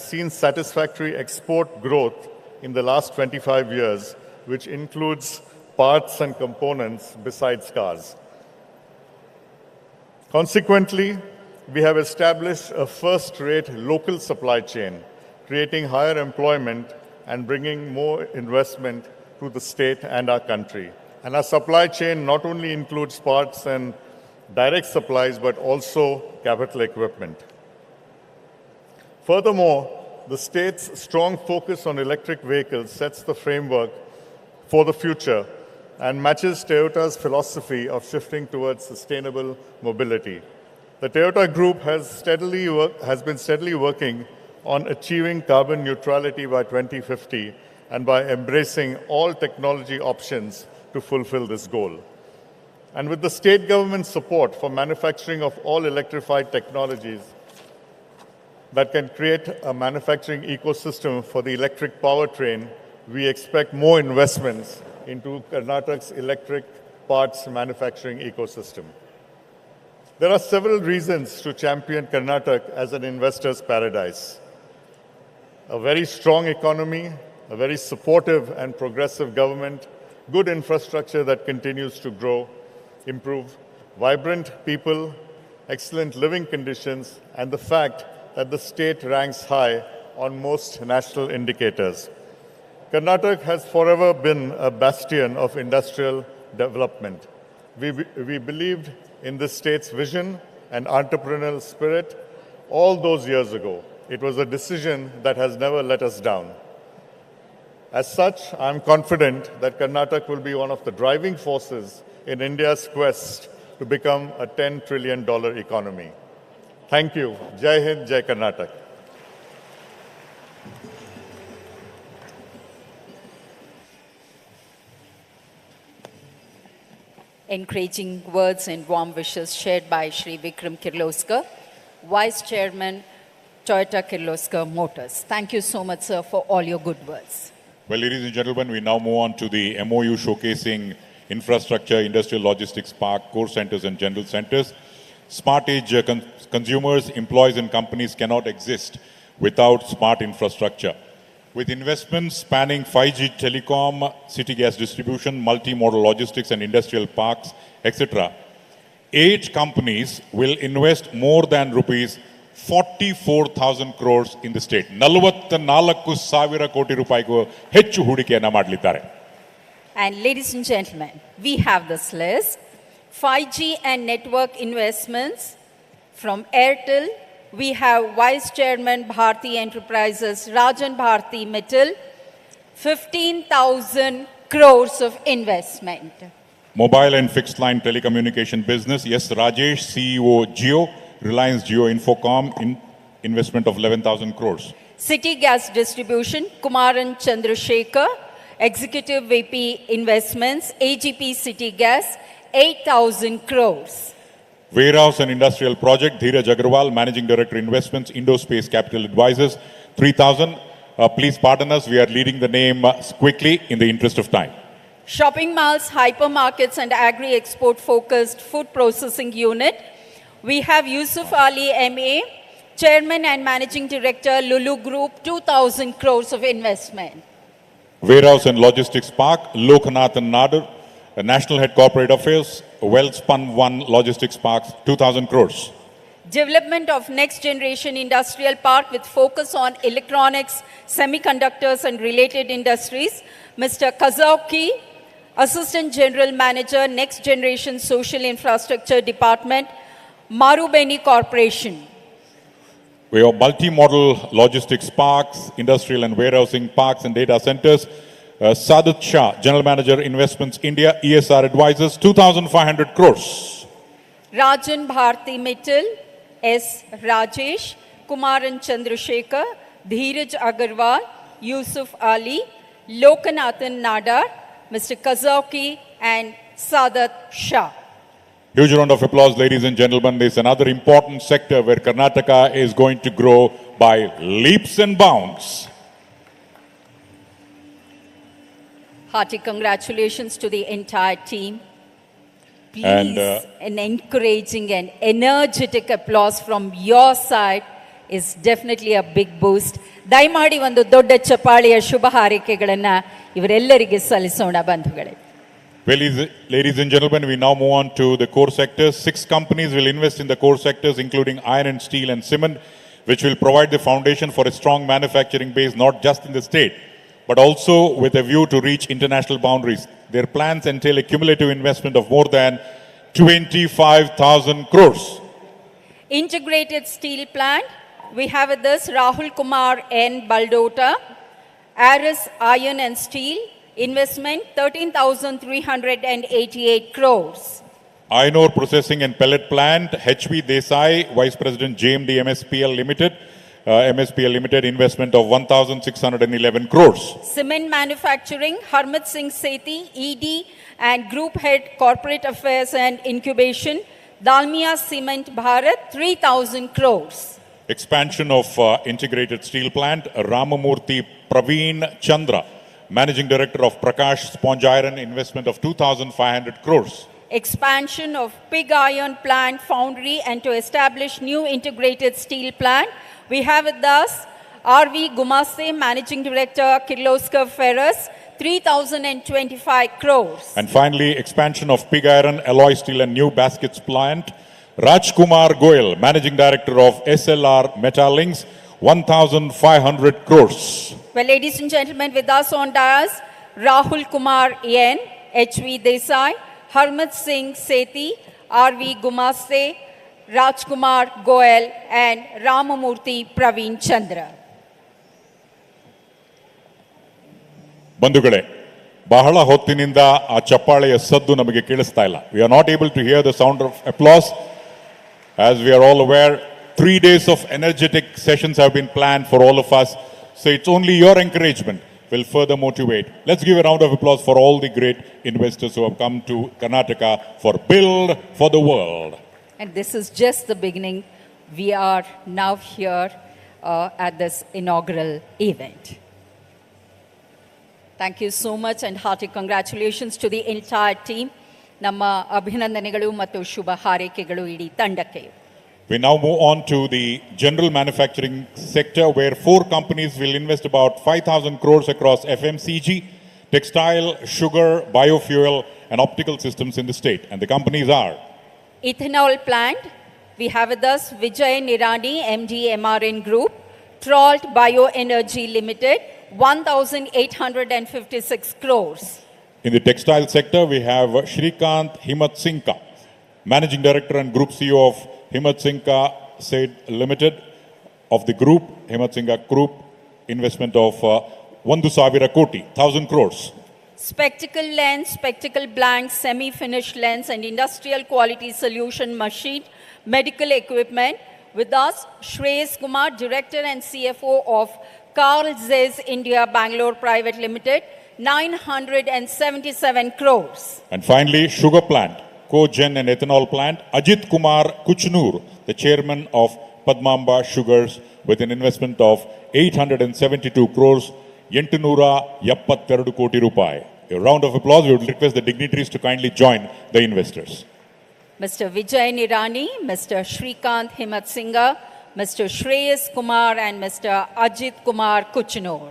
seen satisfactory export growth in the last 25 years, which includes parts and components besides cars. Consequently, we have established a first-rate local supply chain, creating higher employment and bringing more investment to the state and our country. And our supply chain not only includes parts and direct supplies, but also capital equipment. Furthermore, the state's strong focus on electric vehicles sets the framework for the future and matches Toyota's philosophy of shifting towards sustainable mobility. The Toyota Group has been steadily working on achieving carbon neutrality by 2050 and by embracing all technology options to fulfill this goal. And with the state government's support for manufacturing of all electrified technologies that can create a manufacturing ecosystem for the electric powertrain, we expect more investments into Karnataka's electric parts manufacturing ecosystem. There are several reasons to champion Karnataka as an investor's paradise. A very strong economy, a very supportive and progressive government, good infrastructure that continues to grow, improve, vibrant people, excellent living conditions, and the fact that the state ranks high on most national indicators. Karnataka has forever been a bastion of industrial development. We believed in the state's vision and entrepreneurial spirit all those years ago. It was a decision that has never let us down. As such, I am confident that Karnataka will be one of the driving forces in India's quest to become a $10 trillion economy. Thank you. Jai Hind, Jai Karnataka. Encouraging words and warm wishes shared by Shri Vikram Kirloskar, Vice Chairman, Toyota Kirloskar Motors. Thank you so much, sir, for all your good words. Well, ladies and gentlemen, we now move on to the MOU showcasing infrastructure, industrial logistics park, core centers and general centers. Smart age consumers, employees and companies cannot exist without smart infrastructure. With investments spanning 5G telecom, city gas distribution, multimodal logistics and industrial parks, etc., 8 companies will invest more than rupees 44,000 crores in the state. 44,000 ಕೋಟಿ ರೂಪಾಯಿಗೂ ಹೆಚ್ಚು ಹೂಡಿಕೆಯನ್ನು ಮಾಡಲಿದ್ದಾರೆ. And ladies and gentlemen, we have this list. 5G and network investments from Airtel. We have Vice Chairman Bharti Enterprises, Rajan Bharti Mittal, 15,000 crores of investment. Mobile and fixed line telecommunication business, yes, Rajesh, CEO Jio, Reliance Jio Infocom, investment of 11,000 crores. City gas distribution, Kumaran Chandrasekhar, Executive VP Investments, AGP City Gas, 8,000 crores. Warehouse and industrial project, Dheeraj Agarwal, Managing Director Investments, Indospace Capital Advisors, 3,000. Please pardon us, we are leading the name quickly in the interest of time. Shopping malls, hypermarkets and agri-export focused food processing unit. We have Yusuf Ali MA, Chairman and Managing Director, Lulu Group, 2,000 crores of investment. Warehouse and Logistics Park, Lokanath and Nader, National Head Corporate Affairs, Wellspun One Logistics Parks, 2,000 crores. Development of next generation industrial park with focus on electronics, semiconductors and related industries. Mr. Kazauki, Assistant General Manager, Next Generation Social Infrastructure Department, Marubeni Corporation. We have multi-modal logistics parks, industrial and warehousing parks and data centers. Sadat Shah, General Manager, Investments India, ESR Advisors, 2,500 crores. Rajan Bharti Mittal, S. Rajesh, Kumaran Chandrasekhar, Dheeraj Agarwal, Yusuf Ali, Lokanathan Nadar, Mr. Kazauki and Sadat Shah. Huge round of applause, ladies and gentlemen. This is another important sector where Karnataka is going to grow by leaps and bounds. Hearty congratulations to the entire team. Please, And, an encouraging and energetic applause from your side is definitely a big boost. ದಯಮಾಡಿ ಒಂದು ದೊಡ್ಡ ಚಪ್ಪಾಳೆಯ ಶುಭ ಹಾರೈಕೆಗಳನ್ನು ಇವರೆಲ್ಲರಿಗೆ ಸಲ್ಲಿಸೋಣ ಬಂಧುಗಳೇ. Well, ladies and gentlemen, we now move on to the core sectors. 6 companies will invest in the core sectors, including iron and steel and cement, which will provide the foundation for a strong manufacturing base, not just in the state, but also with a view to reach international boundaries. Their plans entail a cumulative investment of more than 25,000 crores. Integrated steel plant, we have with us Rahul Kumar N. Baldota, Aris Iron and Steel, investment 13,388 crores. Iron ore processing and pellet plant, HV Desai, Vice President JMD MSPL Limited, investment of 1,611 crores. Cement manufacturing, Harmit Singh Sethi, ED and Group Head Corporate Affairs and Incubation, Dalmia Cement Bharat, 3,000 crores. Expansion of integrated steel plant, Ramamurthy Praveen Chandra, Managing Director of Prakash Sponge Iron, investment of 2,500 crores. Expansion of pig iron plant foundry and to establish new integrated steel plant. We have with us R.V. Gumaste, Managing Director, Kirloskar Ferrous, 3,025 crores. And finally, expansion of pig iron, alloy steel and new baskets plant, Rajkumar Goyal, Managing Director of SLR Metalinks, 1,500 crores. Well, ladies and gentlemen, with us on dais, Rahul Kumar Yen, H.V. Desai, Harmat Singh Sethi, R.V. Gumaste, Rajkumar Goyal, and Ramamurthy Praveen Chandra. ಬಂಧುಗಳೇ, ಬಹಳ ಹೊತ್ತಿನಿಂದ ಆ ಚಪ್ಪಾಳೆಯ ಸದ್ದು ನಮಗೆ ಕೇಳಿಸ್ತಾ ಇಲ್ಲ. We are not able to hear the sound of applause. As we are all aware, 3 days of energetic sessions have been planned for all of us. So it's only your encouragement will further motivate. Let's give a round of applause for all the great investors who have come to Karnataka for Build for the World. And this is just the beginning. We are now here at this inaugural event. Thank you so much and hearty congratulations to the entire team. ನಮ್ಮ ಅಭಿನಂದನೆಗಳು ಮತ್ತು ಶುಭ ಹಾರೈಕೆಗಳು ಇಡೀ ತಂಡಕ್ಕೆ. We now move on to the general manufacturing sector where 4 companies will invest about 5,000 crores across FMCG, textile, sugar, biofuel and optical systems in the state. And the companies are Ethanol plant, we have with us Vijay Nirani, MD MRN Group, Trolt Bioenergy Limited, 1,856 crores. In the textile sector, we have Shrikant Himat Singka, Managing Director and Group CEO of Himat Singka Said Limited of the group, Himat Singka Group, investment of 1,000 koti, 1,000 crores. Spectacle lens, spectacle blank, semi-finished lens and industrial quality solution machine, medical equipment. With us, Shreyas Kumar, Director and CFO of Carl Zeiss India Bangalore Private Limited, 977 crores. And finally, sugar plant, co-gen and ethanol plant, Ajit Kumar Kuchnur, the chairman of Padmamba Sugars with an investment of 872 crores, 872 koti rupai. A round of applause. We would request the dignitaries to kindly join the investors. Mr. Vijay Nirani, Mr. Shrikant Himat Singha, Mr. Shreyas Kumar and Mr. Ajit Kumar Kuchnur.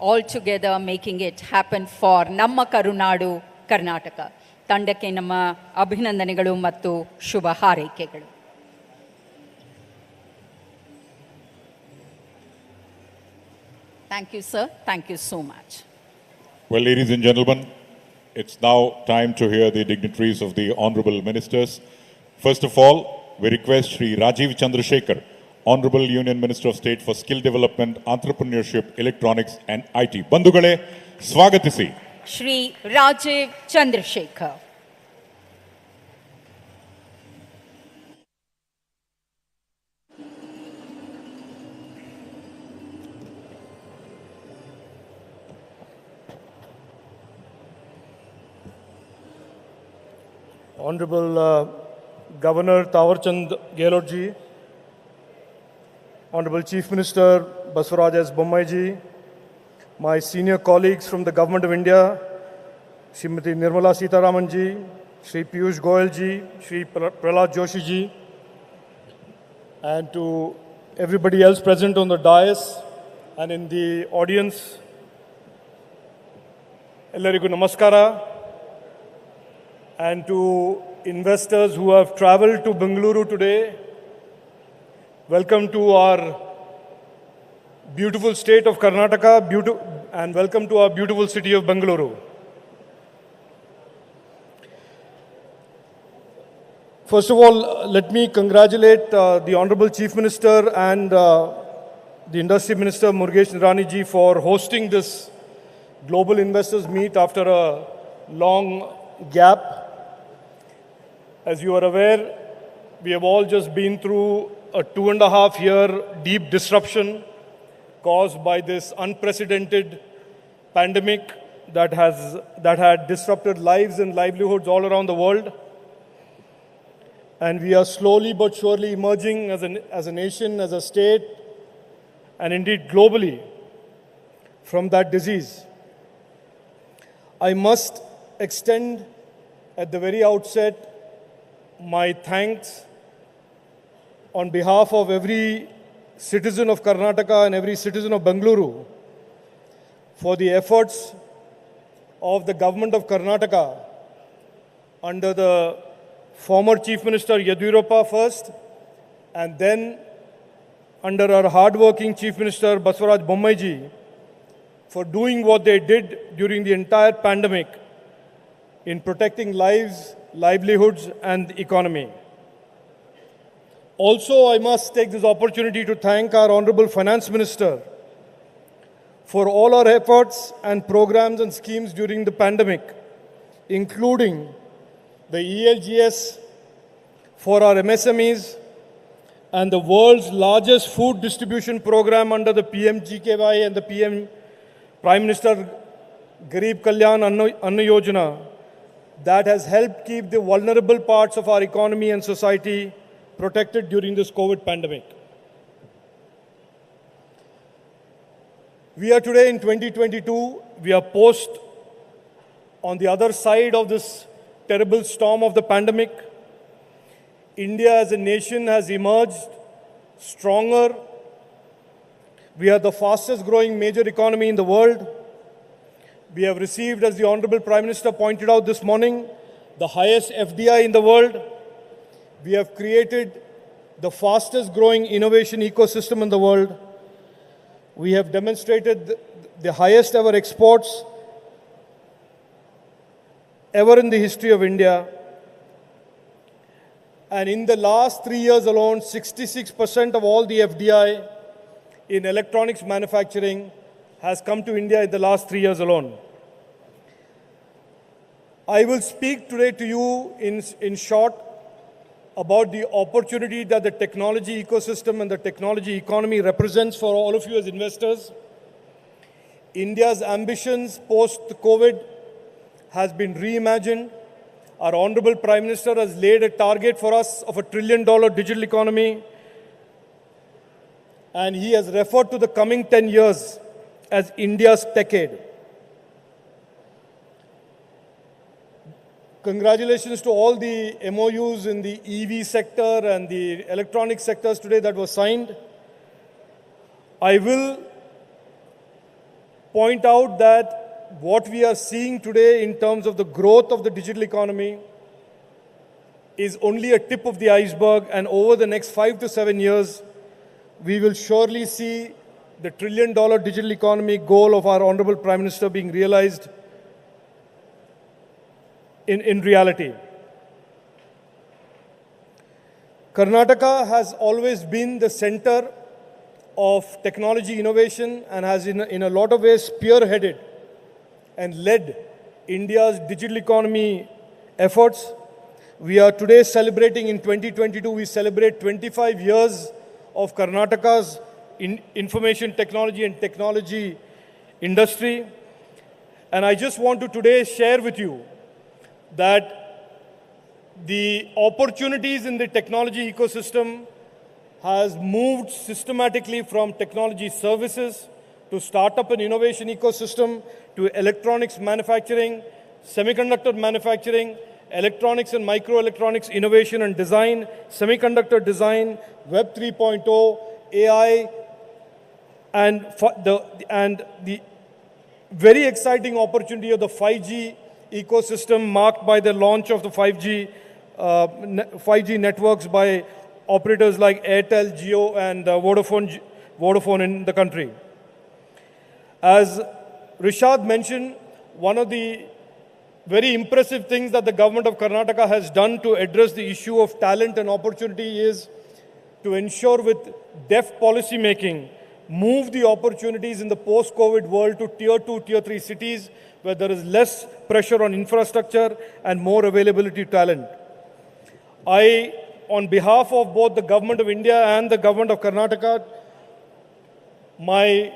All together making it happen for Namma Karunadu, Karnataka. ತಂಡಕ್ಕೆ ನಮ್ಮ ಅಭಿನಂದನೆಗಳು ಮತ್ತು ಶುಭ ಹಾರೈಕೆಗಳು. Thank you, sir. Thank you so much. Well, ladies and gentlemen, it's now time to hear the dignitaries of the honorable ministers. First of all, we request Shri Rajiv Chandrasekhar, Honorable Union Minister of State for Skill Development, Entrepreneurship, Electronics and IT. Bandhugale, swagatisi. Shri Rajiv Chandrasekhar. Honorable Governor Tawarchand Gehlot ji, Honorable Chief Minister Basuraj S. Bommai ji, my senior colleagues from the Government of India, Srimati Nirmala Sitharaman ji, Shri Piyush Goyal ji, Shri Prahlad Joshi ji, and to everybody else present on the dais and in the audience, ellarigu namaskara, and to investors who have traveled to Bengaluru today, welcome to our beautiful state of Karnataka, and welcome to our beautiful city of Bengaluru. First of all, let me congratulate the Honorable Chief Minister and the Industry Minister Murugesh Nirani ji for hosting this Global Investors Meet after a long gap. As you are aware, we have all just been through a 2.5-year deep disruption caused by this unprecedented pandemic that had disrupted lives and livelihoods all around the world. And we are slowly but surely emerging as a nation, as a state, and indeed globally from that disease. I must extend at the very outset my thanks on behalf of every citizen of Karnataka and every citizen of Bengaluru for the efforts of the government of Karnataka under the former Chief Minister Yediyurappa first, and then under our hard-working Chief Minister Basavaraj Bommai for doing what they did during the entire pandemic in protecting lives, livelihoods, and the economy. Also, I must take this opportunity to thank our Honorable Finance Minister for all our efforts and programs and schemes during the pandemic, including the ELGS for our MSMEs and the world's largest food distribution program under the PMGKY and the Prime Minister Garib Kalyan Anna Yojana that has helped keep the vulnerable parts of our economy and society protected during this COVID pandemic. We are today in 2022. We are on the other side of this terrible storm of the pandemic. India as a nation has emerged stronger. We are the fastest growing major economy in the world. We have received, as the Honorable Prime Minister pointed out this morning, the highest FDI in the world. We have created the fastest growing innovation ecosystem in the world. We have demonstrated the highest ever exports ever in the history of India. And in the last 3 years alone, 66% of all the FDI in electronics manufacturing has come to India in the last 3 years alone. I will speak today to you in short about the opportunity that the technology ecosystem and the technology economy represents for all of you as investors. India's ambitions post-COVID has been reimagined. Our Honorable Prime Minister has laid a target for us of $1 trillion digital economy, and he has referred to the coming 10 years as India's decade. Congratulations to all the MOUs in the EV sector and the electronic sectors today that were signed. I will point out that what we are seeing today in terms of the growth of the digital economy is only a tip of the iceberg, and over the next 5 to 7 years, we will surely see the $1 trillion digital economy goal of our Honorable Prime Minister being realized in reality. Karnataka has always been the center of technology innovation and has in a lot of ways spearheaded and led India's digital economy efforts. We are today celebrating, in 2022, we celebrate 25 years of Karnataka's information technology and technology industry. And I just want to today share with you that the opportunities in the technology ecosystem has moved systematically from technology services to startup and innovation ecosystem to electronics manufacturing, semiconductor manufacturing, electronics and microelectronics innovation and design, semiconductor design, Web 3.0, AI, and the very exciting opportunity of the 5G ecosystem marked by the launch of the 5G networks by operators like Airtel, Jio, and Vodafone in the country. As Rishad mentioned, one of the very impressive things that the government of Karnataka has done to address the issue of talent and opportunity is to ensure with deft policy making, move the opportunities in the post-COVID world to Tier 2, Tier 3 cities where there is less pressure on infrastructure and more availability to talent. I, on behalf of both the Government of India and the Government of Karnataka, my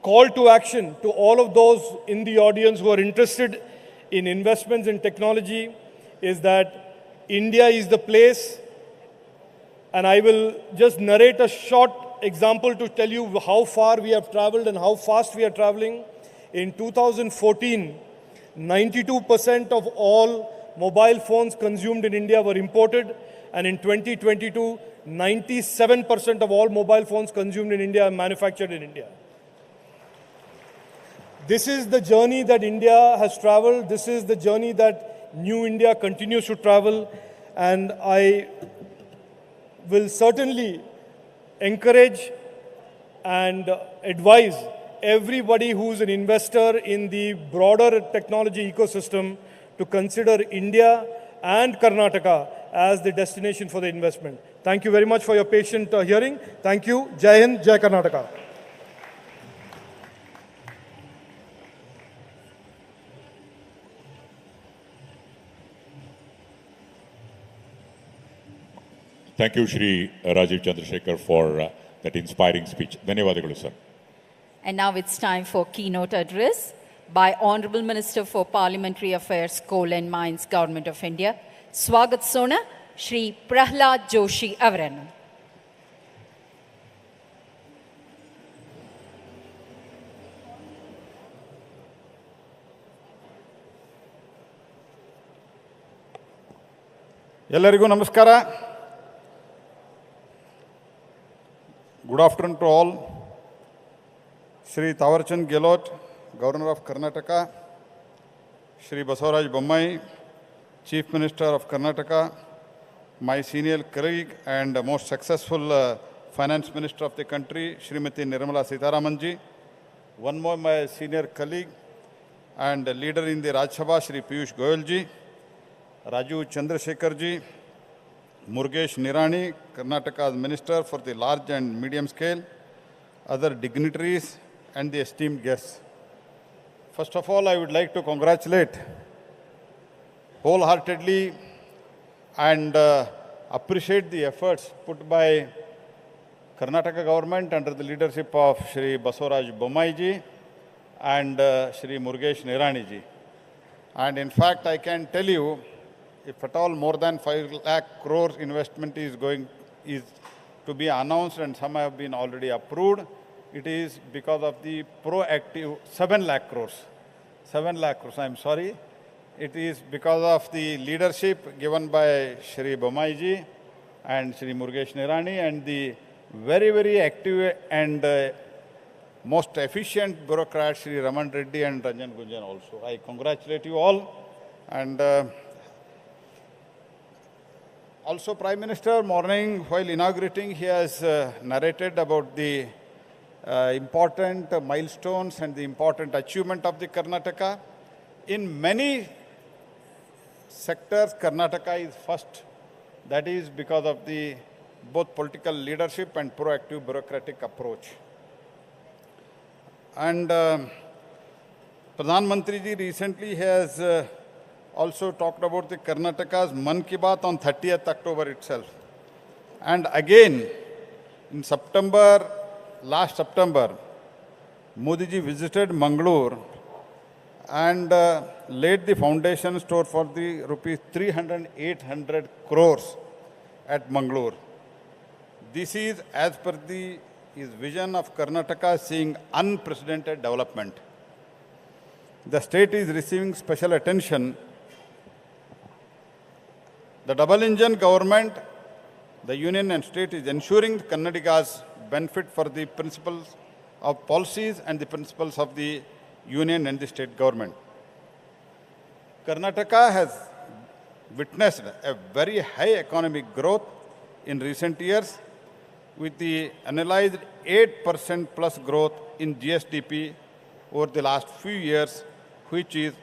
call to action to all of those in the audience who are interested in investments in technology is that India is the place, and I will just narrate a short example to tell you how far we have traveled and how fast we are traveling. In 2014, 92% of all mobile phones consumed in India were imported, and in 2022, 97% of all mobile phones consumed in India are manufactured in India. This is the journey that India has traveled. This is the journey that New India continues to travel. And I will certainly encourage and advise everybody who's an investor in the broader technology ecosystem to consider India and Karnataka as the destination for the investment. Thank you very much for your patient hearing. Thank you. Jai Hind, Jai Karnataka. Thank you, Shri Rajiv Chandrasekhar, for that inspiring speech. Dhanyavadagalu, sir. And now it's time for keynote address by Honorable Minister for Parliamentary Affairs, Coal and Mines, Government of India. Swagat Sona, Shri Prahlad Joshi Avaran. ಎಲ್ಲರಿಗೂ ನಮಸ್ಕಾರ. Good afternoon to all. Shri Thawarchand Gehlot, Governor of Karnataka, Shri Basavaraj Bommai, Chief Minister of Karnataka, my senior colleague and most successful Finance Minister of the country, Srimati Nirmala Sitharaman ji, one more my senior colleague and leader in the Rajya Sabha, Shri Piyush Goyal ji, Rajiv Chandrasekhar ji, Murugesh Nirani, Karnataka's Minister for the Large and Medium Scale, other dignitaries and the esteemed guests. First of all, I would like to congratulate wholeheartedly and appreciate the efforts put by Karnataka government under the leadership of Shri Basavaraj Bommai ji and Shri Murugesh Nirani ji. And in fact, I can tell you, if at all more than 5 lakh crores investment is to be announced and some have been already approved, it is because of the proactive 7 lakh crores. 7 lakh crores, I'm sorry. It is because of the leadership given by Shri Bommai ji and Shri Murugesh Nirani and the very, very active and most efficient bureaucrats, Shri Raman Reddy and Ranjan Gunjan also. I congratulate you all. And also, Prime Minister, morning while inaugurating, he has narrated about the important milestones and the important achievement of the Karnataka. In many sectors, Karnataka is first. That is because of the both political leadership and proactive bureaucratic approach. And Pradhan Mantri ji recently has also talked about the Karnataka's Mann Ki Baat on 30th October itself. And again, in September, last September, Modi ji visited Mangalore and laid the foundation stone for the rupees 300-800 crores at Mangalore. This is as per his vision of Karnataka seeing unprecedented development. The state is receiving special attention. The double-engine government, the union and state is ensuring Kannadigas benefit for the principles of policies and the principles of the union and the state government. Karnataka has witnessed a very high economic growth in recent years with the analyzed 8% plus growth in GSDP over the last few years, which is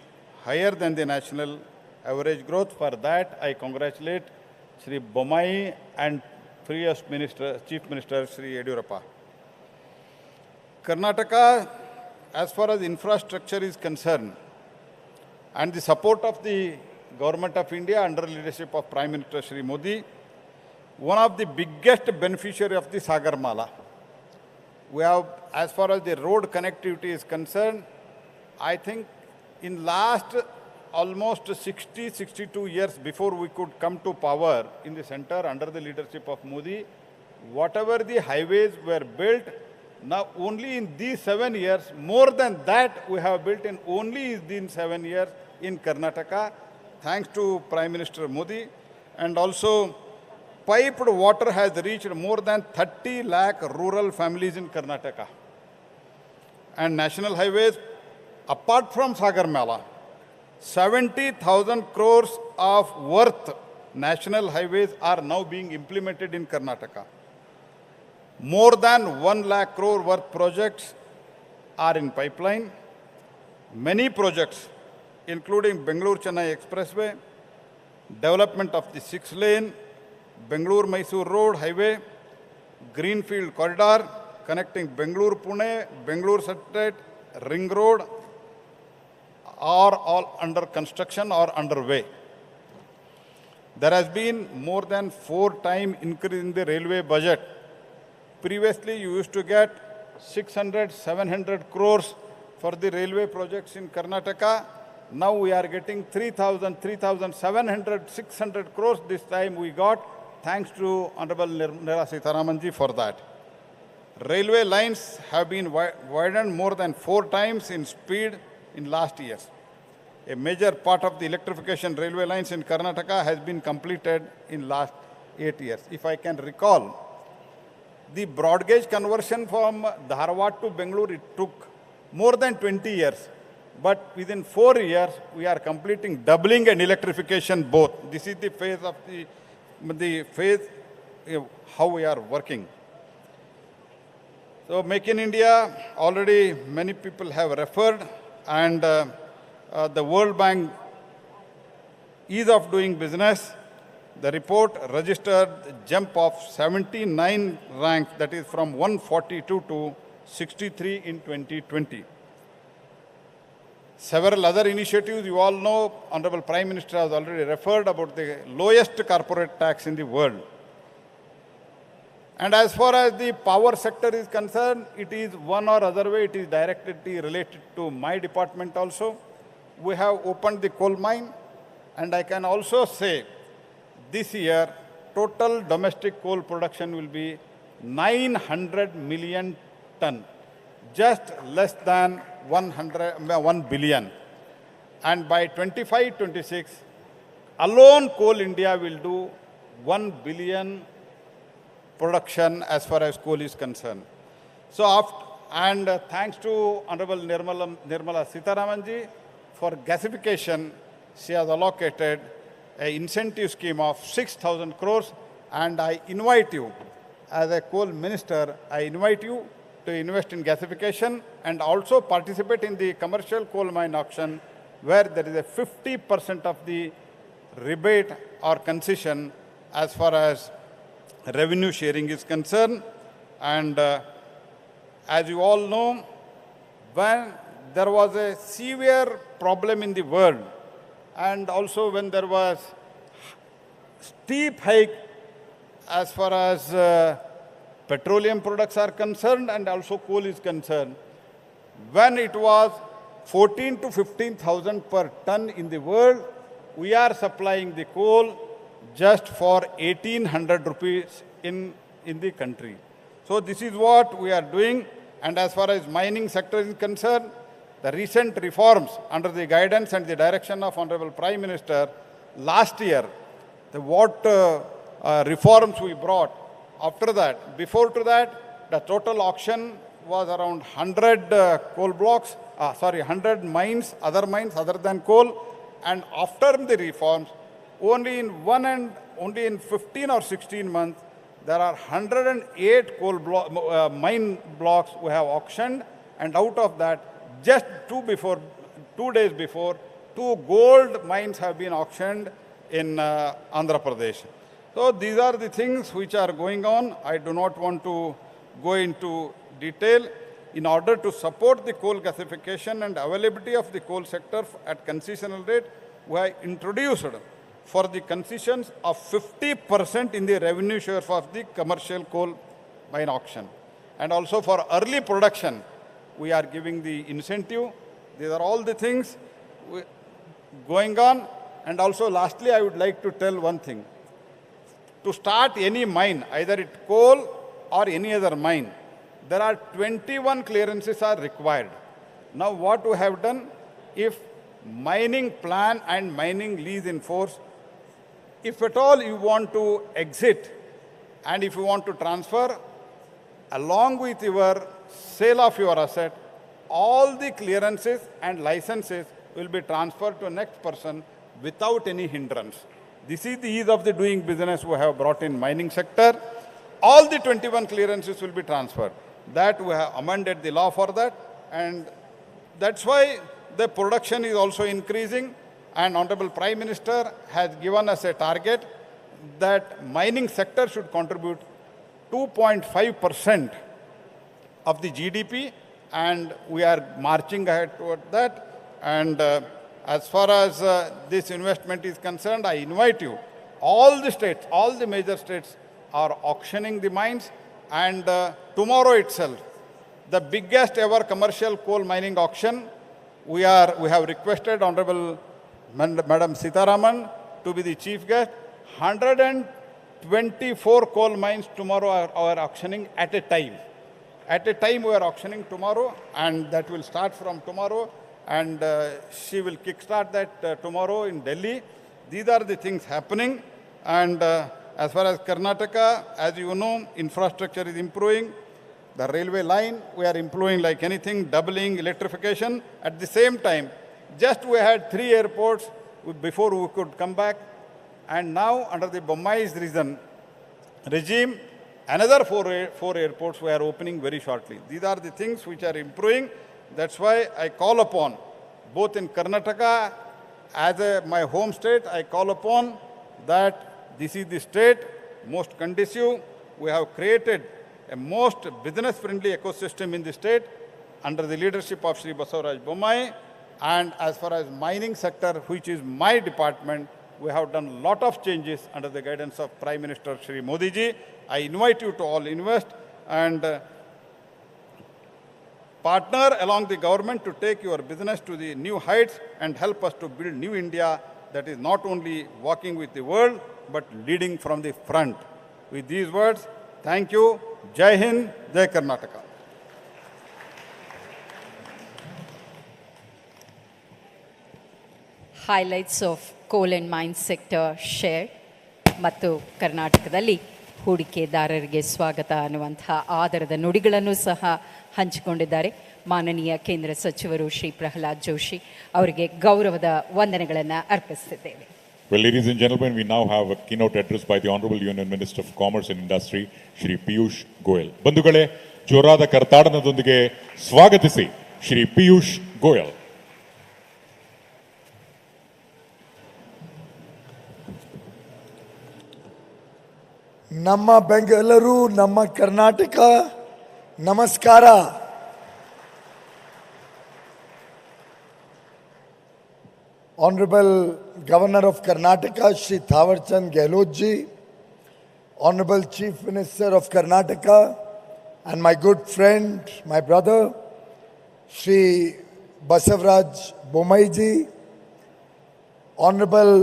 higher than the national average growth. For that, I congratulate Shri Bommai and previous Minister, Chief Minister Shri Yediyurappa. Karnataka, as far as infrastructure is concerned, and the support of the Government of India under leadership of Prime Minister Shri Modi, one of the biggest beneficiary of the Sagarmala. We have, as far as the road connectivity is concerned, I think in last almost 62 years before we could come to power in the center under the leadership of Modi, whatever the highways were built, Now, only in these 7 years, more than that we have built in only in 7 years in Karnataka, thanks to Prime Minister Modi. And also, piped water has reached more than 30 lakh rural families in Karnataka. And national highways, apart from Sagarmala, 70,000 crores of worth national highways are now being implemented in Karnataka. More than 1 lakh crore worth projects are in pipeline. Many projects, including Bangalore-Chennai Expressway, development of the 6-lane Bangalore-Mysore Road Highway, Greenfield Corridor connecting Bangalore-Pune, Bangalore-Satellite, Ring Road, are all under construction or underway. There has been more than 4 times increase in the railway budget. Previously, you used to get 600, 700 crores for the railway projects in Karnataka. Now we are getting 3,000, 3,700, 600 crores this time we got, thanks to Honorable Nirmala Sitharaman ji for that. Railway lines have been widened more than 4 times in speed in last years. A major part of the electrification railway lines in Karnataka has been completed in last 8 years. If I can recall, the broad gauge conversion from Dharwad to Bangalore, it took more than 20 years. But within 4 years, we are completing doubling and electrification both. This is the phase of the phase how we are working. So Make in India, already many people have referred, and the World Bank ease of doing business. The report registered a jump of 79 ranks, that is from 142 to 63 in 2020. Several other initiatives, you all know, Honorable Prime Minister has already referred about the lowest corporate tax in the world. And as far as the power sector is concerned, it is one or other way, it is directly related to my department also. We have opened the coal mine, and I can also say this year, total domestic coal production will be 900 million ton, just less than 1 billion. And by 25-26, alone Coal India will do 1 billion production as far as coal is concerned. So, thanks to Honorable Nirmala Sitharaman ji, for gasification, she has allocated an incentive scheme of 6,000 crores, and I invite you, as a coal minister, I invite you to invest in gasification and also participate in the commercial coal mine auction, where there is a 50% of the rebate or concession as far as revenue sharing is concerned. And as you all know, when there was a severe problem in the world, and also when there was steep hike as far as petroleum products are concerned and also coal is concerned, when it was 14 to 15,000 per ton in the world, we are supplying the coal just for 1,800 rupees in the country. So this is what we are doing. And as far as mining sector is concerned, the recent reforms under the guidance and the direction of Honorable Prime Minister, last year, what reforms we brought. After that, before to that, the total auction was around 100 coal blocks, 100 mines, other than coal. And after the reforms, only in 15 or 16 months, there are 108 coal mine blocks we have auctioned, and out of that, just 2 days before, 2 gold mines have been auctioned in Andhra Pradesh. So these are the things which are going on. I do not want to go into detail. In order to support the coal gasification and availability of the coal sector at concessional rate, we have introduced for the concessions of 50% in the revenue share of the commercial coal mine auction. And also for early production, we are giving the incentive. These are all the things going on. And also lastly, I would like to tell one thing. To start any mine, either it coal or any other mine, there are 21 clearances are required. Now what we have done, if mining plan and mining lease in force, if at all you want to exit and if you want to transfer, along with your sale of your asset, all the clearances and licenses will be transferred to the next person without any hindrance. This is the ease of the doing business we have brought in mining sector. All the 21 clearances will be transferred. That we have amended the law for that, and that's why the production is also increasing. And Honorable Prime Minister has given us a target that mining sector should contribute 2.5% of the GDP, and we are marching ahead toward that. And as far as this investment is concerned, I invite you, all the states, all the major states are auctioning the mines, and tomorrow itself, the biggest ever commercial coal mining auction, we have requested Honorable Madam Sitaraman to be the chief guest. 124 coal mines tomorrow are auctioning at a time. At a time we are auctioning tomorrow, and that will start from tomorrow, and she will kickstart that tomorrow in Delhi. These are the things happening. And as far as Karnataka, as you know, infrastructure is improving. The railway line, we are improving like anything, doubling electrification. At the same time, just we had 3 airports before we could come back. And now, under the Bommai's regime, another four airports we are opening very shortly. These are the things which are improving. That's why I call upon, both in Karnataka, as my home state, I call upon that this is the state most conducive. We have created a most business-friendly ecosystem in the state under the leadership of Shri Basavaraj Bommai. And as far as mining sector, which is my department, we have done a lot of changes under the guidance of Prime Minister Shri Modi ji. I invite you to all invest and partner along the government to take your business to the new heights and help us to build new India that is not only walking with the world, but leading from the front. With these words, thank you. Jai Hind, Jai Karnataka. Highlights of coal and mine sector share ಮತ್ತು ಕರ್ನಾಟಕದಲ್ಲಿ ಹೂಡಿಕೆದಾರರಿಗೆ ಸ್ವಾಗತ ಅನ್ನುವಂತಹ ಆದರದ ನುಡಿಗಳನ್ನು ಸಹ ಹಂಚಿಕೊಂಡಿದ್ದಾರೆ. ಮಾನನೀಯ ಕೇಂದ್ರ ಸಚಿವರು ಶ್ರೀ ಪ್ರಹ್ಲಾದ್ ಜೋಶಿ ಅವರಿಗೆ ಗೌರವದ ವಂದನೆಗಳನ್ನು ಅರ್ಪಿಸುತ್ತಿದ್ದೇವೆ. Well, ladies and gentlemen, we now have a keynote address by the Honorable Union Minister of Commerce and Industry, Shri Piyush Goyal. ಬಂಧುಗಳೇ, ಜೋರಾದ ಕರ್ತಾಡನದೊಂದಿಗೆ ಸ್ವಾಗತಿಸಿ ಶ್ರೀ ಪಿಯೂಷ್ ಗೋಯಲ್. ನಮ್ಮ ಬೆಂಗಳೂರು, ನಮ್ಮ ಕರ್ನಾಟಕ, ನಮಸ್ಕಾರ. Honorable Governor of Karnataka, Shri Thawarchand Gehlot ji, Honorable Chief Minister of Karnataka, and my good friend, my brother, Shri Basavaraj Bommai ji, Honorable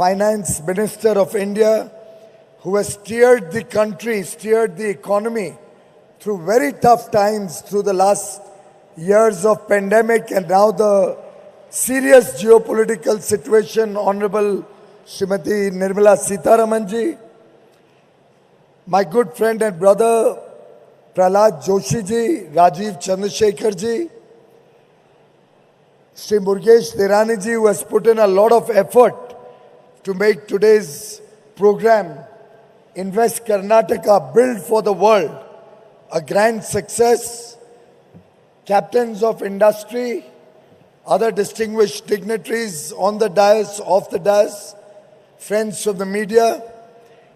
Finance Minister of India, who has steered the country, steered the economy through very tough times through the last years of pandemic and now the serious geopolitical situation, Honorable Srimati Nirmala Sitharaman ji, my good friend and brother Prahlad Joshi ji, Rajiv Chandrasekhar ji, Shri Murgesh Dhirani ji, who has put in a lot of effort to make today's program Invest Karnataka, Build for the World a grand success. Captains of industry, other distinguished dignitaries on the dais, off the dais, friends of the media,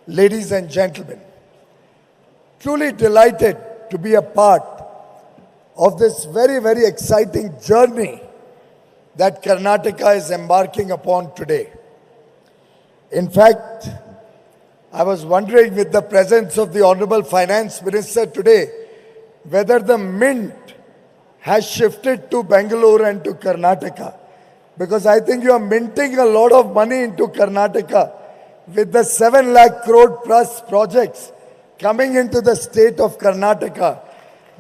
ladies and gentlemen. Truly delighted to be a part of this very, very exciting journey that Karnataka is embarking upon today. In fact, I was wondering with the presence of the Honorable Finance Minister today, whether the mint has shifted to Bangalore and to Karnataka. Because I think you are minting a lot of money into Karnataka with the 7 lakh crore plus projects coming into the state of Karnataka.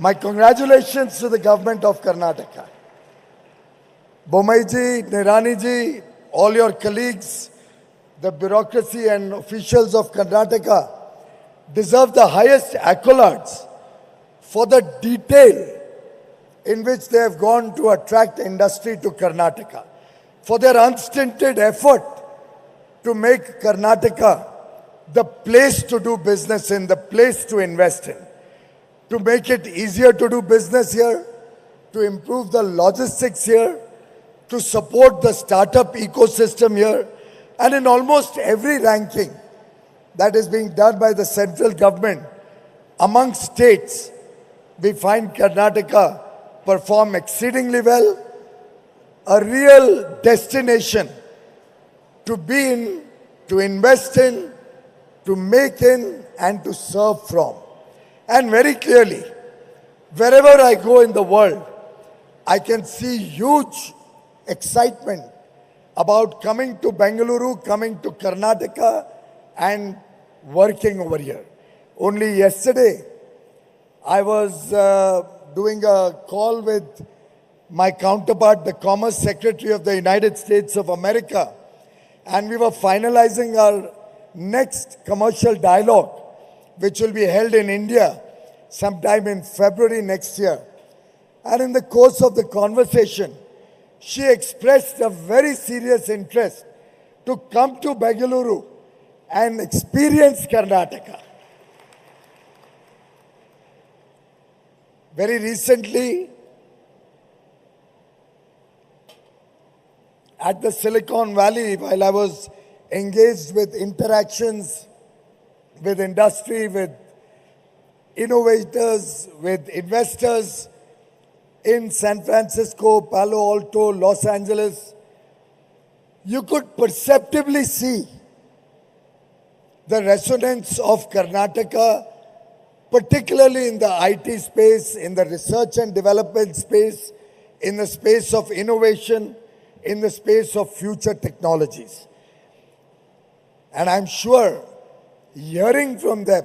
My congratulations to the government of Karnataka. Bomaiji, Nirani-ji, all your colleagues, the bureaucracy and officials of Karnataka deserve the highest accolades for the detail in which they have gone to attract industry to Karnataka, for their unstinted effort to make Karnataka the place to do business in, the place to invest in, to make it easier to do business here, to improve the logistics here, to support the startup ecosystem here, and in almost every ranking that is being done by the central government among states, we find Karnataka perform exceedingly well, a real destination to be in, to invest in, to make in, and to serve from. And very clearly, wherever I go in the world, I can see huge excitement about coming to Bengaluru, coming to Karnataka, and working over here. Only yesterday, I was doing a call with my counterpart, the Commerce Secretary of the United States of America, and we were finalizing our next commercial dialogue, which will be held in India sometime in February next year. And in the course of the conversation, she expressed a very serious interest to come to Bengaluru and experience Karnataka. Very recently, at the Silicon Valley, while I was engaged with interactions with industry, with innovators, with investors in San Francisco, Palo Alto, Los Angeles, you could perceptibly see the resonance of Karnataka, particularly in the IT space, in the research and development space, in the space of innovation, in the space of future technologies. And I'm sure hearing from them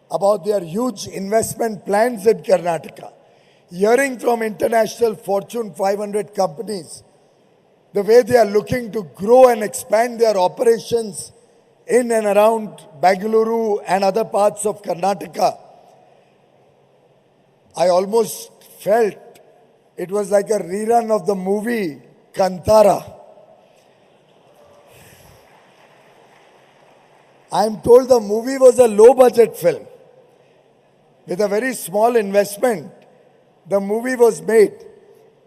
about their huge investment plans in Karnataka, hearing from international Fortune 500 companies, the way they are looking to grow and expand their operations in and around Bengaluru and other parts of Karnataka, I almost felt it was like a rerun of the movie Kantara. I'm told the movie was a low-budget film. With a very small investment, the movie was made.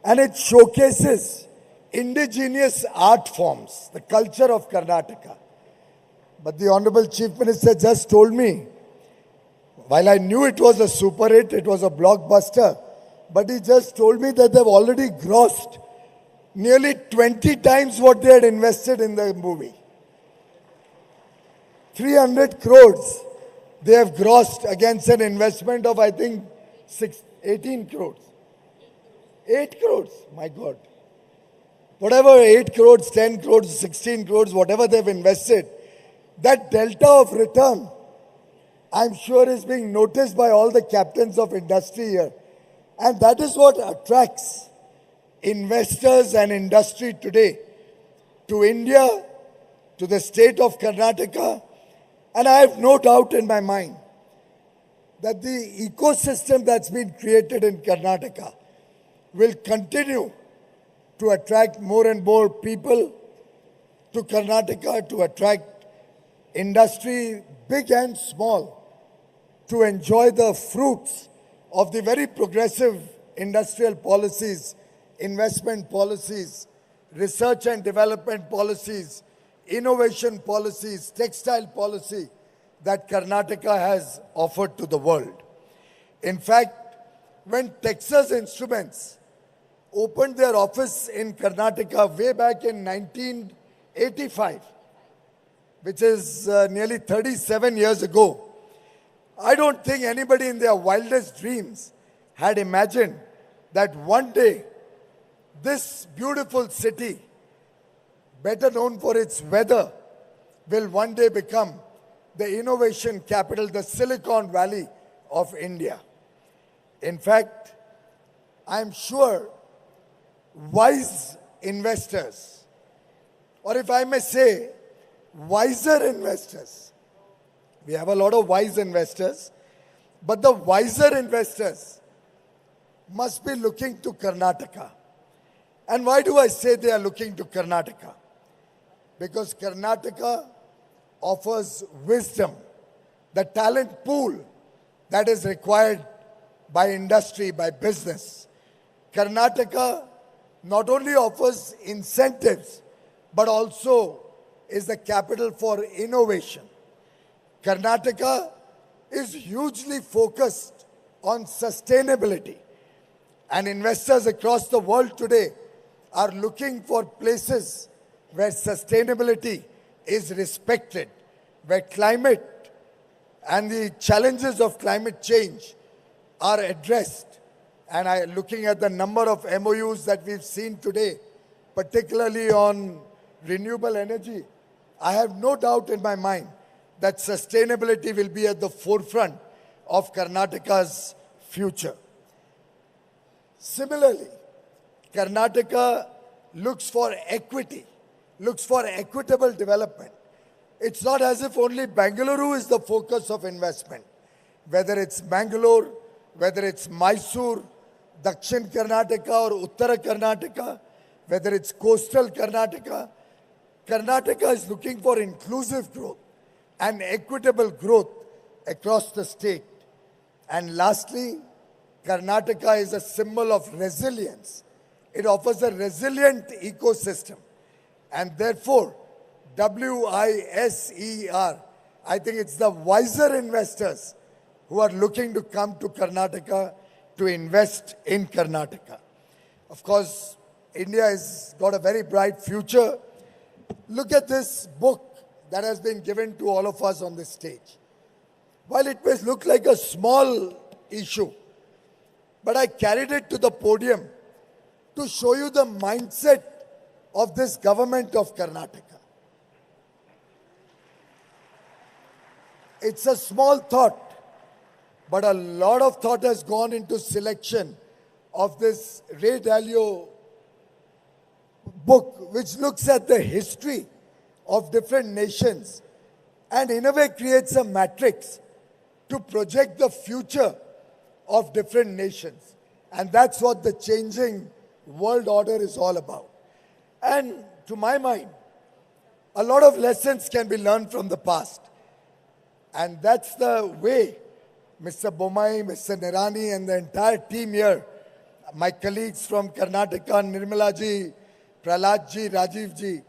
And it showcases indigenous art forms, the culture of Karnataka. But the Honorable Chief Minister just told me, while I knew it was a super hit, it was a blockbuster, but he just told me that they've already grossed nearly 20 times what they had invested in the movie. 300 crores they have grossed against an investment of, I think, 18 crores. 8 crores, my God. Whatever, 8 crores, 10 crores, 16 crores, whatever they've invested, that delta of return, I'm sure is being noticed by all the captains of industry here. And that is what attracts investors and industry today to India, to the state of Karnataka. And I have no doubt in my mind that the ecosystem that's been created in Karnataka will continue to attract more and more people to Karnataka, to attract industry, big and small, to enjoy the fruits of the very progressive industrial policies, investment policies, research and development policies, innovation policies, textile policy that Karnataka has offered to the world. In fact, when Texas Instruments opened their office in Karnataka way back in 1985, which is nearly 37 years ago, I don't think anybody in their wildest dreams had imagined that one day this beautiful city, better known for its weather, will one day become the innovation capital, the Silicon Valley of India. In fact, I'm sure wise investors, or if I may say, wiser investors. We have a lot of wise investors, but the wiser investors must be looking to Karnataka. And why do I say they are looking to Karnataka? Because Karnataka offers wisdom, the talent pool that is required by industry, by business. Karnataka not only offers incentives, but also is the capital for innovation. Karnataka is hugely focused on sustainability. And investors across the world today are looking for places where sustainability is respected, where climate and the challenges of climate change are addressed. And looking at the number of MOUs that we've seen today, particularly on renewable energy, I have no doubt in my mind that sustainability will be at the forefront of Karnataka's future. Similarly, Karnataka looks for equity, looks for equitable development. It's not as if only Bengaluru is the focus of investment. Whether it's Bangalore, whether it's Mysore, Dakshin Karnataka or Uttara Karnataka, whether it's coastal Karnataka, Karnataka is looking for inclusive growth and equitable growth across the state. And lastly, Karnataka is a symbol of resilience. It offers a resilient ecosystem. And therefore, WISER, I think it's the wiser investors who are looking to come to Karnataka to invest in Karnataka. Of course, India has got a very bright future. Look at this book that has been given to all of us on this stage. While it may look like a small issue, but I carried it to the podium to show you the mindset of this government of Karnataka. It's a small thought, but a lot of thought has gone into selection of this Ray Dalio book, which looks at the history of different nations and in a way creates a matrix to project the future of different nations. And that's what the changing world order is all about. And to my mind, a lot of lessons can be learned from the past. And that's the way Mr. Bommai, Mr. Nirani and the entire team here, my colleagues from Karnataka, Nirmala ji, Prahlad ji, Rajiv ji,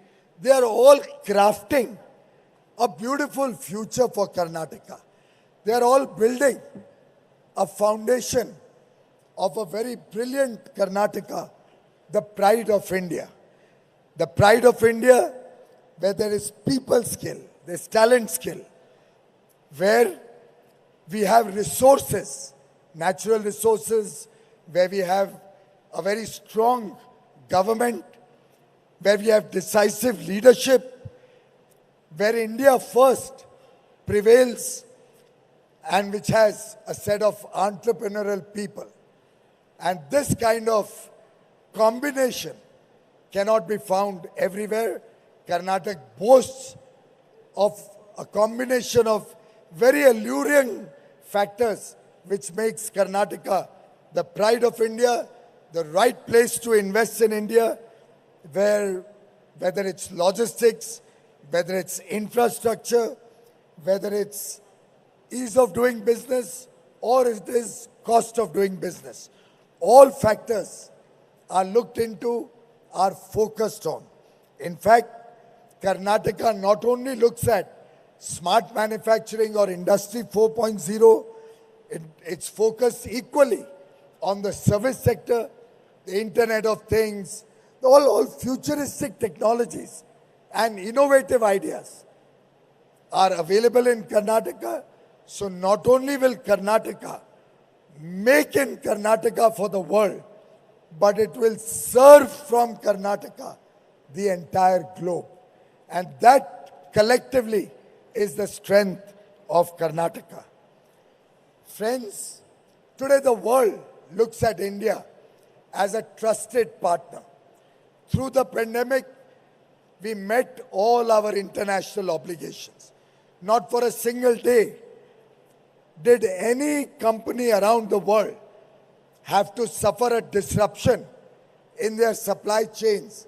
they are all crafting a beautiful future for Karnataka. They are all building a foundation of a very brilliant Karnataka, the pride of India. The pride of India where there is people skill, there's talent skill, where we have resources, natural resources, where we have a very strong government, where we have decisive leadership, where India first prevails and which has a set of entrepreneurial people. And this kind of combination cannot be found everywhere. Karnataka boasts of a combination of very alluring factors which makes Karnataka the pride of India, the right place to invest in India, where whether it's logistics, whether it's infrastructure, whether it's ease of doing business, or it is cost of doing business. All factors are looked into, are focused on. In fact, Karnataka not only looks at smart manufacturing or Industry 4.0, it's focused equally on the service sector, the Internet of Things, all futuristic technologies and innovative ideas are available in Karnataka. So not only will Karnataka make in Karnataka for the world, but it will serve from Karnataka the entire globe. And that collectively is the strength of Karnataka. Friends, Today the world looks at India as a trusted partner. Through the pandemic, we met all our international obligations. Not for a single day did any company around the world have to suffer a disruption in their supply chains.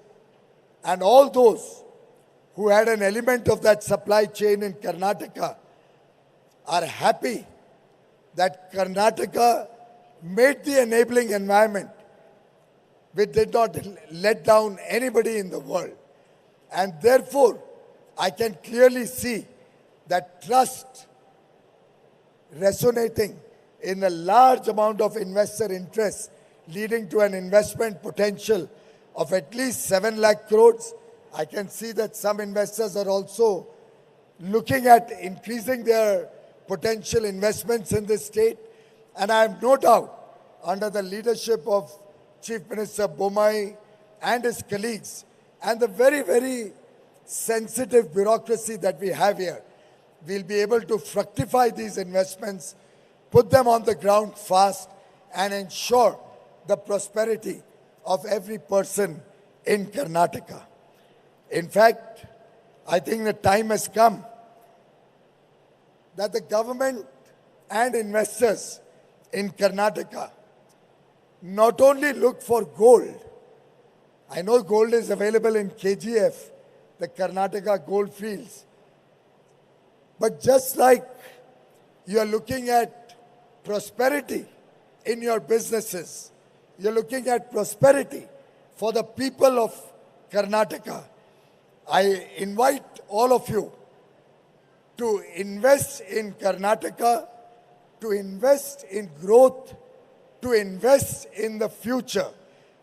And all those who had an element of that supply chain in Karnataka are happy that Karnataka made the enabling environment which did not let down anybody in the world. And therefore, I can clearly see that trust resonating in a large amount of investor interest, leading to an investment potential of at least 7 lakh crores. I can see that some investors are also looking at increasing their potential investments in this state. And I have no doubt, under the leadership of Chief Minister Bommai and his colleagues, and the very, very sensitive bureaucracy that we have here, we'll be able to fructify these investments, put them on the ground fast, and ensure the prosperity of every person in Karnataka. In fact, I think the time has come that the government and investors in Karnataka not only look for gold. I know gold is available in KGF, the Karnataka gold fields. But just like you are looking at prosperity in your businesses, you're looking at prosperity for the people of Karnataka, I invite all of you to invest in Karnataka, to invest in growth, to invest in the future.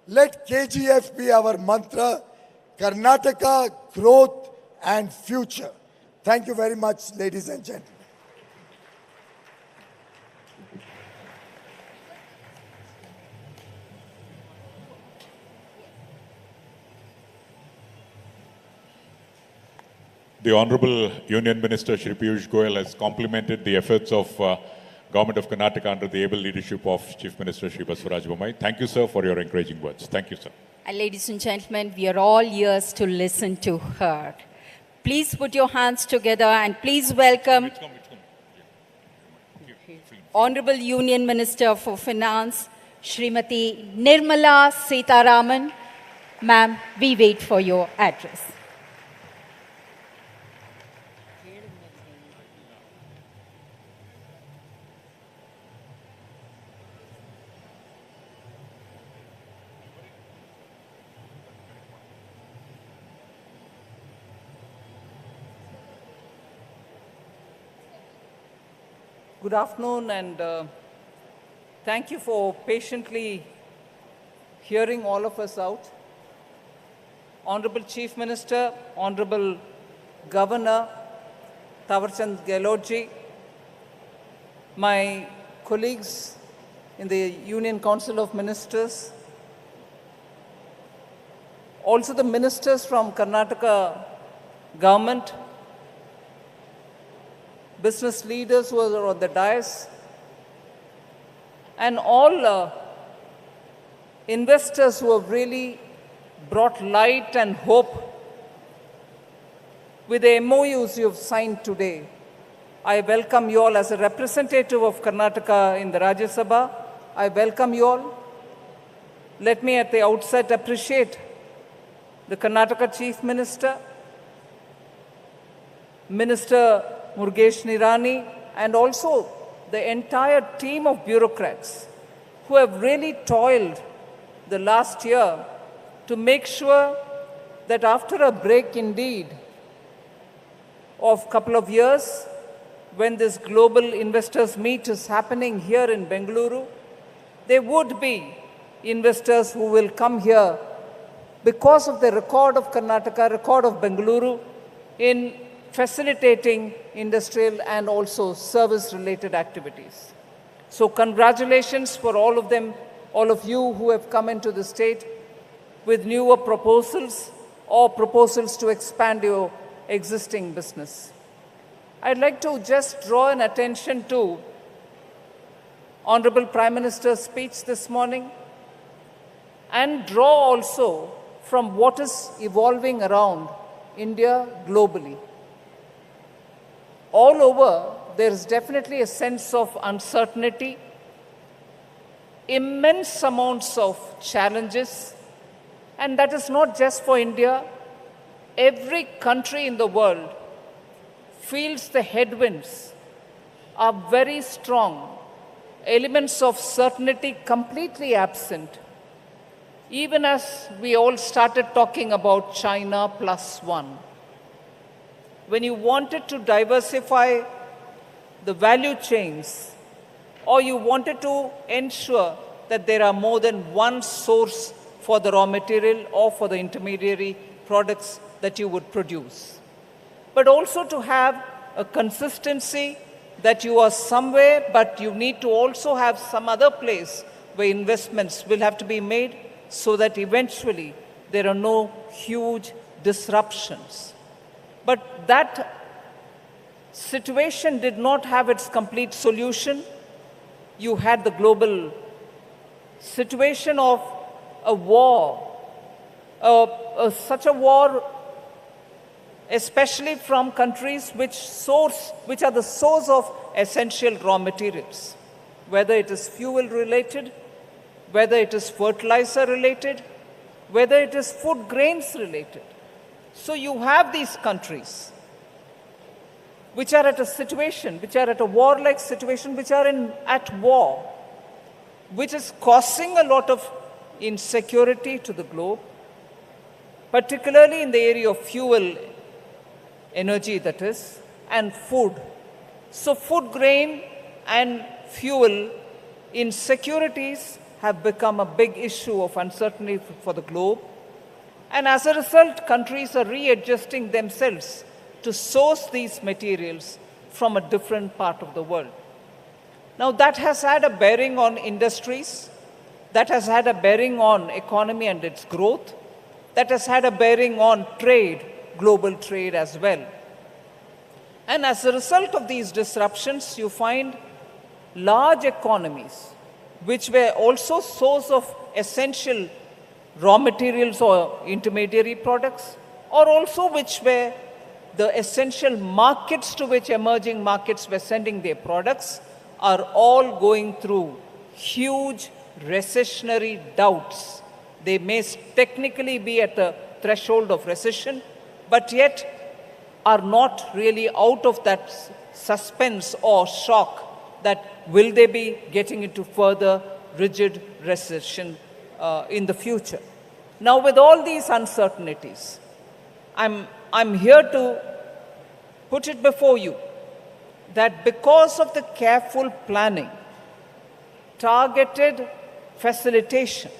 Let KGF be our mantra, Karnataka, growth and future. Thank you very much, ladies and gentlemen. The Honorable Union Minister Shri Piyush Goyal has complimented the efforts of Government of Karnataka under the able leadership of Chief Minister Shri Basuraj Bommai. Thank you, sir, for your encouraging words. Thank you, sir. And ladies and gentlemen, we are all ears to listen to her. Please put your hands together and please welcome Honorable Union Minister for Finance, Srimati Nirmala Sitharaman. Ma'am, we wait for your address. Good afternoon, and thank you for patiently hearing all of us out. Honorable Chief Minister, Honorable Governor Thawarchand Gehlot ji, my colleagues in the Union Council of Ministers, also the ministers from Karnataka government, business leaders who are on the dais, and all investors who have really brought light and hope with the MOUs you have signed today. I welcome you all as a representative of Karnataka in the Rajya Sabha. I welcome you all. Let me at the outset appreciate the Karnataka Chief Minister, Minister Murugesh Nirani, and also the entire team of bureaucrats who have really toiled the last year to make sure that after a break indeed of a couple of years, when this global investors meet is happening here in Bengaluru, there would be investors who will come here because of the record of Karnataka, record of Bengaluru in facilitating industrial and also service-related activities. So congratulations for all of them, all of you who have come into the state with newer proposals or proposals to expand your existing business. I'd like to just draw an attention to Honorable Prime Minister's speech this morning, and draw also from what is evolving around India globally. All over, there is definitely a sense of uncertainty, immense amounts of challenges, and that is not just for India. Every country in the world feels the headwinds are very strong, elements of certainty completely absent. Even as we all started talking about China +1, when you wanted to diversify the value chains, or you wanted to ensure that there are more than one source for the raw material or for the intermediary products that you would produce, but also to have a consistency that you are somewhere, but you need to also have some other place where investments will have to be made so that eventually there are no huge disruptions. But that situation did not have its complete solution. You had the global situation of a war, such a war, especially from countries which are the source of essential raw materials, whether it is fuel related, whether it is fertilizer related, whether it is food grains related. So you have these countries which are at a situation, which are at a war-like situation, which are at war, which is causing a lot of insecurity to the globe, particularly in the area of fuel, energy that is, and food. So food grain and fuel insecurities have become a big issue of uncertainty for the globe. And as a result, countries are readjusting themselves to source these materials from a different part of the world. Now that has had a bearing on industries, that has had a bearing on economy and its growth, that has had a bearing on trade, global trade as well. And as a result of these disruptions, you find large economies, which were also source of essential raw materials or intermediary products, or also which were the essential markets to which emerging markets were sending their products, are all going through huge recessionary doubts. They may technically be at the threshold of recession, but yet are not really out of that suspense or shock that will they be getting into further rigid recession in the future. Now, with all these uncertainties, I'm here to put it before you that because of the careful planning, targeted facilitation,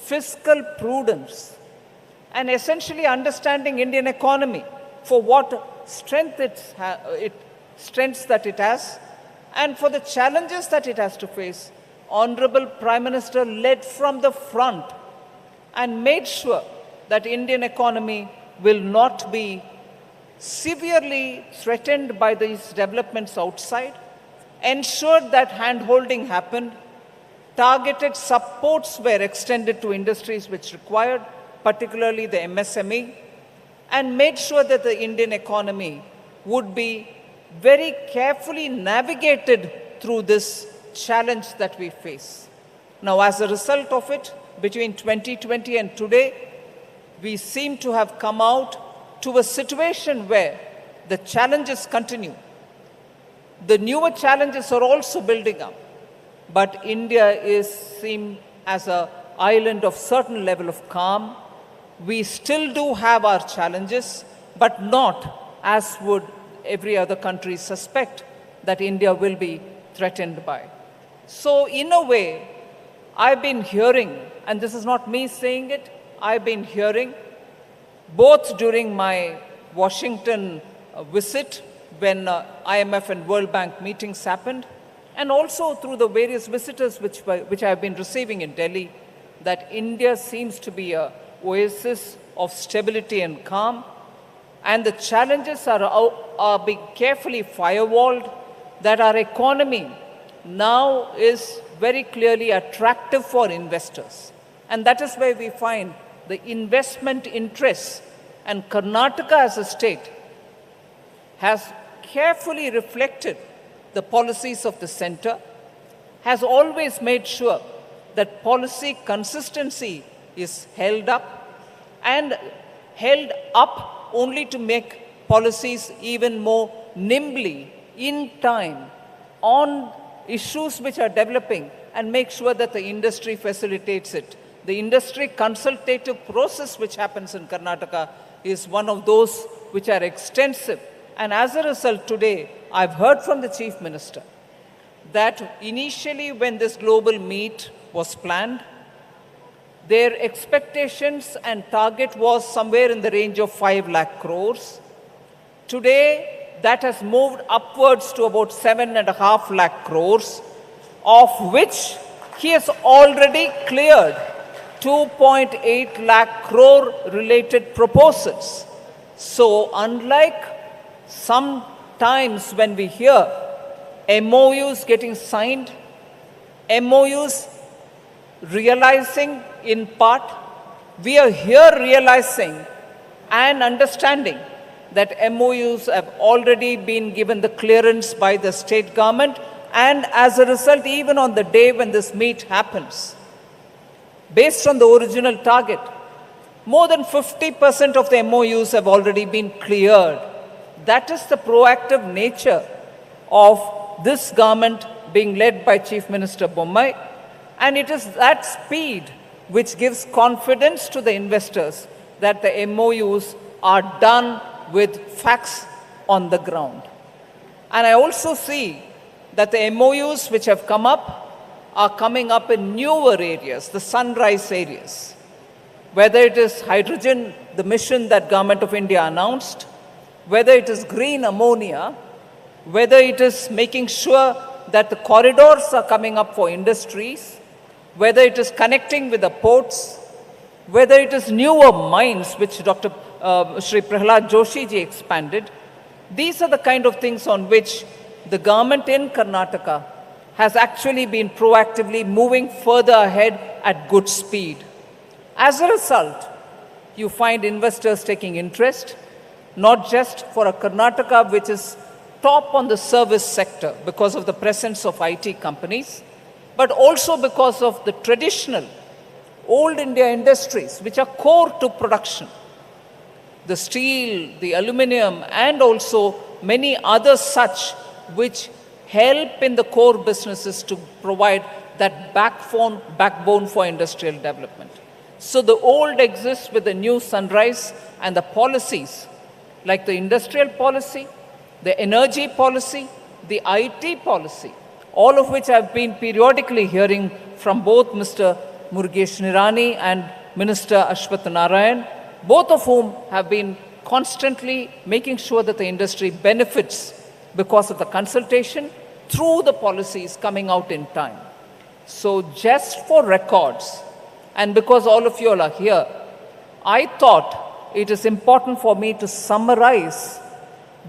fiscal prudence, and essentially understanding Indian economy for what strengths that it has, and for the challenges that it has to face, Honorable Prime Minister led from the front and made sure that Indian economy will not be severely threatened by these developments outside, ensured that hand-holding happened, targeted supports were extended to industries which required, particularly the MSME, and made sure that the Indian economy would be very carefully navigated through this challenge that we face. Now, as a result of it, between 2020 and today, we seem to have come out to a situation where the challenges continue. The newer challenges are also building up, but India is seen as an island of certain level of calm. We still do have our challenges, but not as would every other country suspect that India will be threatened by. So in a way, I've been hearing, and this is not me saying it, I've been hearing both during my Washington visit when IMF and World Bank meetings happened, and also through the various visitors which I've been receiving in Delhi, that India seems to be an oasis of stability and calm, and the challenges are being carefully firewalled, that our economy now is very clearly attractive for investors. And that is where we find the investment interests. And Karnataka as a state has carefully reflected the policies of the center, has always made sure that policy consistency is held up, and held up only to make policies even more nimbly, in time, on issues which are developing, and make sure that the industry facilitates it. The industry consultative process which happens in Karnataka is one of those which are extensive. And as a result, today, I've heard from the Chief Minister that initially when this global meet was planned, their expectations and target was somewhere in the range of 5 lakh crores. Today, that has moved upwards to about 7.5 lakh crores, of which he has already cleared 2.8 lakh crore related proposals. So unlike sometimes when we hear MOUs getting signed, MOUs realizing in part, we are here realizing and understanding that MOUs have already been given the clearance by the state government, and as a result, even on the day when this meet happens, based on the original target, more than 50% of the MOUs have already been cleared. That is the proactive nature of this government being led by Chief Minister Bommai, and it is that speed which gives confidence to the investors that the MOUs are done with facts on the ground. And I also see that the MOUs which have come up are coming up in newer areas, the sunrise areas. Whether it is hydrogen, the mission that Government of India announced, whether it is green ammonia, whether it is making sure that the corridors are coming up for industries, whether it is connecting with the ports, whether it is newer mines, which Dr. Shri Prahlad Joshi ji expanded. These are the kind of things on which the government in Karnataka has actually been proactively moving further ahead at good speed. As a result, you find investors taking interest, not just for a Karnataka which is top on the service sector because of the presence of IT companies, but also because of the traditional old India industries which are core to production. The steel, the aluminum, and also many others such which help in the core businesses to provide that backbone for industrial development. So the old exists with the new sunrise, and the policies like the industrial policy, the energy policy, the IT policy, all of which I've been periodically hearing from both Mr. Murugesh Nirani and Minister Ashwath Narayan, both of whom have been constantly making sure that the industry benefits because of the consultation through the policies coming out in time. So just for records, and because all of you all are here, I thought it is important for me to summarize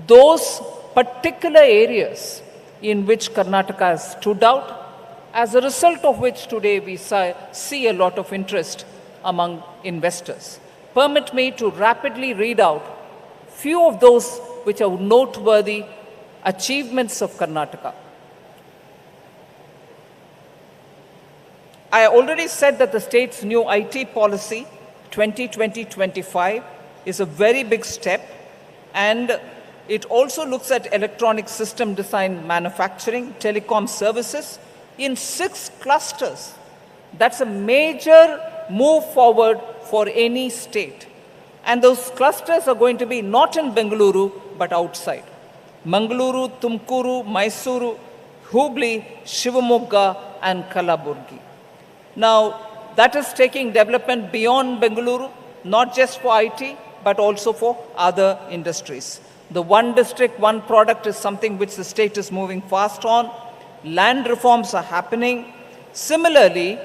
those particular areas in which Karnataka has stood out, as a result of which today we see a lot of interest among investors. Permit me to rapidly read out few of those which are noteworthy achievements of Karnataka. I already said that the state's new IT policy, 2020-25, is a very big step, and it also looks at electronic system design manufacturing, telecom services in 6 clusters. That's a major move forward for any state. And those clusters are going to be not in Bengaluru, but outside. Mangaluru, Tumkuru, Mysuru, Hubli, Shivamogga, and Kalaburgi. Now, that is taking development beyond Bengaluru, not just for IT, but also for other industries. The one district, one product is something which the state is moving fast on. Land reforms are happening. Similarly,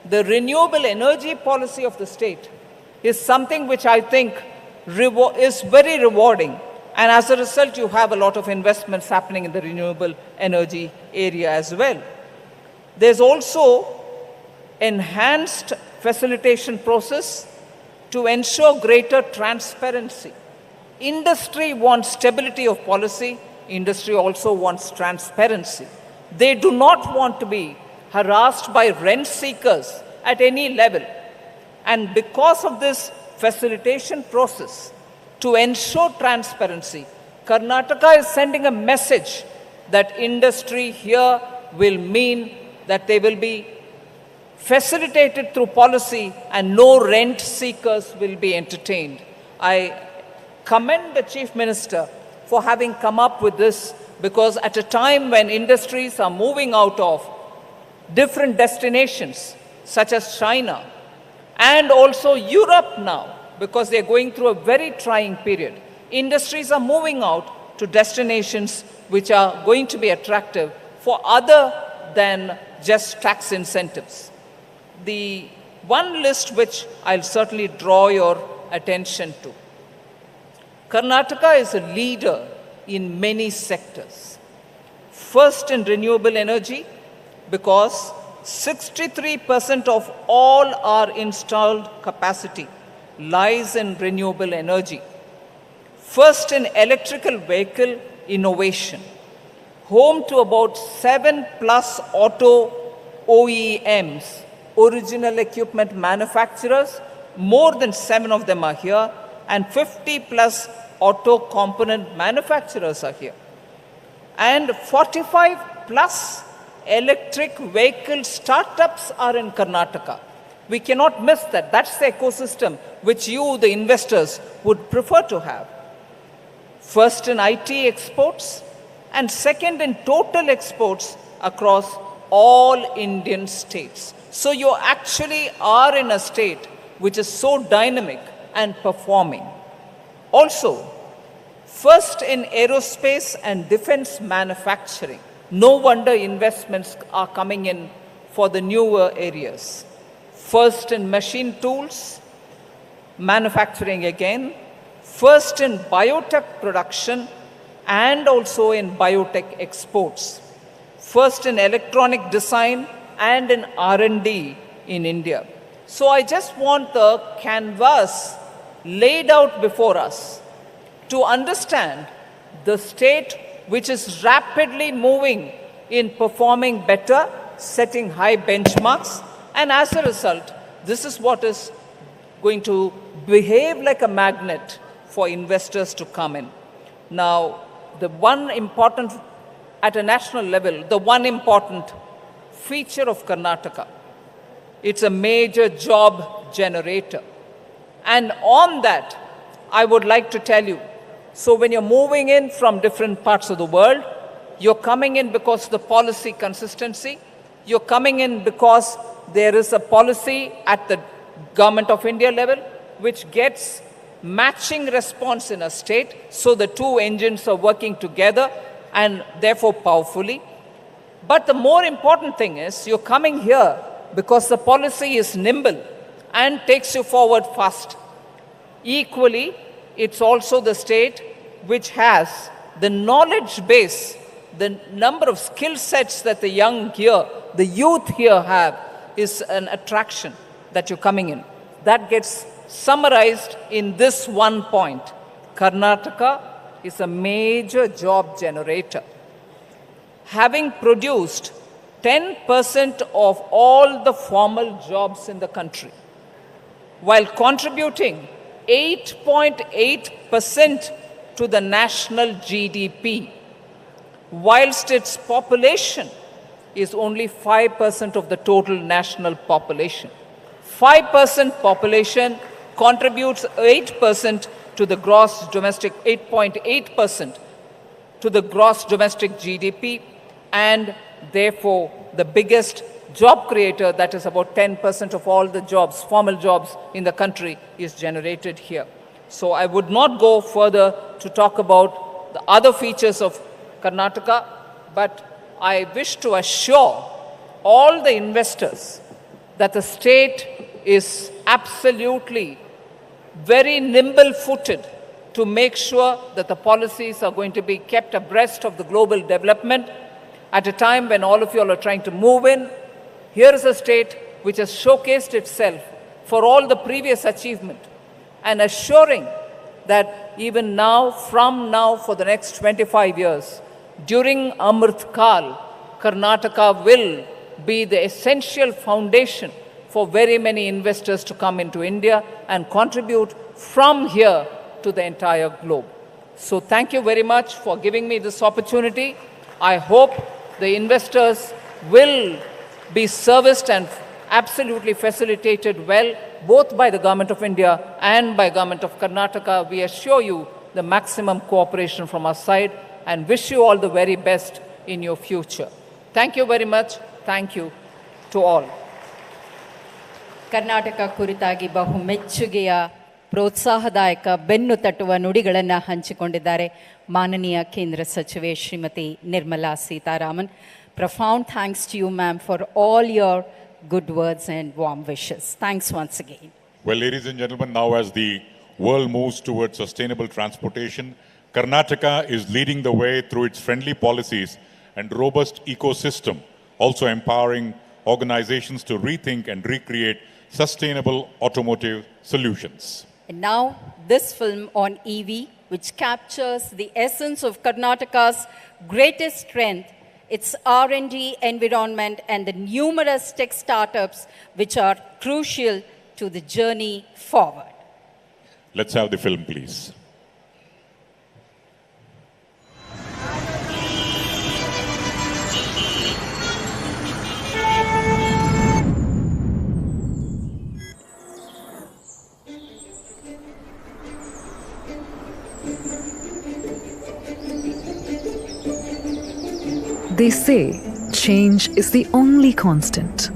the renewable energy policy of the state is something which I think is very rewarding. And as a result, you have a lot of investments happening in the renewable energy area as well. There's also enhanced facilitation process to ensure greater transparency. Industry wants stability of policy. Industry also wants transparency. They do not want to be harassed by rent seekers at any level. And because of this facilitation process, to ensure transparency, Karnataka is sending a message that industry here will mean that they will be facilitated through policy and no rent seekers will be entertained. I commend the Chief Minister for having come up with this, because at a time when industries are moving out of different destinations such as China and also Europe now, because they're going through a very trying period, industries are moving out to destinations which are going to be attractive for other than just tax incentives. The one list which I'll certainly draw your attention to. Karnataka is a leader in many sectors. First in renewable energy, because 63% of all our installed capacity lies in renewable energy. First in electrical vehicle innovation. Home to about 7+ auto OEMs, original equipment manufacturers. More than 7 of them are here, and 50+ auto component manufacturers are here. And 45+ electric vehicle startups are in Karnataka. We cannot miss that. That's the ecosystem which you, the investors, would prefer to have. First in IT exports, and second in total exports across all Indian states. So you actually are in a state which is so dynamic and performing. Also, first in aerospace and defense manufacturing. No wonder investments are coming in for the newer areas. First in machine tools, manufacturing again. First in biotech production and also in biotech exports. First in electronic design and in R&D in India. So I just want the canvas laid out before us to understand the state which is rapidly moving in performing better, setting high benchmarks, and as a result, this is what is going to behave like a magnet for investors to come in. Now, the one important, at a national level, the one important feature of Karnataka, it's a major job generator. And on that, I would like to tell you, so when you're moving in from different parts of the world, you're coming in because of the policy consistency, you're coming in because there is a policy at the Government of India level which gets matching response in a state, so the two engines are working together and therefore powerfully. But the more important thing is you're coming here because the policy is nimble and takes you forward fast. Equally, it's also the state which has the knowledge base, the number of skill sets that the young here, the youth here have, is an attraction that you're coming in. That gets summarized in this one point. Karnataka is a major job generator. Having produced 10% of all the formal jobs in the country, while contributing 8.8% to the national GDP, whilst its population is only 5% of the total national population. 5% population contributes 8% to the gross domestic, 8.8% to the gross domestic GDP, and therefore the biggest job creator, that is about 10% of all the jobs, formal jobs in the country, is generated here. So I would not go further to talk about the other features of Karnataka, but I wish to assure all the investors that the state is absolutely very nimble-footed to make sure that the policies are going to be kept abreast of the global development at a time when all of you all are trying to move in, Here is a state which has showcased itself for all the previous achievement and assuring that even now, from now for the next 25 years, during Amrit Kal, Karnataka will be the essential foundation for very many investors to come into India and contribute from here to the entire globe. So thank you very much for giving me this opportunity. I hope the investors will be serviced and absolutely facilitated well, both by the Government of India and by Government of Karnataka. We assure you the maximum cooperation from our side and wish you all the very best in your future. Thank you very much. Thank you to all. Karnataka ಕುರಿತಾಗಿ ಬಹು ಮೆಚ್ಚುಗೆಯ ಪ್ರೋತ್ಸಾಹದಾಯಕ ಬೆನ್ನು ತಟ್ಟುವ ನುಡಿಗಳನ್ನು ಹಂಚಿಕೊಂಡಿದ್ದಾರೆ ಮಾನನೀಯ ಕೇಂದ್ರ ಸಚಿವೆ Shrimati Nirmala Sitharaman. Profound thanks to you, ma'am, for all your good words and warm wishes. Thanks once again. Well, ladies and gentlemen, now as the world moves towards sustainable transportation, Karnataka is leading the way through its friendly policies and robust ecosystem, also empowering organizations to rethink and recreate sustainable automotive solutions. And now, this film on EV, which captures the essence of Karnataka's greatest strength, its R&D environment and the numerous tech startups which are crucial to the journey forward. Let's have the film, please. They say change is the only constant.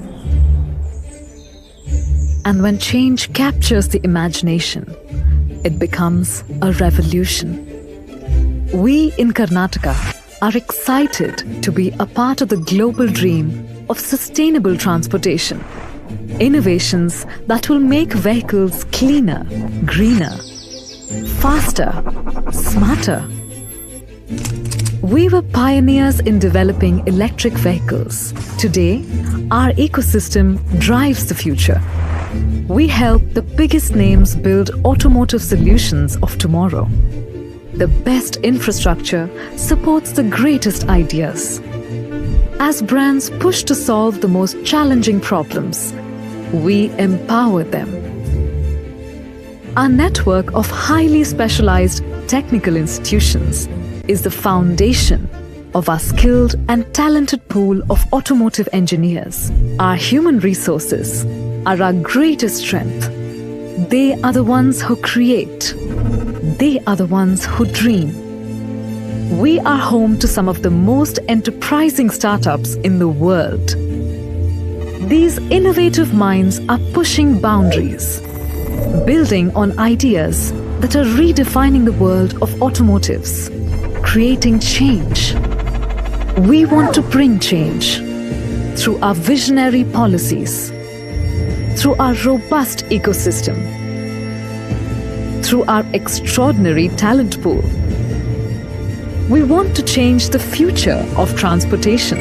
And when change captures the imagination, it becomes a revolution. We in Karnataka are excited to be a part of the global dream of sustainable transportation. Innovations that will make vehicles cleaner, greener, faster, smarter. We were pioneers in developing electric vehicles. Today, our ecosystem drives the future. We help the biggest names build automotive solutions of tomorrow. The best infrastructure supports the greatest ideas. As brands push to solve the most challenging problems, we empower them. Our network of highly specialized technical institutions is the foundation of our skilled and talented pool of automotive engineers. Our human resources are our greatest strength. They are the ones who create. They are the ones who dream. We are home to some of the most enterprising startups in the world. These innovative minds are pushing boundaries, building on ideas that are redefining the world of automotives, creating change. We want to bring change through our visionary policies, through our robust ecosystem, through our extraordinary talent pool. We want to change the future of transportation.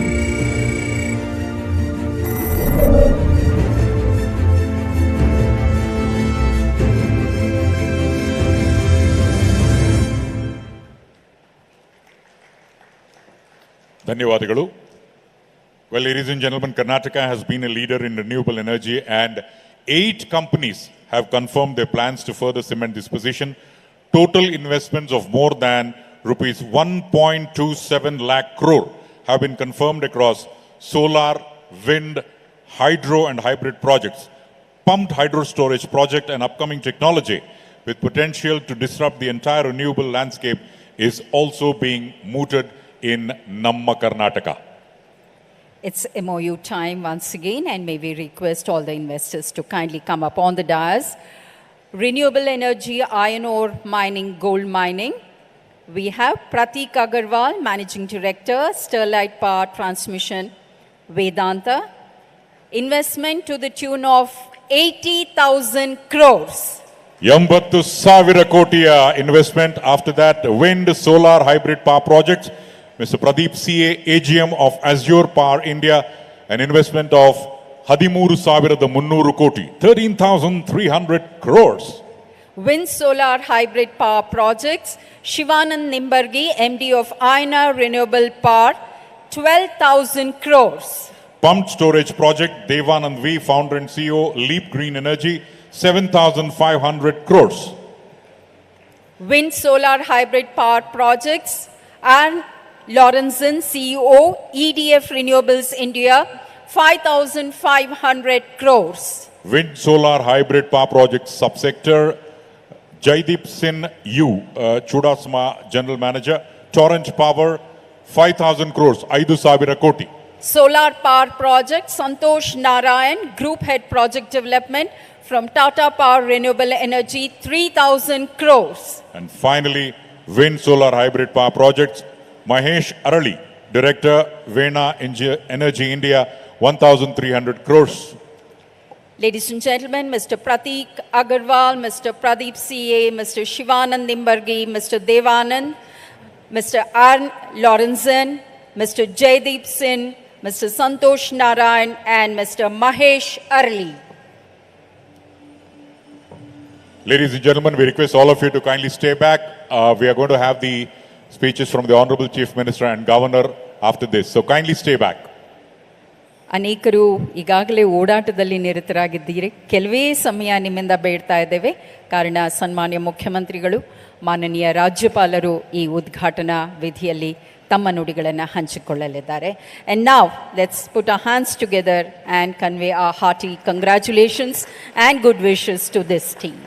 Dhanyavadagalu. Well, ladies and gentlemen, Karnataka has been a leader in renewable energy and 8 companies have confirmed their plans to further cement this position. Total investments of more than rupees 1.27 lakh crore have been confirmed across solar, wind, hydro and hybrid projects, pumped hydro storage project and upcoming technology with potential to disrupt the entire renewable landscape is also being mooted in Namma Karnataka. It's MOU time once again, and may we request all the investors to kindly come up on the dais. Renewable energy, iron ore mining, gold mining. We have Pratik Agarwal, Managing Director, Sterlite Power Transmission, Vedanta. Investment to the tune of 80,000 crores. 80,000 kotiya investment. After that, wind, solar, hybrid power projects. Mr. Pradeep CA, AGM of Azure Power India, an investment of 13,300 ಕೋಟಿ, 13,300 crores. Wind solar hybrid power projects, Shivanand Nimbargi, MD of Aina Renewable Power, 12,000 crores. Pumped storage project, Devanand V, founder and CEO, Leap Green Energy, 7,500 crores. Wind solar hybrid power projects, and Lorenzen, CEO, EDF Renewables India, 5,500 crores. Wind solar hybrid power project subsector, Jaideep Sin U, Chudasma General Manager, Torrent Power, 5,000 crores, 5,000 koti. Solar power project, Santosh Narayan, Group Head Project Development from Tata Power Renewable Energy, 3,000 crores. And finally, wind solar hybrid power projects, Mahesh Arali, Director, Vena Energy India, 1,300 crores. Ladies and gentlemen, Mr. Pratik Agarwal, Mr. Pradeep CA, Mr. Shivanand Nimbargi, Mr. Devanand, Mr. R. Lorenzen, Mr. Jaideep Sin, Mr. Santosh Narayan, and Mr. Mahesh Arali. Ladies and gentlemen, we request all of you to kindly stay back. We are going to have the speeches from the Honorable Chief Minister and Governor after this. So kindly stay back. ಅನೇಕರು ಈಗಾಗಲೇ ಓಡಾಟದಲ್ಲಿ ನಿರತರಾಗಿದ್ದೀರಿ. ಕೆಲವೇ ಸಮಯ ನಿಮ್ಮಿಂದ ಬೇಡ್ತಾ ಇದ್ದೇವೆ. ಕಾರಣ ಸನ್ಮಾನ್ಯ ಮುಖ್ಯಮಂತ್ರಿಗಳು, ಮಾನನೀಯ ರಾಜ್ಯಪಾಲರು ಈ ಉದ್ಘಾಟನಾ ವಿಧಿಯಲ್ಲಿ ತಮ್ಮ ನುಡಿಗಳನ್ನು ಹಂಚಿಕೊಳ್ಳಲಿದ್ದಾರೆ. And now let's put our hands together and convey our hearty congratulations and good wishes to this team.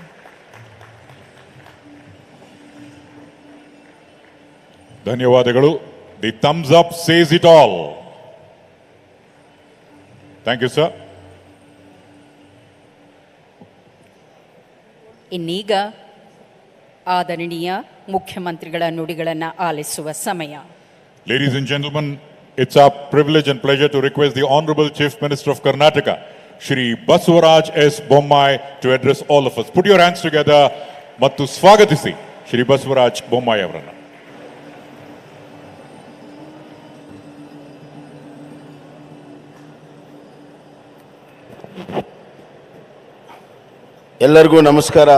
ಧನ್ಯವಾದಗಳು. The thumbs up says it all. Thank you, sir. ಇನ್ನೀಗ ಆದರಣೀಯ ಮುಖ್ಯಮಂತ್ರಿಗಳ ನುಡಿಗಳನ್ನು ಆಲಿಸುವ ಸಮಯ. Ladies and gentlemen, it's our privilege and pleasure to request the Honorable Chief Minister of Karnataka, Shri Basavaraj S. Bommai, to address all of us. Put your hands together ಮತ್ತು ಸ್ವಾಗತಿಸಿ Shri Basavaraj Bommai ಅವರನ್ನು. ಎಲ್ಲರಿಗೂ ನಮಸ್ಕಾರ.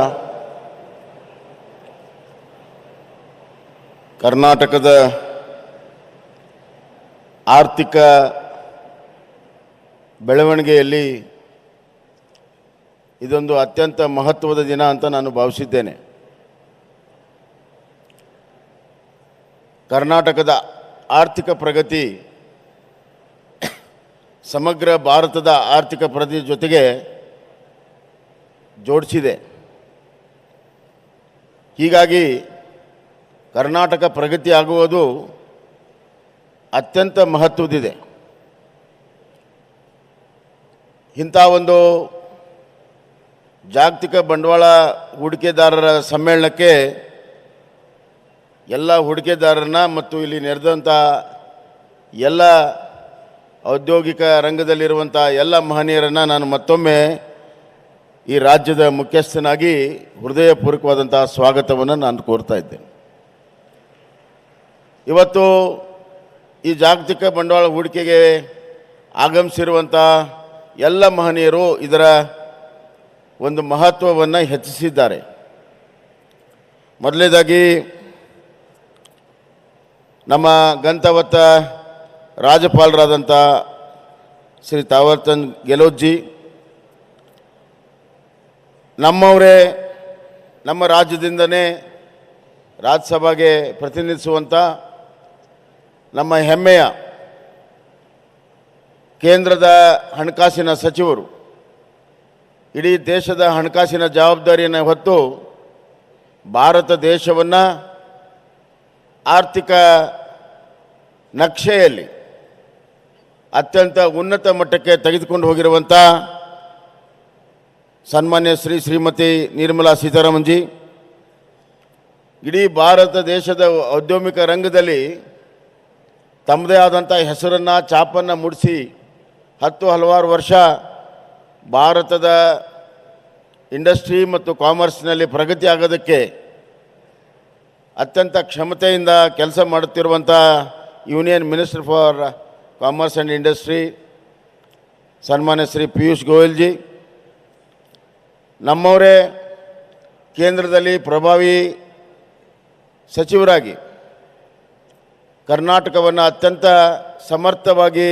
ಕರ್ನಾಟಕದ ಆರ್ಥಿಕ ಬೆಳವಣಿಗೆಯಲ್ಲಿ ಇದೊಂದು ಅತ್ಯಂತ ಮಹತ್ವದ ದಿನ ಅಂತ ನಾನು ಭಾವಿಸಿದ್ದೇನೆ. ಕರ್ನಾಟಕದ ಆರ್ಥಿಕ ಪ್ರಗತಿ ಸಮಗ್ರ ಭಾರತದ ಆರ್ಥಿಕ ಪ್ರಗತಿ ಜೊತೆಗೆ ಜೋಡಿಸಿದೆ. ಹೀಗಾಗಿ ಕರ್ನಾಟಕ ಪ್ರಗತಿ ಆಗುವುದು ಅತ್ಯಂತ ಮಹತ್ವದಿದೆ. ಇಂಥ ಒಂದು ಜಾಗತಿಕ ಬಂಡವಾಳ ಹೂಡಿಕೆದಾರರ ಸಮ್ಮೇಳನಕ್ಕೆ ಎಲ್ಲ ಹೂಡಿಕೆದಾರರನ್ನ ಮತ್ತು ಇಲ್ಲಿ ನೆರೆದಂಥ ಎಲ್ಲ ಔದ್ಯೋಗಿಕ ರಂಗದಲ್ಲಿರುವಂಥ ಎಲ್ಲ ಮಹನೀಯರನ್ನು ನಾನು ಮತ್ತೊಮ್ಮೆ ಈ ರಾಜ್ಯದ ಮುಖ್ಯಸ್ಥನಾಗಿ ಹೃದಯಪೂರ್ವಕವಾದಂಥ ಸ್ವಾಗತವನ್ನು ನಾನು ಕೋರ್ತಾ ಇದ್ದೇನೆ. ಇವತ್ತು ಈ ಜಾಗತಿಕ ಬಂಡವಾಳ ಹೂಡಿಕೆಗೆ ಆಗಮಿಸಿರುವಂಥ ಎಲ್ಲ ಮಹನೀಯರು ಇದರ ಒಂದು ಮಹತ್ವವನ್ನು ಹೆಚ್ಚಿಸಿದ್ದಾರೆ. ಮೊದಲನೇದಾಗಿ ನಮ್ಮ ಗಂತವತ್ತ ರಾಜ್ಯಪಾಲರಾದಂಥ ಶ್ರೀ ತಾವರ್ಚಂದ್ ಗೆಹ್ಲೋಟ್ಜಿ, ನಮ್ಮವರೇ ನಮ್ಮ ರಾಜ್ಯದಿಂದನೇ ರಾಜ್ಯಸಭೆಗೆ ಪ್ರತಿನಿಧಿಸುವಂಥ ನಮ್ಮ ಹೆಮ್ಮೆಯ ಕೇಂದ್ರದ ಹಣಕಾಸಿನ ಸಚಿವರು ಇಡೀ ದೇಶದ ಹಣಕಾಸಿನ ಜವಾಬ್ದಾರಿಯನ್ನು ಹೊತ್ತು ಭಾರತ ದೇಶವನ್ನು ಆರ್ಥಿಕ ನಕ್ಷೆಯಲ್ಲಿ ಅತ್ಯಂತ ಉನ್ನತ ಮಟ್ಟಕ್ಕೆ ತೆಗೆದುಕೊಂಡು ಹೋಗಿರುವಂಥ ಸನ್ಮಾನ್ಯ ಶ್ರೀಮತಿ ನಿರ್ಮಲಾ ಸೀತಾರಾಮನ್ ಜಿ, ಇಡೀ ಭಾರತ ದೇಶದ ಔದ್ಯೋಗಿಕ ರಂಗದಲ್ಲಿ ತಮ್ಮದೇ ಆದಂಥ ಹೆಸರನ್ನು ಛಾಪನ್ನು ಮೂಡಿಸಿ ಹಲವಾರು ವರ್ಷ ಭಾರತದ ಇಂಡಸ್ಟ್ರಿ ಮತ್ತು ಕಾಮರ್ಸ್ನಲ್ಲಿ ಪ್ರಗತಿ ಆಗೋದಕ್ಕೆ ಅತ್ಯಂತ ಕ್ಷಮತೆಯಿಂದ ಕೆಲಸ ಮಾಡುತ್ತಿರುವಂಥ union minister for commerce and industry ಸನ್ಮಾನ್ಯ ಶ್ರೀ ಪಿಯೂಷ್ ಗೋಯಲ್ ಜಿ, ನಮ್ಮವರೇ ಕೇಂದ್ರದಲ್ಲಿ ಪ್ರಭಾವಿ ಸಚಿವರಾಗಿ ಕರ್ನಾಟಕವನ್ನು ಅತ್ಯಂತ ಸಮರ್ಥವಾಗಿ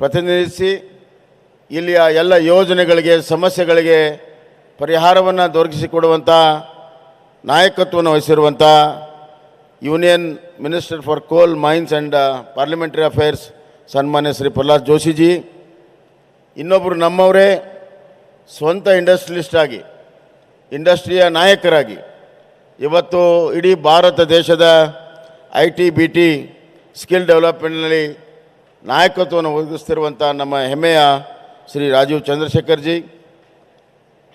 ಪ್ರತಿನಿಧಿಸಿ ಇಲ್ಲಿಯ ಎಲ್ಲ ಯೋಜನೆಗಳಿಗೆ ಸಮಸ್ಯೆಗಳಿಗೆ ಪರಿಹಾರವನ್ನು ದೊರಕಿಸಿಕೊಡುವಂಥ ನಾಯಕತ್ವವನ್ನು ವಹಿಸಿರುವಂಥ ಯೂನಿಯನ್ ಮಿನಿಸ್ಟರ್ ಫಾರ್ ಕೋಲ್ ಮೈನ್ಸ್ ಆ್ಯಂಡ್ ಪಾರ್ಲಿಮೆಂಟರಿ ಅಫೇರ್ಸ್ ಸನ್ಮಾನ್ಯ ಶ್ರೀ ಪ್ರಹ್ಲಾದ್ ಜೋಶಿಜಿ, ಇನ್ನೊಬ್ಬರು ನಮ್ಮವರೇ ಸ್ವಂತ ಇಂಡಸ್ಟ್ರಿಯಲಿಸ್ಟ್ ಆಗಿ ಇಂಡಸ್ಟ್ರಿಯ ನಾಯಕರಾಗಿ ಇವತ್ತು ಇಡೀ ಭಾರತ ದೇಶದ IT-BT ಸ್ಕಿಲ್ ಡೆವಲಪ್ಮೆಂಟ್ನಲ್ಲಿ ನಾಯಕತ್ವವನ್ನು ವಹಿಸ್ತಿರುವಂಥ ನಮ್ಮ ಹೆಮ್ಮೆಯ ಶ್ರೀ ರಾಜೀವ್ ಚಂದ್ರಶೇಖರ್ ಜಿ,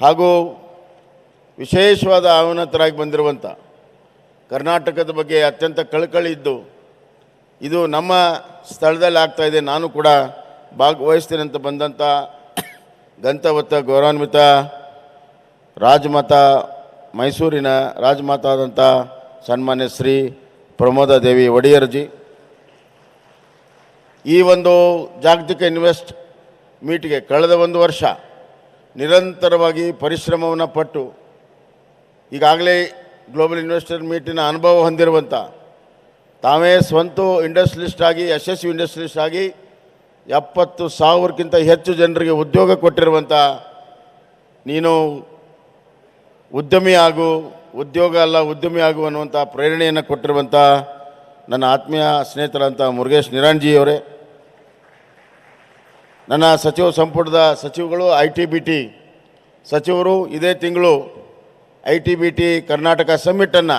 ಹಾಗೂ ವಿಶೇಷವಾದ ಆಹ್ವಾನಿತರಾಗಿ ಬಂದಿರುವಂಥ ಕರ್ನಾಟಕದ ಬಗ್ಗೆ ಅತ್ಯಂತ ಕಳಕಳಿ ಇದ್ದು ಇದು ನಮ್ಮ ಸ್ಥಳದಲ್ಲಿ ಆಗ್ತಾಯಿದೆ, ನಾನು ಕೂಡ ಭಾಗವಹಿಸ್ತೀನಿ ಅಂತ ಬಂದಂಥ ಗಂತವತ್ತ ಗೌರವಾನ್ವಿತ ರಾಜಮಾತಾ ಮೈಸೂರಿನ ರಾಜಮಾತಾ ಆದಂಥ ಸನ್ಮಾನ್ಯ ಶ್ರೀ ಪ್ರಮೋದ ದೇವಿ ಒಡೆಯರ್ ಜಿ, ಈ ಒಂದು ಜಾಗತಿಕ ಇನ್ವೆಸ್ಟ್ ಮೀಟ್ಗೆ ಕಳೆದ ಒಂದು ವರ್ಷ ನಿರಂತರವಾಗಿ ಪರಿಶ್ರಮವನ್ನು ಪಟ್ಟು ಈಗಾಗಲೇ ಗ್ಲೋಬಲ್ ಇನ್ವೆಸ್ಟರ್ ಮೀಟಿನ ಅನುಭವ ಹೊಂದಿರುವಂಥ ತಾವೇ ಸ್ವಂತ ಇಂಡಸ್ಟ್ರಿಯಲಿಸ್ಟ್ ಆಗಿ ಯಶಸ್ವಿ ಇಂಡಸ್ಟ್ರಿಯಲಿಸ್ಟ್ ಆಗಿ 70,000ಕ್ಕಿಂತ ಹೆಚ್ಚು ಜನರಿಗೆ ಉದ್ಯೋಗ ಕೊಟ್ಟಿರುವಂಥ, ನೀನು ಉದ್ಯಮಿ ಆಗು, ಉದ್ಯೋಗ ಅಲ್ಲ ಉದ್ಯಮಿ ಆಗು ಅನ್ನುವಂಥ ಪ್ರೇರಣೆಯನ್ನು ಕೊಟ್ಟಿರುವಂಥ ನನ್ನ ಆತ್ಮೀಯ ಸ್ನೇಹಿತರಂಥ ಮುರುಗೇಶ್ ನಿರಾಣ್ಜಿಯವರೇ, ನನ್ನ ಸಚಿವ ಸಂಪುಟದ ಸಚಿವಗಳು, IT-BT ಸಚಿವರು ಇದೇ ತಿಂಗಳು IT-BT ಕರ್ನಾಟಕ ಸಮ್ಮಿಟನ್ನು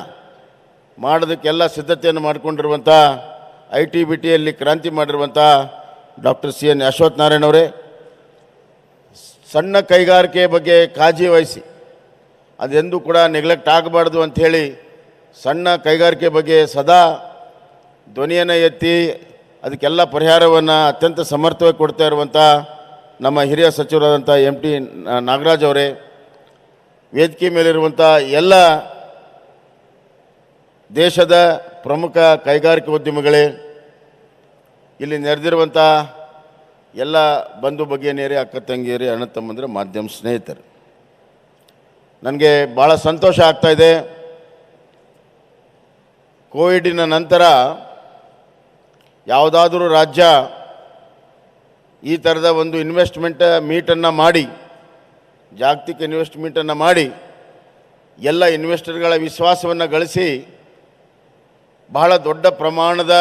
ಮಾಡೋದಕ್ಕೆಲ್ಲ ಸಿದ್ಧತೆಯನ್ನು ಮಾಡಿಕೊಂಡಿರುವಂಥ IT-BTಯಲ್ಲಿ ಕ್ರಾಂತಿ ಮಾಡಿರುವಂಥ ಡಾಕ್ಟರ್ CN ಅಶ್ವಥ್ ನಾರಾಯಣ್ ಅವರೇ, ಸಣ್ಣ ಕೈಗಾರಿಕೆ ಬಗ್ಗೆ ಕಾಳಜಿ ವಹಿಸಿ ಅದೆಂದೂ ಕೂಡ ನೆಗ್ಲೆಕ್ಟ್ ಆಗಬಾರ್ದು ಅಂಥೇಳಿ ಸಣ್ಣ ಕೈಗಾರಿಕೆ ಬಗ್ಗೆ ಸದಾ ಧ್ವನಿಯನ್ನು ಎತ್ತಿ ಅದಕ್ಕೆಲ್ಲ ಪರಿಹಾರವನ್ನು ಅತ್ಯಂತ ಸಮರ್ಥವಾಗಿ ಕೊಡ್ತಾ ಇರುವಂಥ ನಮ್ಮ ಹಿರಿಯ ಸಚಿವರಾದಂಥ MT ನಾಗರಾಜ್ ಅವರೇ, ವೇದಿಕೆ ಮೇಲಿರುವಂಥ ಎಲ್ಲ ದೇಶದ ಪ್ರಮುಖ ಕೈಗಾರಿಕೆ ಉದ್ಯಮಿಗಳೇ, ಇಲ್ಲಿ ನೆರೆದಿರುವಂಥ ಎಲ್ಲ ಬಂಧು ಭಗಿನಿಯರೇ, ಅಕ್ಕ ತಂಗಿಯರೇ, ಅಣ್ಣ ತಮ್ಮಂದಿರ, ಮಾಧ್ಯಮ ಸ್ನೇಹಿತರು, ನನಗೆ ಭಾಳ ಸಂತೋಷ ಆಗ್ತಾಯಿದೆ. ಕೋವಿಡಿನ ನಂತರ ಯಾವುದಾದ್ರೂ ರಾಜ್ಯ ಈ ಥರದ ಒಂದು ಇನ್ವೆಸ್ಟ್ಮೆಂಟ್ ಮೀಟನ್ನು ಮಾಡಿ, ಜಾಗತಿಕ ಇನ್ವೆಸ್ಟ್ ಮೀಟನ್ನು ಮಾಡಿ ಎಲ್ಲ ಇನ್ವೆಸ್ಟರ್ಗಳ ವಿಶ್ವಾಸವನ್ನು ಗಳಿಸಿ ಬಹಳ ದೊಡ್ಡ ಪ್ರಮಾಣದ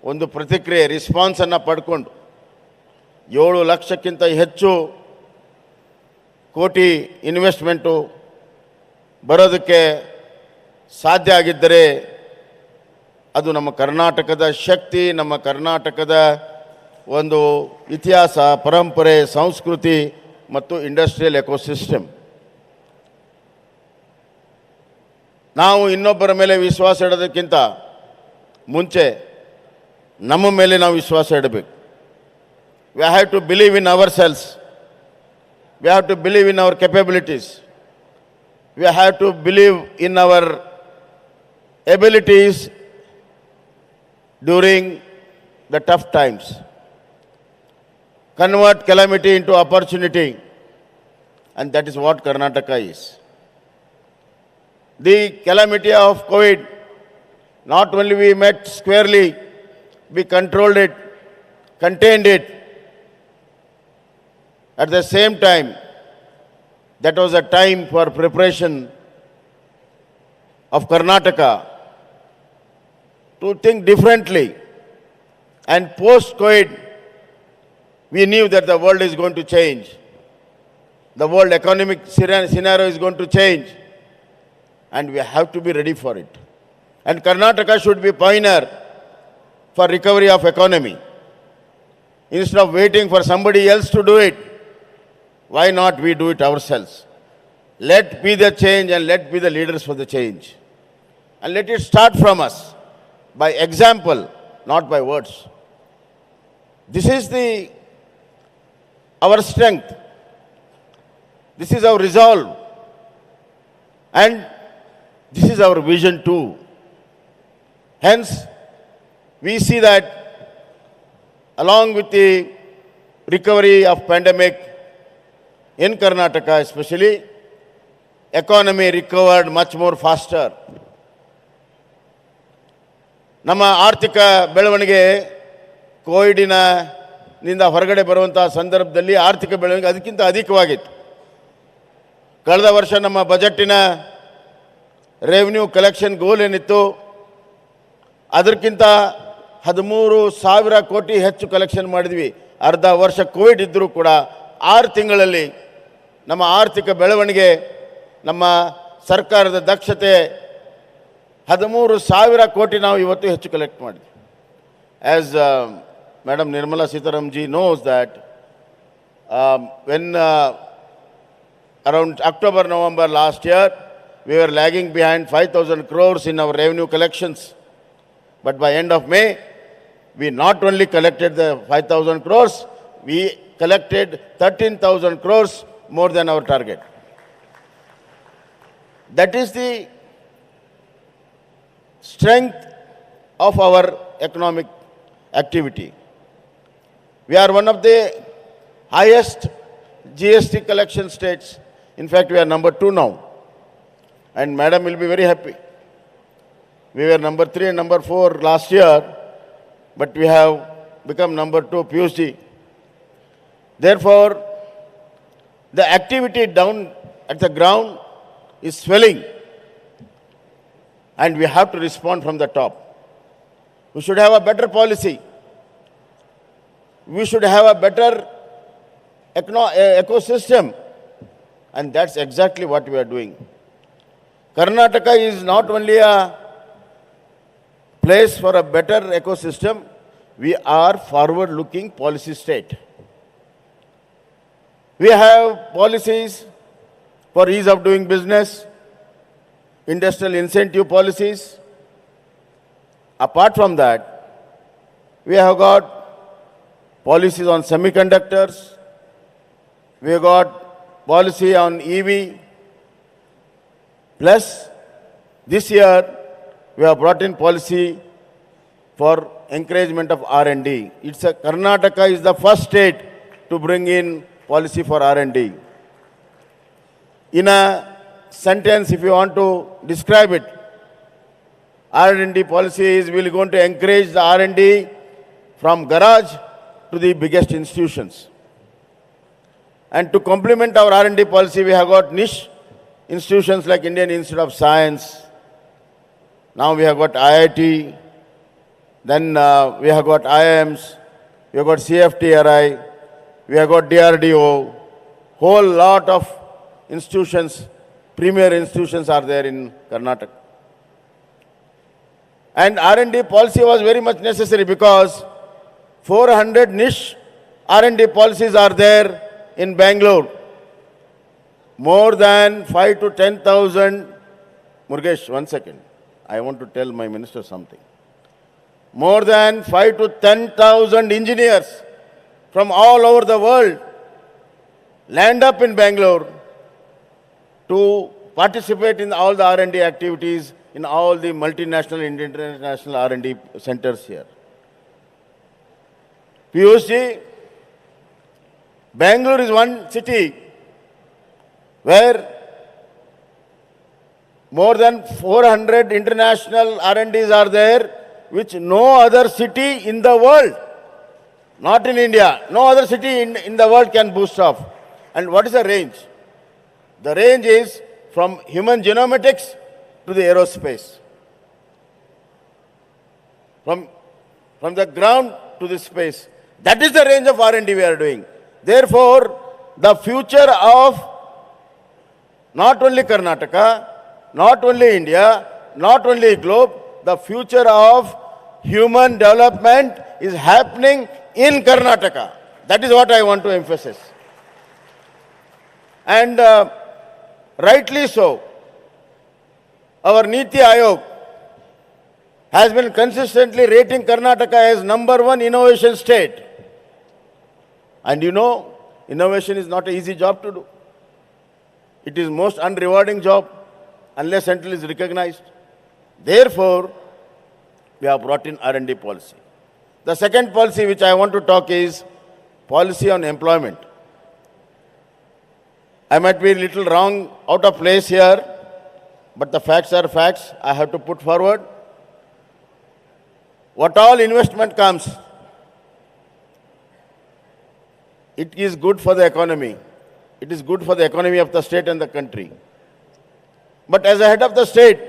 ಒಂದು ಪ್ರತಿಕ್ರಿಯೆ ರೆಸ್ಪಾನ್ಸನ್ನು ಪಡ್ಕೊಂಡು 7 ಲಕ್ಷಕ್ಕಿಂತ ಹೆಚ್ಚು ಕೋಟಿ ಇನ್ವೆಸ್ಟ್ಮೆಂಟು ಬರೋದಕ್ಕೆ ಸಾಧ್ಯ ಆಗಿದ್ದರೆ ಅದು ನಮ್ಮ ಕರ್ನಾಟಕದ ಶಕ್ತಿ, ನಮ್ಮ ಕರ್ನಾಟಕದ ಒಂದು ಇತಿಹಾಸ, ಪರಂಪರೆ, ಸಂಸ್ಕೃತಿ ಮತ್ತು ಇಂಡಸ್ಟ್ರಿಯಲ್ ಎಕೋಸಿಸ್ಟಮ್. ನಾವು ಇನ್ನೊಬ್ಬರ ಮೇಲೆ ವಿಶ್ವಾಸ ಇಡೋದಕ್ಕಿಂತ ಮುಂಚೆ ನಮ್ಮ ಮೇಲೆ ನಾವು ವಿಶ್ವಾಸ ಇಡಬೇಕು. We have to believe in ourselves. We have to believe in our capabilities. We have to believe in our abilities during the tough times. Convert calamity into opportunity, and that is what Karnataka is. The calamity of COVID, not only we met squarely, we controlled it, contained it. At the same time, that was a time for preparation of Karnataka to think differently. And post-COVID, we knew that the world is going to change. The world economic scenario is going to change. And we have to be ready for it. And Karnataka should be pioneer for recovery of economy. Instead of waiting for somebody else to do it, why not we do it ourselves? Let be the change and let be the leaders for the change. And let it start from us, by example, not by words. This is our strength. This is our resolve. And this is our vision too. Hence, we see that along with the recovery of pandemic in Karnataka especially, economy recovered much more faster. ನಮ್ಮ ಆರ್ಥಿಕ ಬೆಳವಣಿಗೆ ಕೋವಿಡಿನ ನಿಂದ ಹೊರಗಡೆ ಬರುವಂತಹ ಸಂದರ್ಭದಲ್ಲಿ ಆರ್ಥಿಕ ಬೆಳವಣಿಗೆ ಅದಕ್ಕಿಂತ ಅಧಿಕವಾಗಿತ್ತು. ಕಳೆದ ವರ್ಷ ನಮ್ಮ ಬಜೆಟಿನ ರೆವಿನ್ಯೂ ಕಲೆಕ್ಷನ್ ಗೋಲ್ ಏನಿತ್ತು ಅದಕ್ಕಿಂತ 13,000 ಕೋಟಿ ಹೆಚ್ಚು ಕಲೆಕ್ಷನ್ ಮಾಡಿದ್ವಿ. ಅರ್ಧ ವರ್ಷ ಕೋವಿಡ್ ಇದ್ದರೂ ಕೂಡ 6 ತಿಂಗಳಲ್ಲಿ ನಮ್ಮ ಆರ್ಥಿಕ ಬೆಳವಣಿಗೆ, ನಮ್ಮ ಸರ್ಕಾರದ ದಕ್ಷತೆ 13,000 ಕೋಟಿ ನಾವು ಇವತ್ತು ಹೆಚ್ಚು ಕಲೆಕ್ಟ್ ಮಾಡಿದ್ವಿ. As Madam Nirmala Sitaram ji knows that when around October, November last year, we were lagging behind 5,000 crores in our revenue collections. But by end of May, we not only collected the 5,000 crores, we collected 13,000 crores more than our target. That is the strength of our economic activity. We are one of the highest GST collection states. In fact, we are number 2 now. And Madam will be very happy. We were number 3 and number 4 last year, but we have become number 2, Piyush ji. Therefore, the activity down at the ground is swelling, and we have to respond from the top. We should have a better policy. We should have a better ecosystem, and that's exactly what we are doing. Karnataka is not only a place for a better ecosystem, we are forward-looking policy state. We have policies for ease of doing business, industrial incentive policies. Apart from that, we have got policies on semiconductors, we have got policy on EV, plus this year we have brought in policy for encouragement of R&D. Karnataka is the first state to bring in policy for R&D. In a sentence, if you want to describe it, R&D policy is we are going to encourage the R&D from garage to the biggest institutions. And to complement our R&D policy, we have got niche institutions like Indian Institute of Science. Now we have got IIT, then we have got IIMs, we have got CFTRI, we have got DRDO, whole lot of institutions, premier institutions are there in Karnataka. And R&D policy was very much necessary because 400 niche R&D policies are there in Bangalore. More than 5 to 10,000, Murugesh, 1 second. I want to tell my minister something. More than 5 to 10,000 engineers from all over the world land up in Bangalore to participate in all the R&D activities in all the multinational and international R&D centers here. Piyush ji, Bangalore is one city where more than 400 international R&Ds are there, which no other city in the world, not in India, no other city in the world can boast of. And what is the range? The range is from human genomics to the aerospace. From the ground to the space. That is the range of R&D we are doing. Therefore, the future of not only Karnataka, not only India, not only globe, the future of human development is happening in Karnataka. That is what I want to emphasize. And rightly so, our Niti Aayog has been consistently rating Karnataka as #1 innovation state. And you know, innovation is not an easy job to do. It is most unrewarding job unless until it is recognized. Therefore, we have brought in R&D policy. The second policy which I want to talk is policy on employment. I might be a little wrong, out of place here, but the facts are facts. I have to put forward. What all investment comes, it is good for the economy. It is good for the economy of the state and the country. But as a head of the state,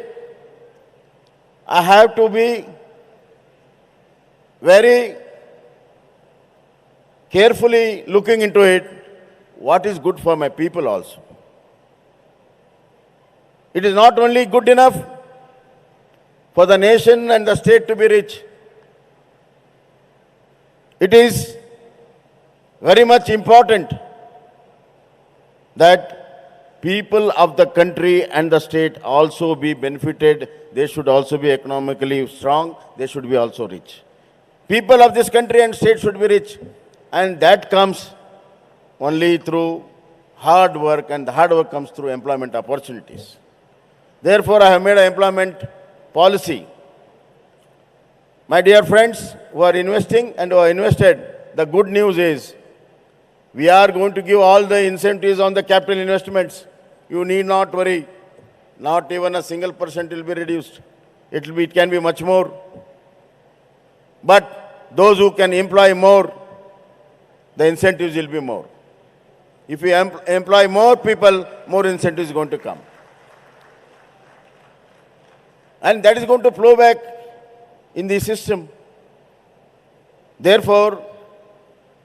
I have to be very carefully looking into it, what is good for my people also. It is not only good enough for the nation and the state to be rich. It is very much important that people of the country and the state also be benefited. They should also be economically strong. They should be also rich. People of this country and state should be rich. And that comes only through hard work, and the hard work comes through employment opportunities. Therefore, I have made an employment policy. My dear friends who are investing and who are invested, the good news is we are going to give all the incentives on the capital investments. You need not worry. Not even a single % will be reduced. It can be much more. But those who can employ more, the incentives will be more. If we employ more people, more incentives is going to come. And that is going to flow back in the system. Therefore,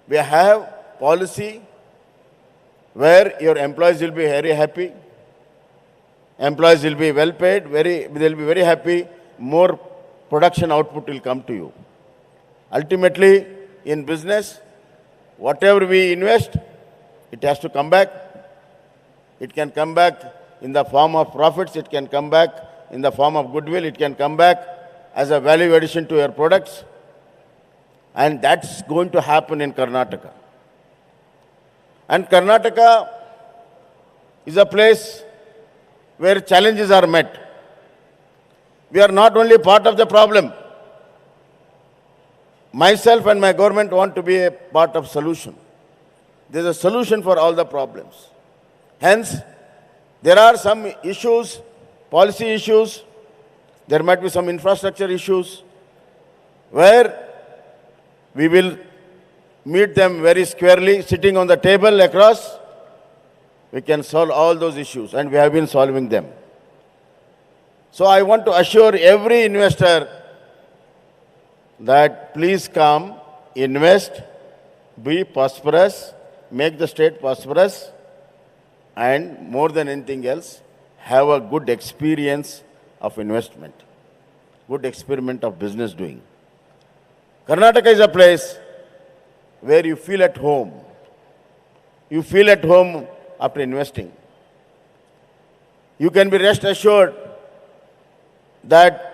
we have policy where your employees will be very happy, employees will be well paid, they will be very happy, more production output will come to you. Ultimately, in business, whatever we invest, it has to come back. It can come back in the form of profits, it can come back in the form of goodwill, it can come back as a value addition to your products. And that's going to happen in Karnataka. And Karnataka is a place where challenges are met. We are not only part of the problem. Myself and my government want to be a part of solution. There is a solution for all the problems. Hence, there are some issues, policy issues, there might be some infrastructure issues, where we will meet them very squarely, sitting on the table across. We can solve all those issues, and we have been solving them. So I want to assure every investor that please come, invest, be prosperous, make the state prosperous, and more than anything else, have a good experience of investment, good experiment of business doing. Karnataka is a place where you feel at home. You feel at home after investing. You can be rest assured that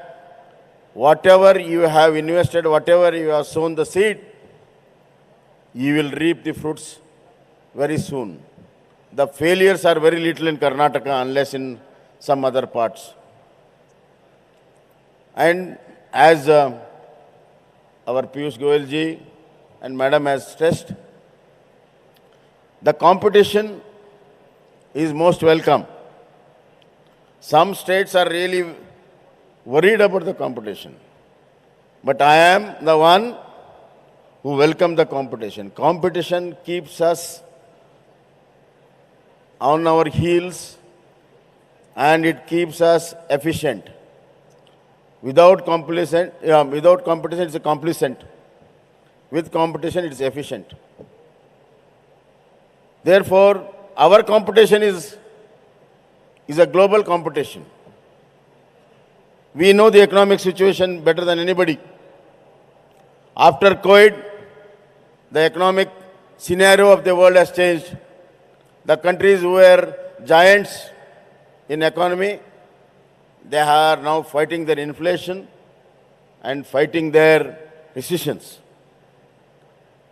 whatever you have invested, whatever you have sown the seed, you will reap the fruits very soon. The failures are very little in Karnataka unless in some other parts. And as our Piyush Goyal ji and Madam has stressed, the competition is most welcome. Some states are really worried about the competition. But I am the one who welcomes the competition. Competition keeps us on our heels and it keeps us efficient. Without competition, it's a complacent. With competition, it's efficient. Therefore, our competition is a global competition. We know the economic situation better than anybody. After COVID, the economic scenario of the world has changed. The countries who were giants in economy, they are now fighting their inflation and fighting their recessions.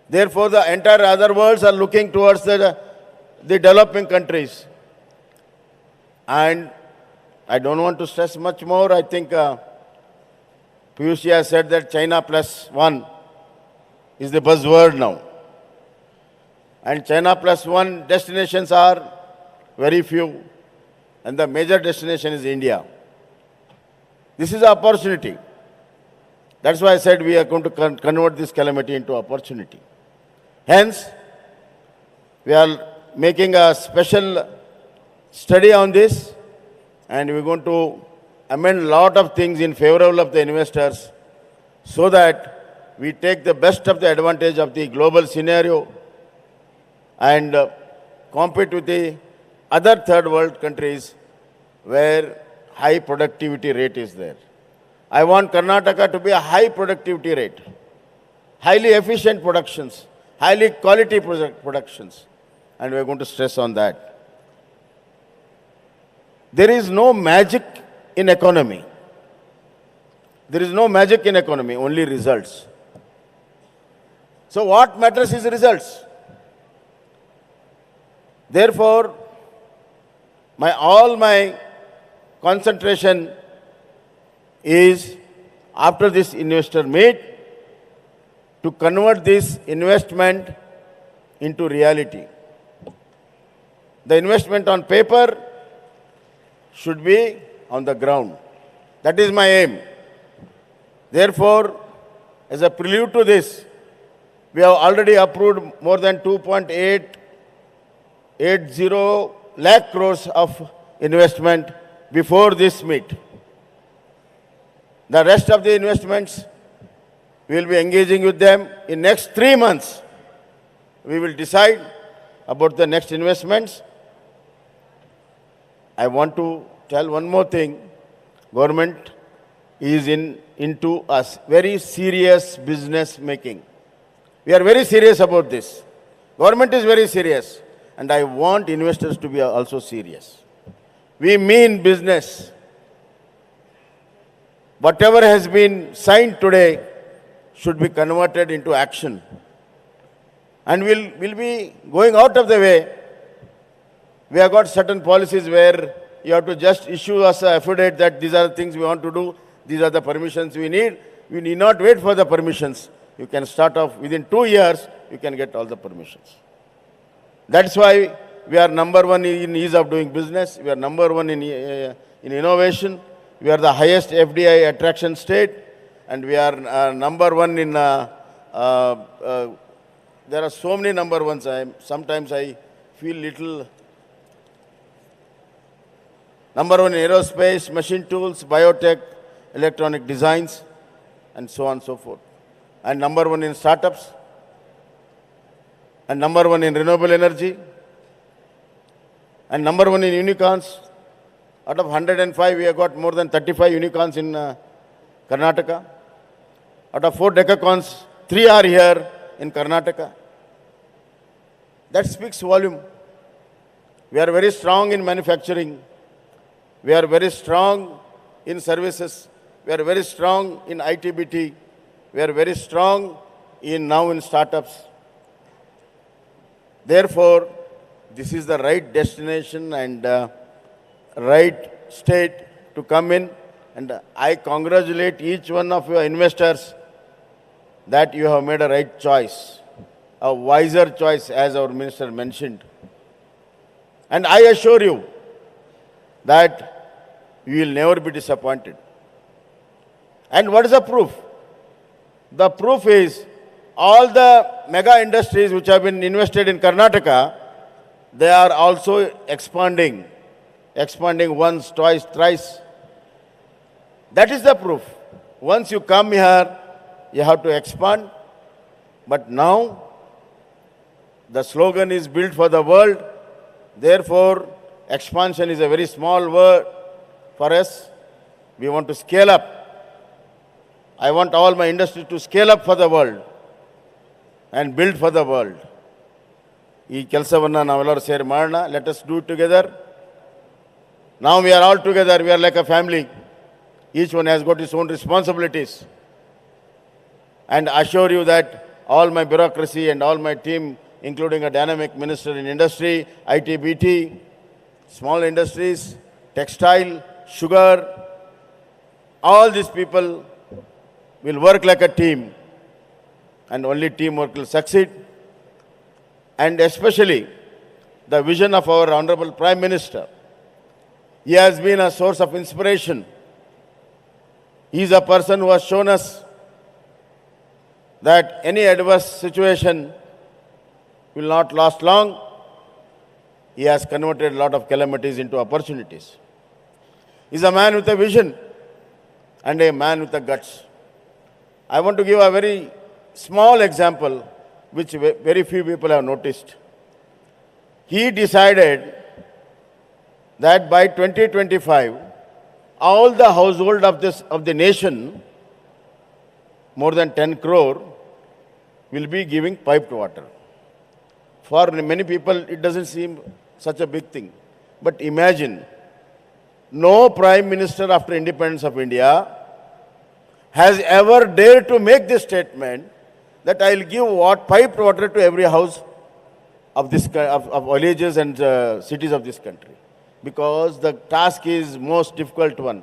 Therefore, the entire other worlds are looking towards the developing countries. And I don't want to stress much more. I think Piyush has said that China +1 is the buzzword now. And China plus one destinations are very few. And the major destination is India. This is an opportunity. That's why I said we are going to convert this calamity into opportunity. Hence, we are making a special study on this, and we're going to amend a lot of things in favor of the investors so that we take the best of the advantage of the global scenario and compete with the other third world countries where high productivity rate is there. I want Karnataka to be a high productivity rate, highly efficient productions, highly quality productions, and we're going to stress on that. There is no magic in economy. There is no magic in economy, only results. So what matters is results. Therefore, all my concentration is after this investor meet to convert this investment into reality. The investment on paper should be on the ground. That is my aim. Therefore, as a prelude to this, we have already approved more than 2.880 lakh crores of investment before this meet. The rest of the investments, we will be engaging with them in next 3 months. We will decide about the next investments. I want to tell one more thing. Government is into a very serious business making. We are very serious about this. Government is very serious. And I want investors to be also serious. We mean business. Whatever has been signed today should be converted into action. And we'll be going out of the way. We have got certain policies where you have to just issue us an affidavit that these are the things we want to do, these are the permissions we need. We need not wait for the permissions. You can start off within 2 years, you can get all the permissions. That's why we are number one in ease of doing business. We are number one in innovation. We are the highest FDI attraction state. And we are number one in, there are so many number ones. Sometimes I feel little. Number one in aerospace, machine tools, biotech, electronic designs, and so on and so forth. And number one in startups. And number one in renewable energy. And number one in unicorns. Out of 105, we have got more than 35 unicorns in Karnataka. Out of 4 decacorns, 3 are here in Karnataka. That speaks volume. We are very strong in manufacturing. We are very strong in services. We are very strong in ITBT. We are very strong now in startups. Therefore, this is the right destination and right state to come in. And I congratulate each one of your investors that you have made a right choice, a wiser choice, as our minister mentioned. And I assure you that you will never be disappointed. And what is the proof? The proof is all the mega industries which have been invested in Karnataka, they are also expanding once, twice, thrice. That is the proof. Once you come here, you have to expand. But now, the slogan is built for the world. Therefore, expansion is a very small word for us. We want to scale up. I want all my industry to scale up for the world and build for the world. ಈ ಕೆಲಸವನ್ನು ನಾವೆಲ್ಲರೂ ಸೇರಿ ಮಾಡೋಣ. Let us do it together. Now we are all together. We are like a family. Each one has got his own responsibilities. And I assure you that all my bureaucracy and all my team, including a dynamic minister in industry, ITBT, small industries, textile, sugar, all these people will work like a team. And only teamwork will succeed. and especially the vision of our Honorable Prime Minister. He has been a source of inspiration. He is a person who has shown us that any adverse situation will not last long. He has converted a lot of calamities into opportunities. He is a man with a vision and a man with a guts. I want to give a very small example which very few people have noticed. He decided that by 2025, all the household of the nation, more than 10 crore, will be giving piped water. For many people, it doesn't seem such a big thing. But imagine, no Prime Minister after independence of India has ever dared to make this statement that I will give piped water to every house of villages and cities of this country. Because the task is most difficult one.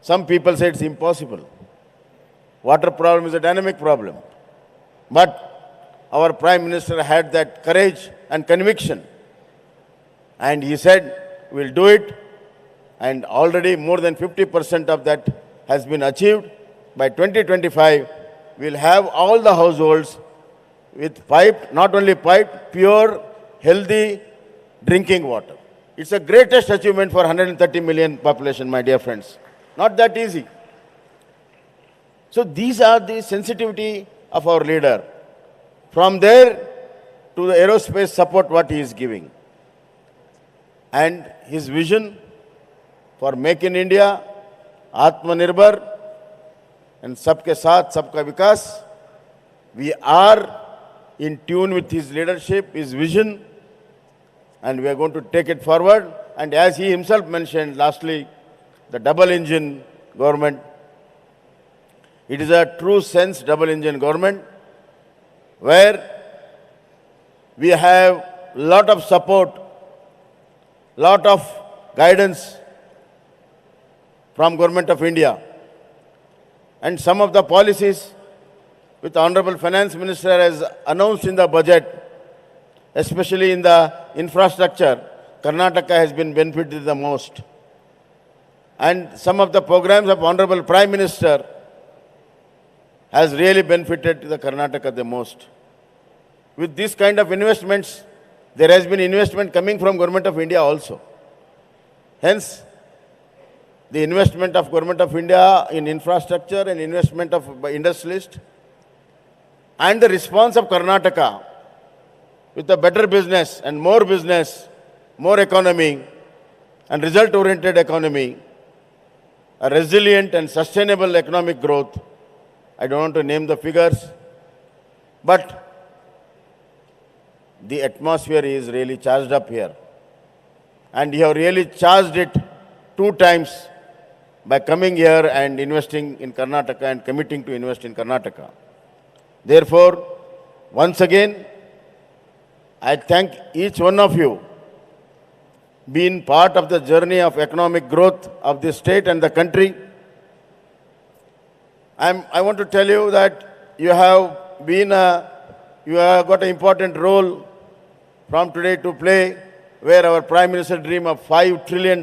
Some people say it's impossible. Water problem is a dynamic problem. But our Prime Minister had that courage and conviction. And he said, we'll do it. And already more than 50% of that has been achieved. By 2025, we'll have all the households with piped, not only piped, pure, healthy drinking water. It's the greatest achievement for 130 million population, my dear friends. Not that easy. So these are the sensitivity of our leader. From there to the aerospace support what he is giving. And his vision for Make in India, Atmanirbhar, and Sabke Saath, Sabka Vikas. We are in tune with his leadership, his vision, and we are going to take it forward. And as he himself mentioned, lastly, the double-engine government. It is a true sense double-engine government where we have lot of support, lot of guidance from Government of India. And some of the policies which the Honorable Finance Minister has announced in the budget, especially in the infrastructure, Karnataka has been benefited the most. And some of the programs of Honorable Prime Minister has really benefited the Karnataka the most. With this kind of investments, there has been investment coming from Government of India also. Hence, the investment of Government of India in infrastructure and investment of industrialists and the response of Karnataka with a better business and more economy and result-oriented economy, a resilient and sustainable economic growth. I don't want to name the figures, but the atmosphere is really charged up here. And you have really charged it 2 times by coming here and investing in Karnataka and committing to invest in Karnataka. Therefore, once again, I thank each one of you being part of the journey of economic growth of the state and the country. I want to tell you that you have got an important role from today to play, where our Prime Minister dream of $5 trillion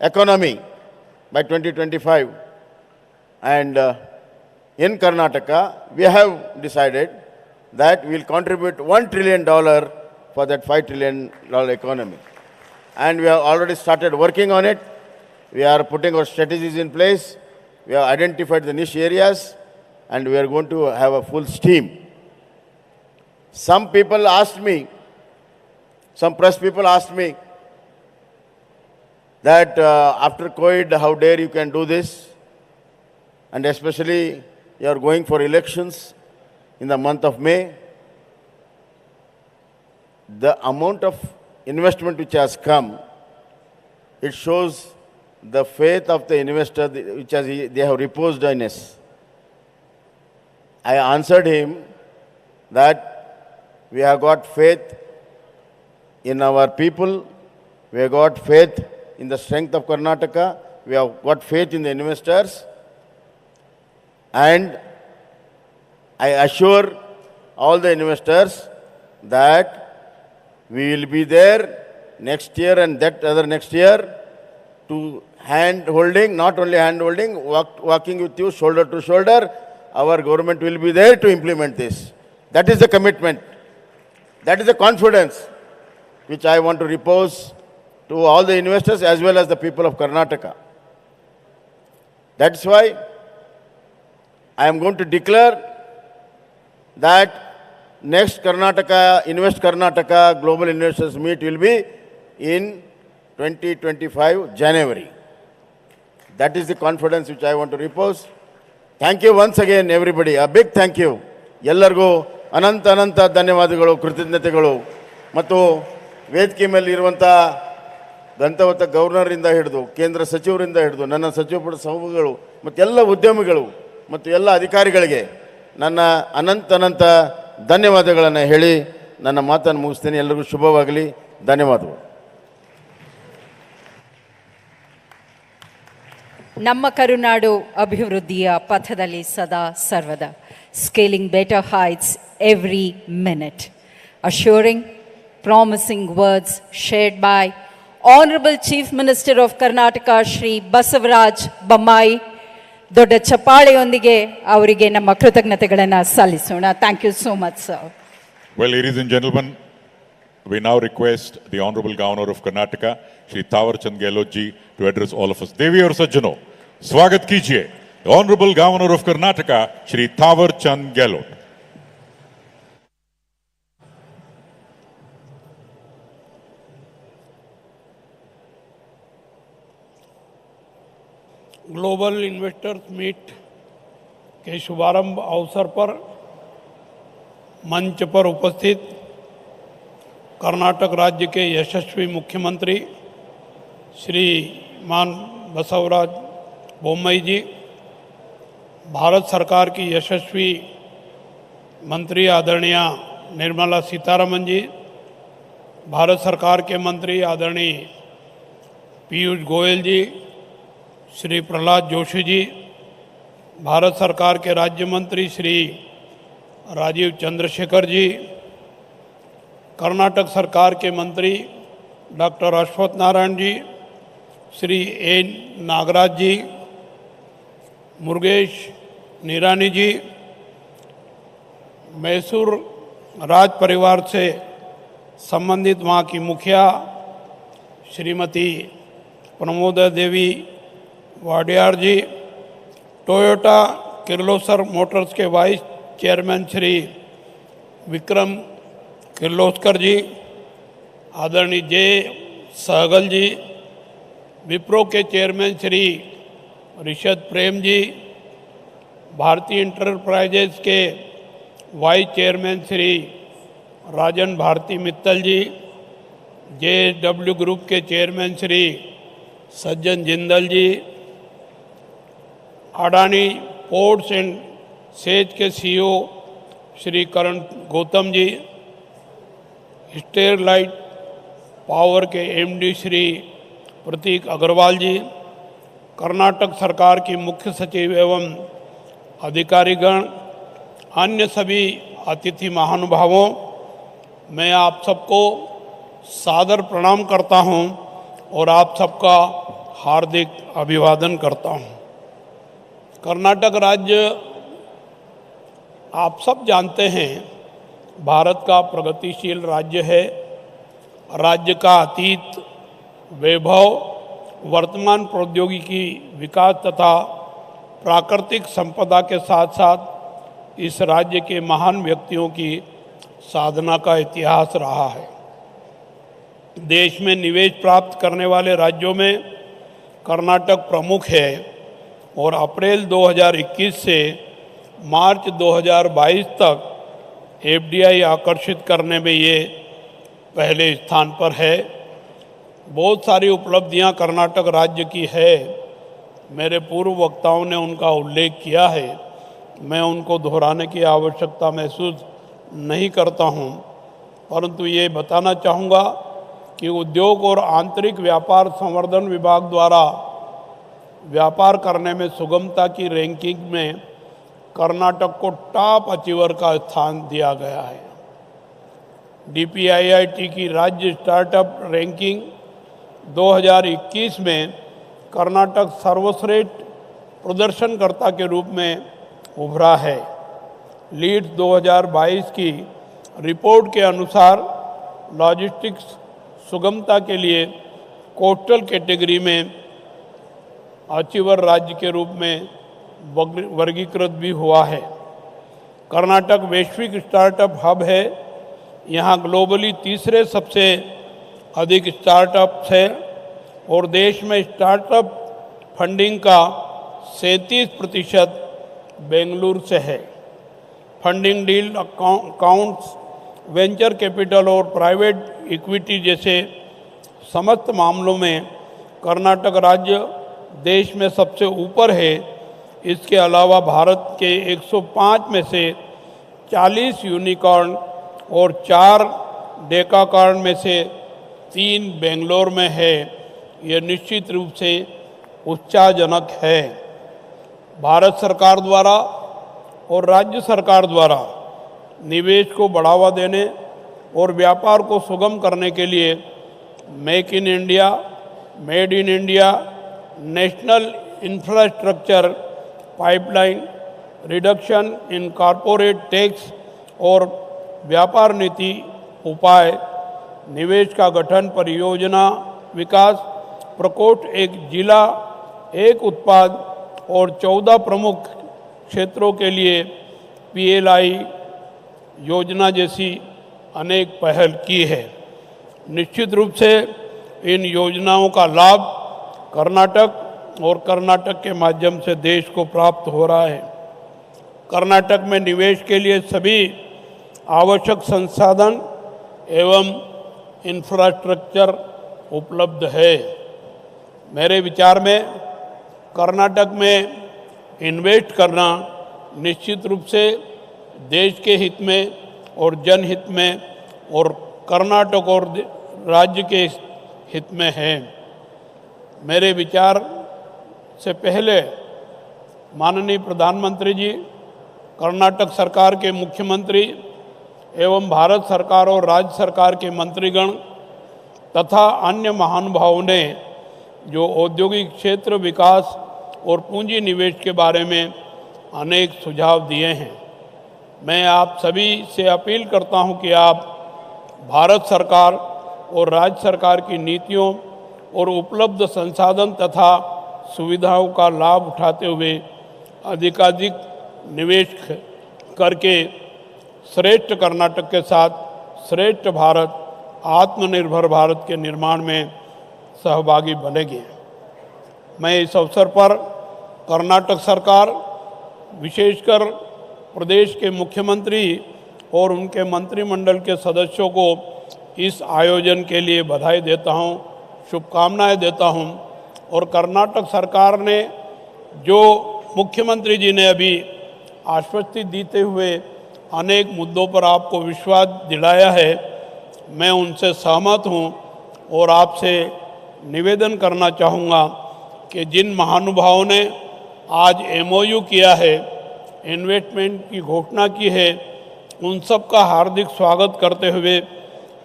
economy by 2025. And in Karnataka, we have decided that we will contribute $1 trillion for that $5 trillion economy. And we have already started working on it. We are putting our strategies in place. We have identified the niche areas, and we are going to have a full steam. Some people asked me, some press people asked me that after COVID, how dare you can do this? And especially, you are going for elections in the month of May. The amount of investment which has come, it shows the faith of the investor which they have reposed in us. I answered him that we have got faith in our people, we have got faith in the strength of Karnataka, we have got faith in the investors, and I assure all the investors that we will be there next year and that other next year to hand holding, not only hand holding, walking with you shoulder to shoulder. Our government will be there to implement this. That is the commitment. That is the confidence which I want to repose to all the investors as well as the people of Karnataka. That's why I am going to declare that next Karnataka, Invest Karnataka Global Investors Meet will be in 2025 January. That is the confidence which I want to repose. Thank you once again everybody. A big thank you. ಎಲ್ಲರಿಗೂ ಅನಂತ ಅನಂತ ಧನ್ಯವಾದಗಳು, ಕೃತಜ್ಞತೆಗಳು. ಮತ್ತು ವೇದಿಕೆ ಮೇಲೆ ಇರುವಂಥ ದಂತವತ ಗವರ್ನರಿಂದ ಹಿಡಿದು ಕೇಂದ್ರ ಸಚಿವರಿಂದ ಹಿಡಿದು ನನ್ನ ಸಚಿವ ಪುಟ ಸಹೋದರಗಳು ಮತ್ತು ಎಲ್ಲ ಉದ್ಯಮಿಗಳು ಮತ್ತು ಎಲ್ಲ ಅಧಿಕಾರಿಗಳಿಗೆ ನನ್ನ ಅನಂತ ಧನ್ಯವಾದಗಳನ್ನು ಹೇಳಿ ನನ್ನ ಮಾತನ್ನು ಮುಗಿಸ್ತೇನೆ. ಎಲ್ಲರಿಗೂ ಶುಭವಾಗಲಿ. ಧನ್ಯವಾದಗಳು. ನಮ್ಮ ಕರುನಾಡು ಅಭಿವೃದ್ಧಿಯ ಪಥದಲ್ಲಿ ಸದಾ ಸರ್ವದಾ, scaling better heights every minute. Assuring promising words shared by Honorable Chief Minister of Karnataka, Shri Basavaraj Bommai. ದೊಡ್ಡ ಚಪ್ಪಾಳೆಯೊಂದಿಗೆ ಅವರಿಗೆ ನಮ್ಮ ಕೃತಜ್ಞತೆಗಳನ್ನು ಸಲ್ಲಿಸೋಣ. Thank you so much, sir. Well, ladies and gentlemen, we now request the Honorable Governor of Karnataka, Shri Thawar Chand Gehlot ji, to address all of us. Devi aur Sajjano, swagat kijiye the Honorable Governor of Karnataka, Shri Thawar Chand Gehlot. Global investors meet के शुभारंभ अवसर पर मंच पर उपस्थित कर्नाटक राज्य के यशस्वी मुख्यमंत्री श्रीमान बसवराज बोम्मई जी, भारत सरकार की यशस्वी मंत्री आदरणीय निर्मला सीतारमन जी, भारत सरकार के मंत्री आदरणीय पीयूष गोयल जी, श्री प्रहलाद जोशी जी, भारत सरकार के राज्य मंत्री श्री राजीव चंद्रशेखर जी, कर्नाटक सरकार के मंत्री डॉक्टर अश्वत्थ नारायण जी, श्री एन नागराज जी, मुरुगेश निरानी जी, मैसूर राज परिवार से संबंधित वहाँ की मुखिया श्रीमती प्रमोदा देवी वाडियार जी, टोयोटा किर्लोस्कर मोटर्स के वाइस चेयरमैन श्री विक्रम किर्लोस्कर जी, आदरणीय जे सहगल जी, विप्रो के चेयरमैन श्री ऋषद प्रेम जी, भारतीय इंटरप्राइजेज के वाइस चेयरमैन श्री राजन भारती मित्तल जी, JSW ग्रुप के chairman Shri Sajjan Jindal ji, Adani ports and says के CEO श्री करण गौतम जी, स्टेरलाइट पावर के MD श्री प्रतीक अग्रवाल जी, कर्नाटक सरकार की मुख्य सचिव एवं अधिकारीगण, अन्य सभी अतिथि महानुभावों, मैं आप सबको सादर प्रणाम करता हूं और आप सबका हार्दिक अभिवादन करता हूं। कर्नाटक राज्य आप सब जानते हैं भारत का प्रगतिशील राज्य है। राज्य का अतीत वैभव, वर्तमान प्रौद्योगिकी विकास तथा प्राकृतिक संपदा के साथ साथ इस राज्य के महान व्यक्तियों की साधना का इतिहास रहा है। देश में निवेश प्राप्त करने वाले राज्यों में कर्नाटक प्रमुख है और अप्रैल 2021 से मार्च 2022 तक FDI आकर्षित करने में ये पहले स्थान पर है। बहुत सारी उपलब्धियां कर्नाटक राज्य की है। मेरे पूर्व वक्ताओं ने उनका उल्लेख किया है, मैं उनको दोहराने की आवश्यकता महसूस नहीं करता हूं, परंतु ये बताना चाहूँगा कि उद्योग और आंतरिक व्यापार संवर्धन विभाग द्वारा व्यापार करने में सुगमता की रैंकिंग में कर्नाटक को टॉप अचीवर का स्थान दिया गया है। DPIIT की राज्य स्टार्टअप रैंकिंग 2021 में कर्नाटक सर्वश्रेष्ठ प्रदर्शनकर्ता के रूप में उभरा है। लीड्स 2022 की रिपोर्ट के अनुसार लॉजिस्टिक्स सुगमता के लिए कोस्टल कैटेगरी में अचीवर राज्य के रूप में वर्गीकृत भी हुआ है। कर्नाटक वैश्विक स्टार्टअप हब है। यहाँ ग्लोबली तीसरे सबसे अधिक स्टार्टअप्स है और देश में स्टार्टअप फंडिंग का 37% बेंगलुरु से है। Funding deal accounts, venture capital और प्राइवेट इक्विटी जैसे समस्त मामलों में कर्नाटक राज्य देश में सबसे ऊपर है। इसके अलावा भारत के 105 में से 40 यूनिकॉर्न और 4 डेकाकॉर्न में से 3 बेंगलोर में है। यह निश्चित रूप से उत्साहजनक है। भारत सरकार द्वारा और राज्य सरकार द्वारा निवेश को बढ़ावा देने और व्यापार को सुगम करने के लिए make in India, made in India, national infrastructure pipeline, reduction in corporate tax और व्यापार नीति उपाय, निवेश का गठन, परियोजना विकास, प्रकोष्ठ, एक जिला एक उत्पाद और 14 प्रमुख क्षेत्रों के लिए PLI योजना जैसी अनेक पहल की है। निश्चित रूप से इन योजनाओं का लाभ कर्नाटक और कर्नाटक के माध्यम से देश को प्राप्त हो रहा है। कर्नाटक में निवेश के लिए सभी आवश्यक संसाधन एवं इंफ्रास्ट्रक्चर उपलब्ध है। मेरे विचार में कर्नाटक में इन्वेस्ट करना निश्चित रूप से देश के हित में और जनहित में और कर्नाटक और राज्य के हित में है। मेरे विचार से पहले माननीय प्रधानमंत्री जी, कर्नाटक सरकार के मुख्यमंत्री एवं भारत सरकार और राज्य सरकार के मंत्रीगण तथा अन्य महानुभावों ने जो औद्योगिक क्षेत्र विकास और पूंजी निवेश के बारे में अनेक सुझाव दिए हैं। मैं आप सभी से अपील करता हूं कि आप भारत सरकार और राज्य सरकार की नीतियों और उपलब्ध संसाधन तथा सुविधाओं का लाभ उठाते हुए अधिकाधिक निवेश करके श्रेष्ठ कर्नाटक के साथ श्रेष्ठ भारत, आत्मनिर्भर भारत के निर्माण में सहभागी बनेंगे। मैं इस अवसर पर कर्नाटक सरकार, विशेषकर प्रदेश के मुख्यमंत्री और उनके मंत्रिमंडल के सदस्यों को इस आयोजन के लिए बधाई देता हूं, शुभकामनाएं देता हूं। और कर्नाटक सरकार ने जो मुख्यमंत्री जी ने अभी आश्वस्ति देते हुए अनेक मुद्दों पर आपको विश्वास दिलाया है, मैं उनसे सहमत हूं और आपसे निवेदन करना चाहूँगा कि जिन महानुभावों ने आज MOU किया है, इन्वेस्टमेंट की घोषणा की है, उन सब का हार्दिक स्वागत करते हुए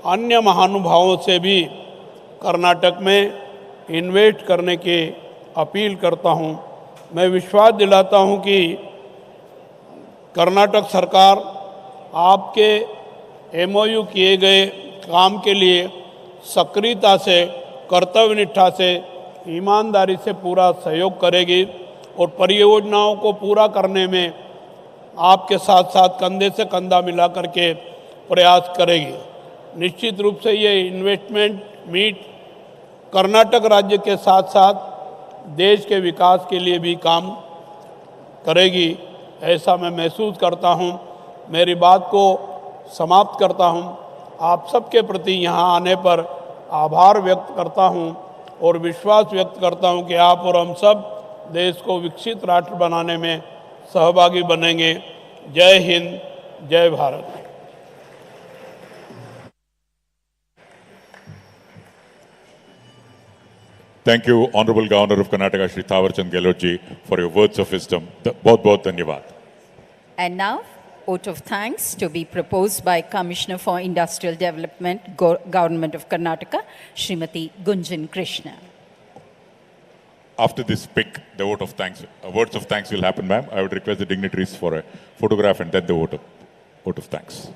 अन्य महानुभावों से भी कर्नाटक में इन्वेस्ट करने की अपील करता हूं। मैं विश्वास दिलाता हूं कि कर्नाटक सरकार आपके MOU किए गए काम के लिए सक्रियता से, कर्तव्यनिष्ठा से, ईमानदारी से पूरा सहयोग करेगी और परियोजनाओं को पूरा करने में आपके साथ साथ कंधे से कंधा मिला करके प्रयास करेगी। निश्चित रूप से ये इन्वेस्टमेंट मीट कर्नाटक राज्य के साथ साथ देश के विकास के लिए भी काम करेगी, ऐसा मैं महसूस करता हूँ। मेरी बात को समाप्त करता हूँ। आप सबके प्रति यहाँ आने पर आभार व्यक्त करता हूँ और विश्वास व्यक्त करता हूँ कि आप और हम सब देश को विकसित राष्ट्र बनाने में सहभागी बनेंगे। जय हिंद, जय Bharat. Thank you, Honorable Governor of Karnataka, Shri Thawarchand Gehlot ji, for your words of wisdom. बहुत बहुत धन्यवाद. And now vote of thanks to be proposed by Commissioner for Industrial Development, Government of Karnataka, Srimati Gunjan Krishna. After this pick, the vote of thanks, words of thanks will happen, ma'am. I would request the dignitaries for a photograph and then the vote of thanks.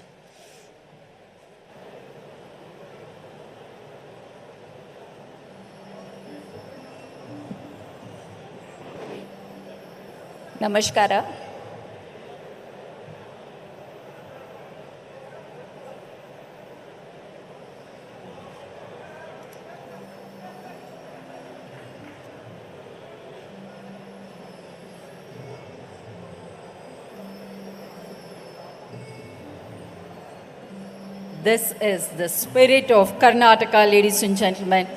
Namaskara. This is the spirit of Karnataka, ladies and gentlemen.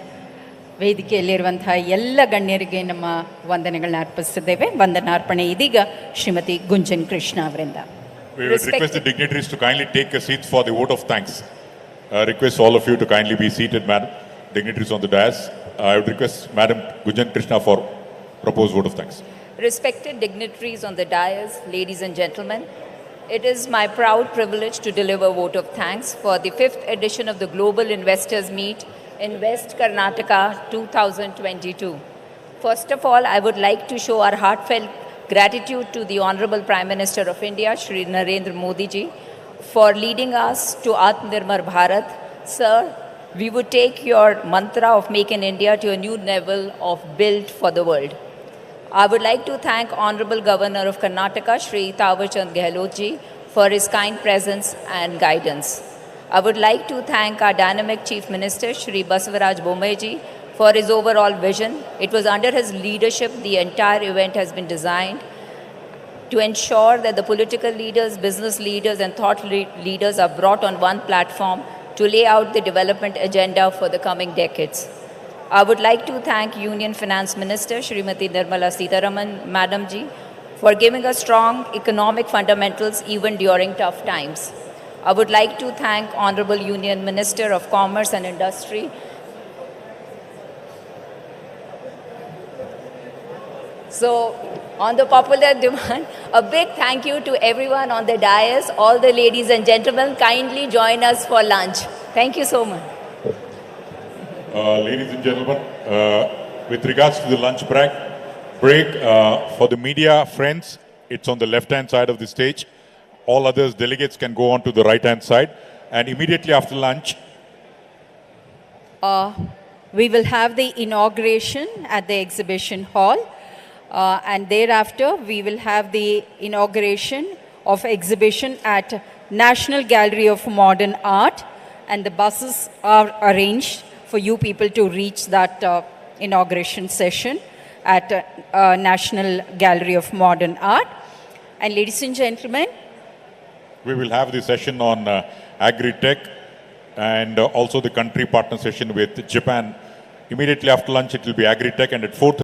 ವೇದಿಕೆಯಲ್ಲಿರುವಂತಹ ಎಲ್ಲ ಗಣ್ಯರಿಗೆ ನಮ್ಮ ವಂದನೆಗಳನ್ನ ಅರ್ಪಿಸುತ್ತೇವೆ. ವಂದನಾರ್ಪಣೆ ಇದೀಗ ಶ್ರೀಮತಿ ಗುಂಜನ್ ಕೃಷ್ಣ ಅವರಿಂದ. We would request the dignitaries to kindly take a seat for the vote of thanks. Request all of you to kindly be seated, madam. Dignitaries on the dais. I would request Madam Gunjan Krishna for proposed vote of thanks. Respected dignitaries on the dais, ladies and gentlemen, it is my proud privilege to deliver vote of thanks for the 5th edition of the Global Investors Meet in West Karnataka 2022. First of all, I would like to show our heartfelt gratitude to the Honorable Prime Minister of India, Shri Narendra Modi ji, for leading us to Atmanirbhar Bharat. Sir, we would take your mantra of making India to a new level of build for the world. I would like to thank Honorable Governor of Karnataka, Shri Thawarchand Gehlot ji, for his kind presence and guidance. I would like to thank our dynamic Chief Minister, Shri Basavaraj Bommai ji, for his overall vision. It was under his leadership the entire event has been designed to ensure that the political leaders, business leaders and thought leaders are brought on one platform to lay out the development agenda for the coming decades. I would like to thank Union Finance Minister, Srimati Nirmala Sitharaman, Madam ji, for giving us strong economic fundamentals even during tough times. I would like to thank Honorable Union Minister of Commerce and Industry, so on the popular demand, a big thank you to everyone on the dais. All the ladies and gentlemen, kindly join us for lunch. Thank you so much. Ladies and gentlemen, with regards to the lunch break, for the media friends, it's on the left-hand side of the stage. All others, delegates can go on to the right-hand side. And immediately after lunch, we will have the inauguration at the exhibition hall. And thereafter, we will have the inauguration of exhibition at National Gallery of Modern Art. And the buses are arranged for you people to reach that inauguration session at National Gallery of Modern Art. And ladies and gentlemen, we will have the session on agri-tech and also the country partner session with Japan. Immediately after lunch, it will be agri-tech, and at 4:30